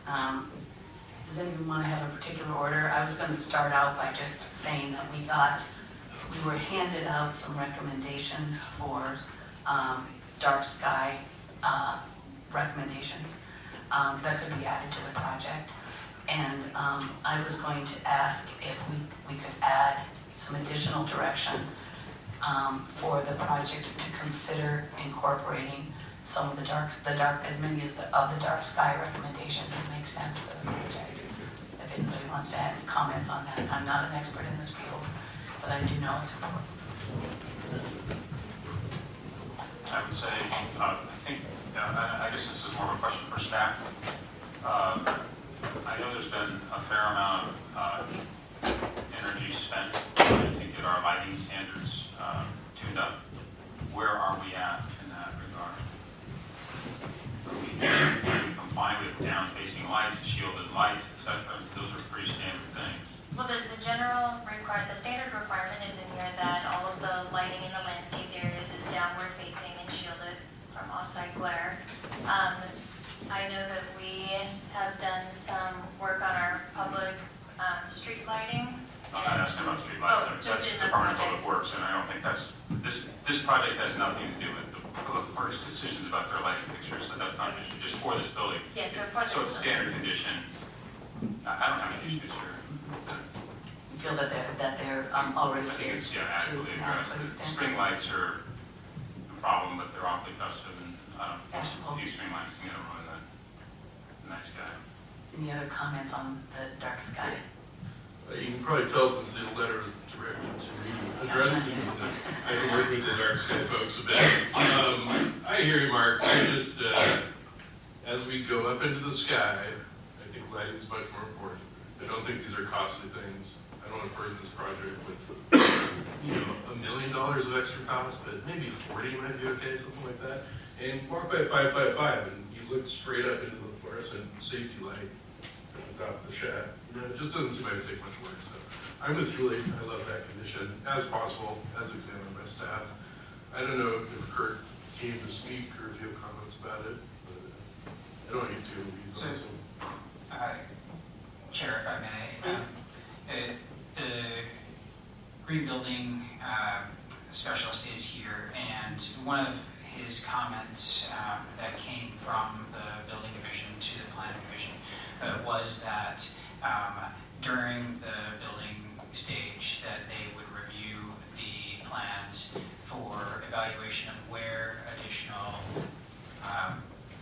Does anyone want to have a particular order? I was going to start out by just saying that we were handed out some recommendations for dark sky recommendations that could be added to the project. And I was going to ask if we could add some additional direction for the project to consider incorporating some of the dark, as many as of the dark sky recommendations that make sense for the project. If anybody wants to add any comments on that, I'm not an expert in this field, but I do know it's important. I would say, I guess this is more of a question for staff. I know there's been a fair amount of energy spent to get our lighting standards tuned up. Where are we at in that regard? Are we complying with down-facing lights, shielded lights, etc.? Those are pretty standard things. Well, the standard requirement is in here that all of the lighting in the landscaped areas is downward facing I know that we have done some work on our public street lighting. I'm not asking about street Oh, lights, just that's in the Department of project. Public Works, and I don't think that's, this project has nothing to do with the Public Works decisions about their lighting fixtures, so that's not an issue, just for this building. Yes, so for So this it's standard condition. I don't have any issues here. You feel that they're already I think here it's, to adequately addressed. adequately The stand? string lights are a problem, but they're awfully festive, and Fashionable. these string lights can get ruin that nice guy. Any other comments on the dark sky? You can probably tell since the letter was directed to me, addressed to me, that I've been working with the dark sky folks a bit. I hear you, Mark. I just, as we go up into the sky, I think lighting is much more important. I don't think these are costly things. I don't want to burden this project with, $1 million of extra cost, but maybe 40 might be okay, something like that. And walk by 555 and you look straight up into the fluorescent safety light at the top of the shaft. It just doesn't seem like it take much work. So I'm with Julie. I love that condition as possible, as examined by staff. I don't know if Kurt came to speak or if you have comments about it, but I don't want to get too weeds on this one. Chair, if I may. The green building specialist is here, and one of his comments that came from the building division to the planning division was that during the building stage that they would review the plans for evaluation of where additional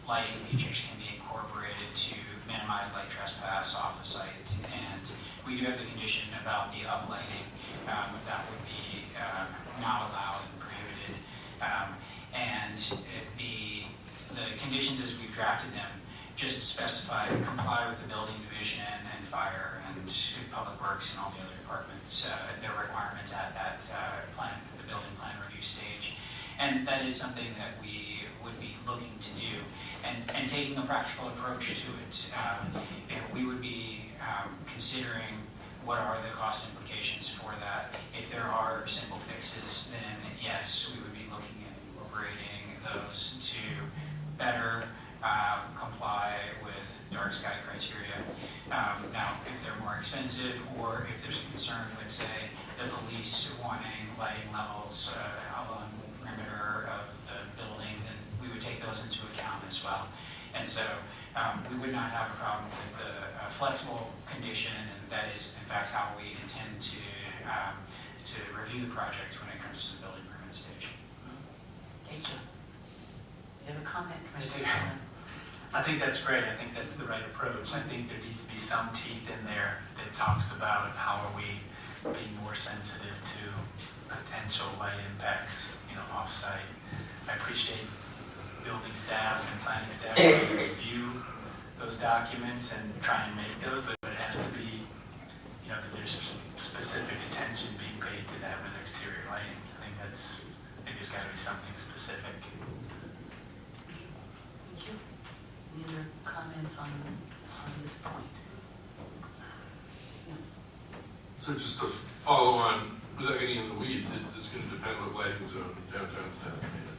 lighting features can be incorporated to minimize light trespass off the site. And we do have the condition about the uplighting that would be not allowed and prohibited. The conditions as we've drafted them just specify comply with the building division and fire and public works and all the other departments, their requirements at that the building plan review stage. And that is something that we would be looking to do. And taking a practical approach to it, we would be considering what are the cost implications for that. If there are simple fixes, then yes, we would be looking at incorporating those to better comply with dark sky criteria. Now, if they're more expensive, or if there's a concern with, say, the police wanting lighting levels along the perimeter of the building, then we would take those into account as well. And so we would not have a problem with the flexible condition, and that is in fact how we intend to review the project when it comes to the building permit stage. Thank you. You have a comment, Commissioner? I think that's great. I think that's the right approach. I think there needs to be some teeth in there that talks about how are we being more sensitive to potential light impacts, off-site. I appreciate building staff and planning staff to review those documents and try and make those, but it has to be, that there's specific attention being paid to that with exterior lighting. I think there's got to be something specific. Thank you. Any other comments on this point? Yes. So just to follow on, without getting in the weeds, it's going to depend what lighting zone downtown is designated.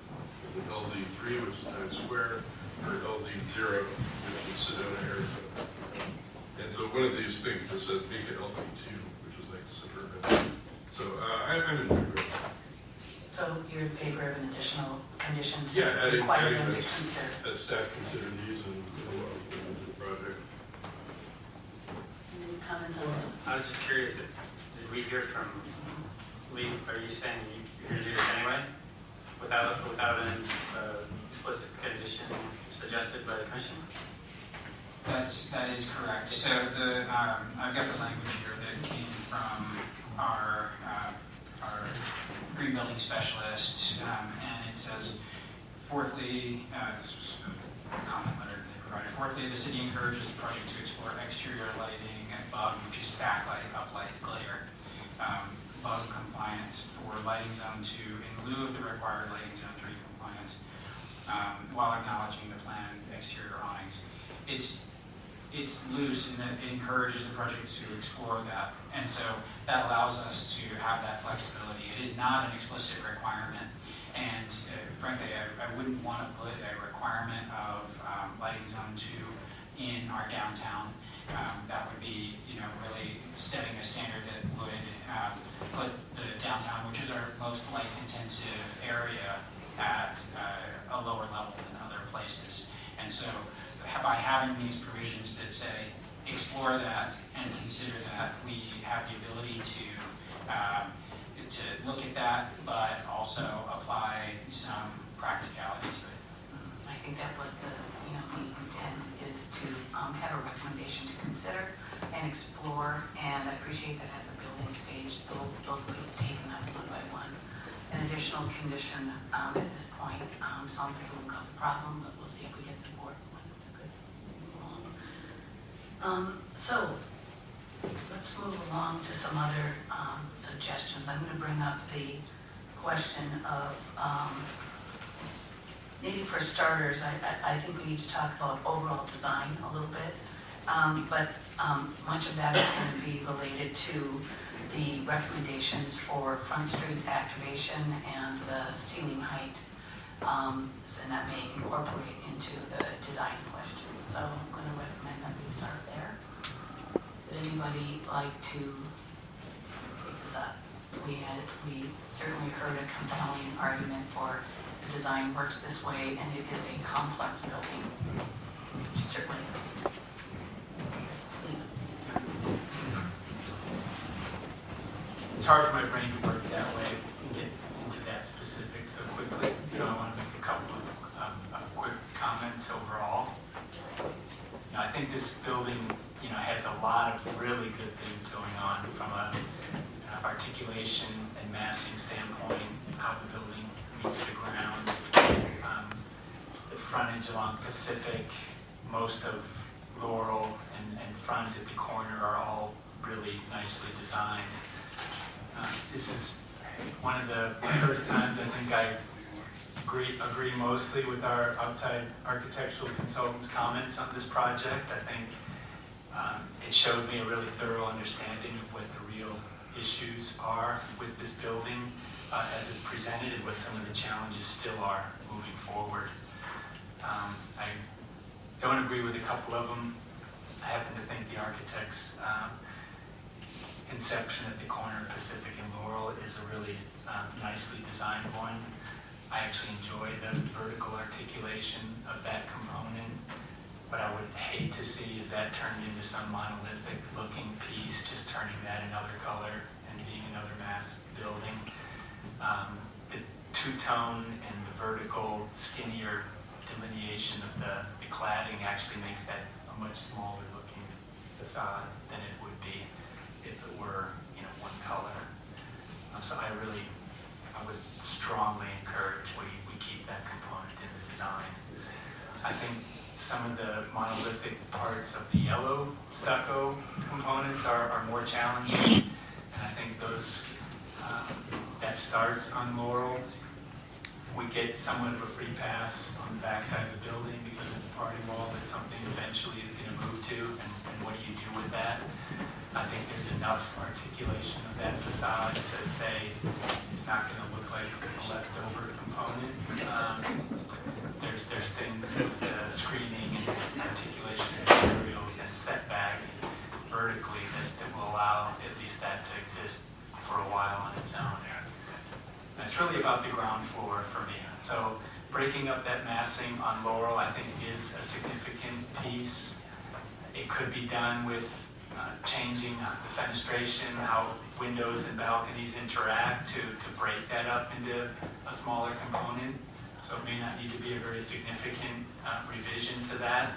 LZ3, which is Times Square, or LZ0, which is Sedona, Arizona. And so one of these things just says make it LZ2, which is like suburban. So I'm in favor of that. So you're in favor of an additional condition to Yeah, require adding them to this, consider? that staff consider these and put them into the project. Any comments on this one? I was just curious, did we hear from Lee, are you saying you're going to do this anyway? Without an explicit condition suggested by the commission? That is correct. So I've got the language here that came from our green building specialist, and it says, fourthly, this was a comment letter that they provided. Fourthly, the city encourages the project to explore exterior lighting and bug, which is backlight, uplight, glare, bug compliance for lighting zone 2 in lieu of the required lighting zone 3 compliance, while acknowledging the planned exterior awnings. It's loose in that it encourages the project to explore that, and so that allows us to have that flexibility. It is not an explicit requirement, and frankly, I wouldn't want to put a requirement of lighting zone to in our downtown. That would be, really setting a standard that would put the downtown, which is our most light-intensive area, at a lower level than other places. And so by having these provisions that say explore that and consider that, we have the ability to look at that, but also apply some practicality to it. I think that was the intent, is to have a recommendation to consider and explore, and I appreciate that at the building stage, those will be taken up one by one. An additional condition at this point sounds like it won't cause a problem, but we'll see if we get support. So let's move along to some other suggestions. I'm going to bring up the question of maybe for starters, I think we need to talk about overall design a little bit, but much of that is going to be related to the recommendations for Front Street activation and the ceiling height, and that may incorporate into the design questions. So I'm going to recommend that we start there. Would anybody like to take this up? We certainly heard a compelling argument for the design works this way, and it is a complex building. It certainly is. Please. It's hard for my brain to work that way and get into that specific so quickly, so I want to make a couple of quick comments overall. I think this building, has a lot of really good things going on from a articulation and massing standpoint, how the building meets the ground, the frontage along Pacific, most of Laural and front at the corner are all really nicely designed. This is one of the first times I think I agree mostly with our outside architectural consultant's comments on this project. I think it showed me a really thorough understanding of what the real issues are with this building as it's presented and what some of the challenges still are moving forward. I don't agree with a couple of them. I happen to think the architect's conception at the corner of Pacific and Laural is a really nicely designed one. I actually enjoy the vertical articulation of that component. What I would hate to see is that turned into some monolithic looking piece, just turning that another color and being another mass building. The two-tone and the vertical, skinnier delineation of the cladding actually makes that a much smaller looking facade than it would be if it were, one color. So I would strongly encourage we keep that component in the design. I think some of the monolithic parts of the yellow stucco components are more challenging, and I think those that starts on Laural. We get somewhat of a free pass on the backside of the building because it's a party wall that something eventually is going to move to, and what do you do with that? I think there's enough articulation of that facade to say it's not going to look like a leftover component. There's things with the screening and articulation of materials and setback vertically that will allow at least that to exist for a while on its own. And it's really about the ground floor for me. So breaking up that massing on Laural, I think, is a significant piece. It could be done with changing the fenestration, how windows and balconies interact to break that up into a smaller component. So it may not need to be a very significant revision to that.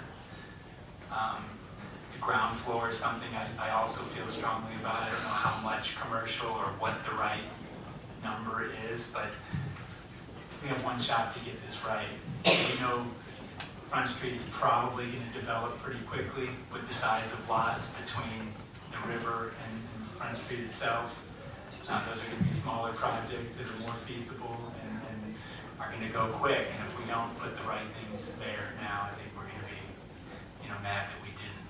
The ground floor is something I also feel strongly about. I don't know how much commercial or what the right number is, but we have one shot to get this right. We know Front Street is probably going to develop pretty quickly with the size of lots between the river and Front Street itself. Those are going to be smaller projects that are more feasible and are going to go quick. And if we don't put the right things there now, I think we're going to be, mad that we didn't.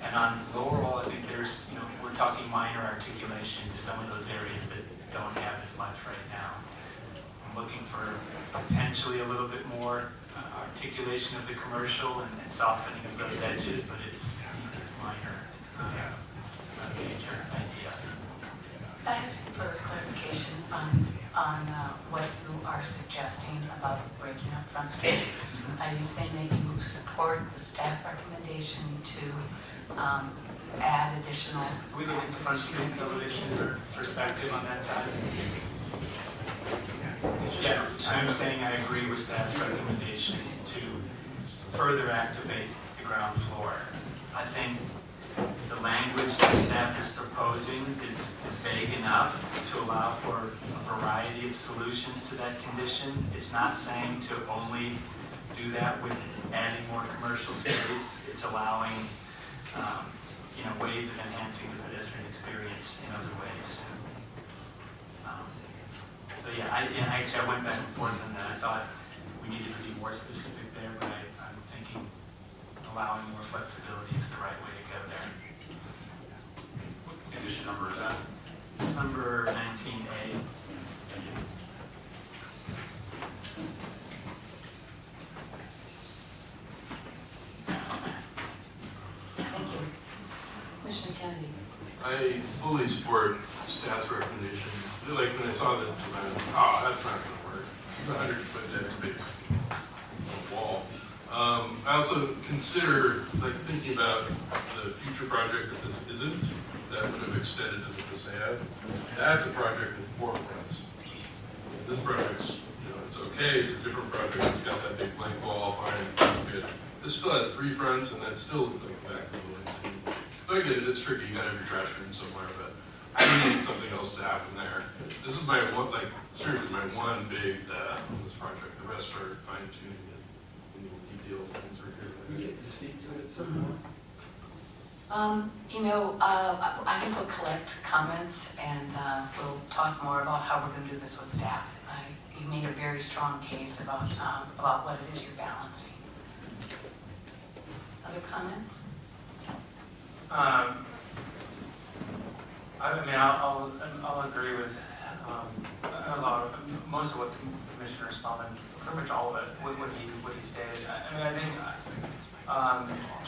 And on Laural, I think there's, we're talking minor articulation to some of those areas that don't have as much right now. I'm looking for potentially a little bit more articulation of the commercial and softening of those edges, but it's minor, not a major idea. Can I ask for clarification on what you are suggesting about breaking up Front Street? Are you saying that you support the staff recommendation to add additional? Can we look at the Front Street elevation or perspective on that side? Yes, I'm saying I agree with staff's recommendation to further activate the ground floor. I think the language that staff is proposing is vague enough to allow for a variety of solutions to that condition. It's not saying to only do that with adding more commercial space. It's allowing ways of enhancing the pedestrian experience in other ways. So yeah, I went back and forth on that. I thought we needed to be more specific there, but I'm thinking allowing more flexibility is the right way to go there. What condition number is that? It's number 19A. Thank you. Commissioner Kennedy. I fully support staff's recommendation. Like when I saw that, that's not going to work. It's a 100-foot dead space wall. I also consider, thinking about the future project that this isn't, that would have extended to what this had. That's a project with 4 fronts. This project's, it's okay, it's a different project, it's got that big blank wall, fine, it's good. This still has 3 fronts, and that still looks like the back of the building. So I get it, it's tricky, you gotta have your trash room somewhere, but I need something else to happen there. This is my one, seriously, my one big, on this project. The rest are fine tuning it. Detail things are here. You get to speak to it some more. I think we'll collect comments and we'll talk more about how we're going to do this with staff. You made a very strong case about what it is you're balancing. Other comments? I'll agree with most of what Commissioner Spellman, pretty much all of it, what he stated. I think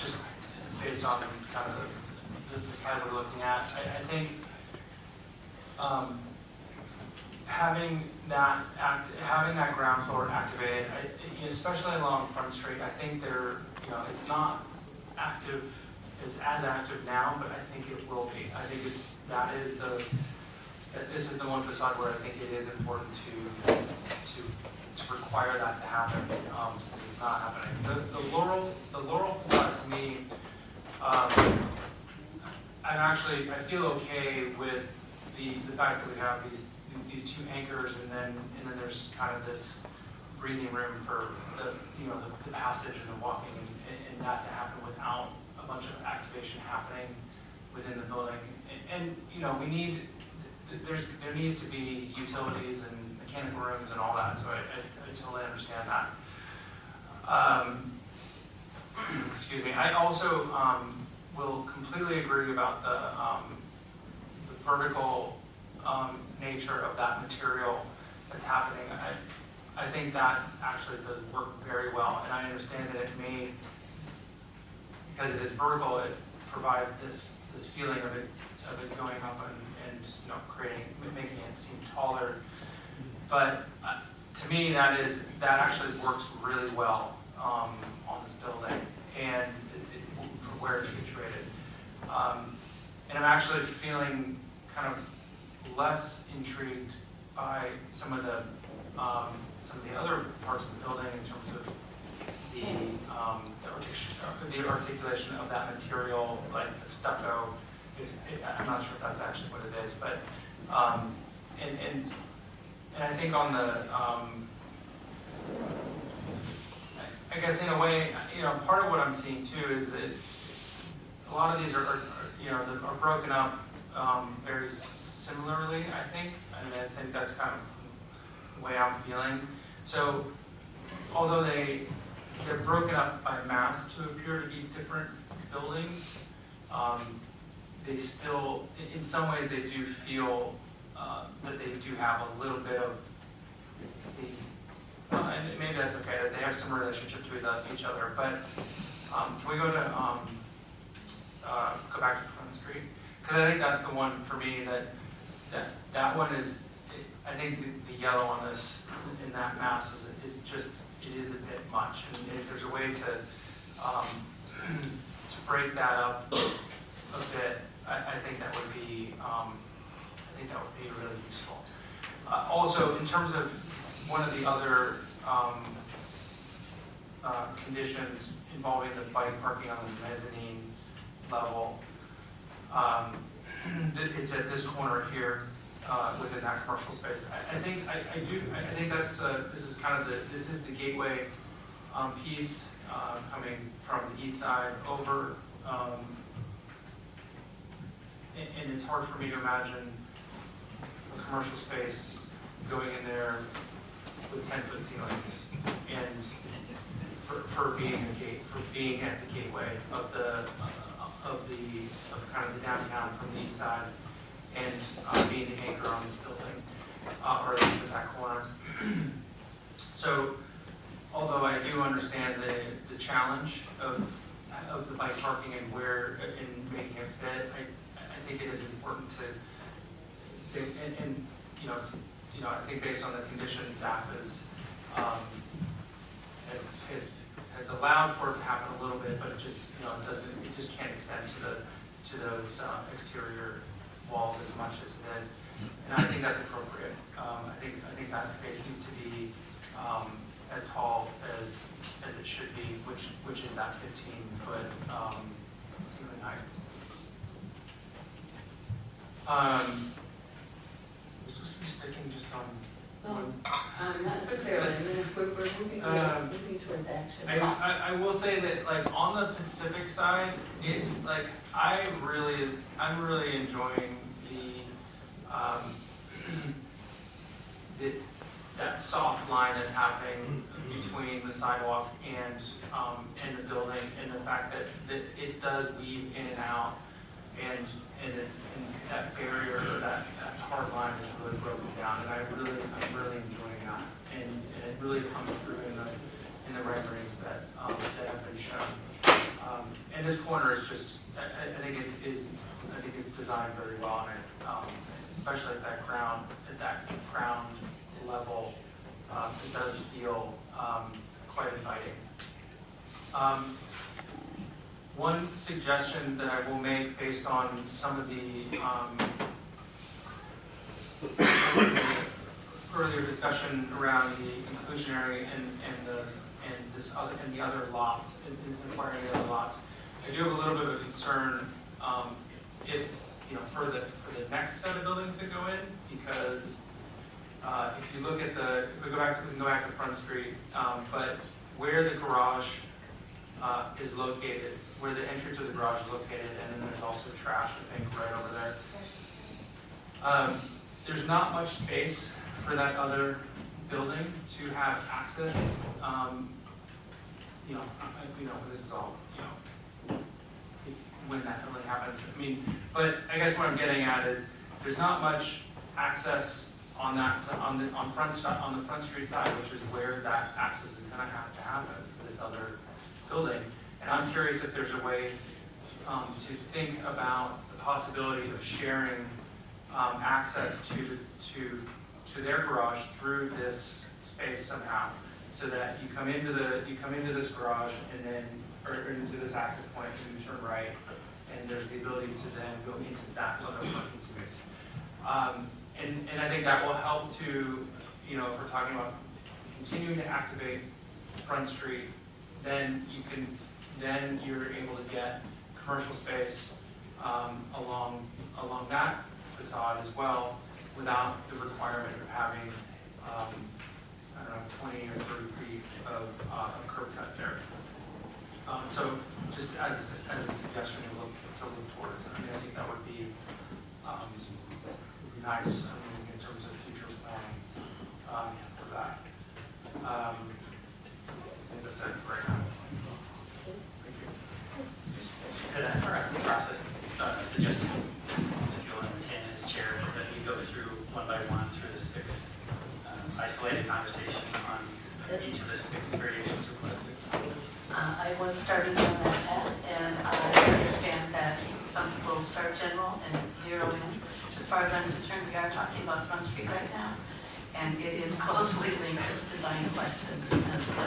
just based on kind of the slide we're looking at, I think having that ground floor activated, especially along Front Street, I think it's not as active now, but I think it will be. I think this is the one facade where I think it is important to require that to happen, since it's not happening. The Laural facade to me, I feel okay with the fact that we have these 2 anchors, and then there's kind of this breathing room for the passage and the walking, and that to happen without a bunch of activation happening within the building. And there needs to be utilities and mechanical rooms and all that, so I totally understand that. Excuse me. I also will completely agree about the vertical nature of that material that's happening. I think that actually does work very well, and I understand that it may, because it is vertical, it provides this feeling of it going up and making it seem taller. But to me, that actually works really well on this building and for where it's situated. And I'm actually feeling kind of less intrigued by some of the other parts of the building in terms of the articulation of that material, like the stucco. I'm not sure if that's actually what it is, but and I think on the I guess in a way, part of what I'm seeing too is that a lot of these are broken up very similarly, I think, and I think that's kind of the way I'm feeling. So although they're broken up by mass to appear to be different buildings, they still, in some ways, they do feel that they do have a little bit of and maybe that's okay, that they have some relationships with each other, but can we go to, go back to Front Street? Because I think that's the one for me that one is, I think the yellow on this, in that mass is just, it is a bit much. And if there's a way to break that up a bit, I think that would be, really useful. Also, in terms of one of the other conditions involving the bike parking on the mezzanine level, it's at this corner here within that commercial space. I think that's this is the gateway piece coming from the east side over, and it's hard for me to imagine a commercial space going in there with 10-foot ceilings and for being at the gateway of kind of the downtown from the east side and being the anchor on this building, or at least at that corner. So, although I do understand the challenge of the bike parking and where in making it fit, I think it is important to, I think based on the conditions staff has allowed for it to happen a little bit, but it just it just can't extend to those exterior walls as much as it is, and I think that's appropriate. I think that space needs to be as tall as it should be, which is that 15-foot ceiling height. We're supposed to be sticking just on one. Not necessarily. We're moving towards action. I will say that, like, on the Pacific side, I'm really enjoying that soft line that's happening between the sidewalk and the building, and the fact that it does weave in and out, and that barrier or that hard line is really broken down, and I'm really enjoying that, and it really comes through in the renderings that have been shown. And this corner is just, I think it's designed very well, and especially at that ground level, it does feel quite inviting. One suggestion that I will make based on some of the earlier discussion around the inclusionary and the other lots, inquiring the other lots, I do have a little bit of a concern for the next set of buildings that go in, because if you look at we can go back to Front Street, but where the garage is located, where the entry to the garage is located, and then there's also trash, I think, right over there. There's not much space for that other building to have access. This is all, when that really happens. But I guess what I'm getting at is there's not much access on the Front Street side, which is where that access is going to have to happen for this other building. And I'm curious if there's a way to think about the possibility of sharing access to their garage through this space somehow, so that you come into this garage and then, or into this access point, and you turn right, and there's the ability to then go into that other parking space. And I think that will help to, if we're talking about continuing to activate Front Street, then you're able to get commercial space along that facade as well, without the requirement of having 20 or 30 feet of curb cut there. So just as a suggestion to look towards, I think that would be nice. In terms of future planning for that. I think that's it right now. Thank you. Could I process suggestion, if you'll entertain it as chair, that we go through one by one through the 6 isolated conversation on I was starting on that path, and I understand that some people start general and zero in. As far as I'm concerned, we are talking about Front Street right now, and it is closely linked to design questions, and so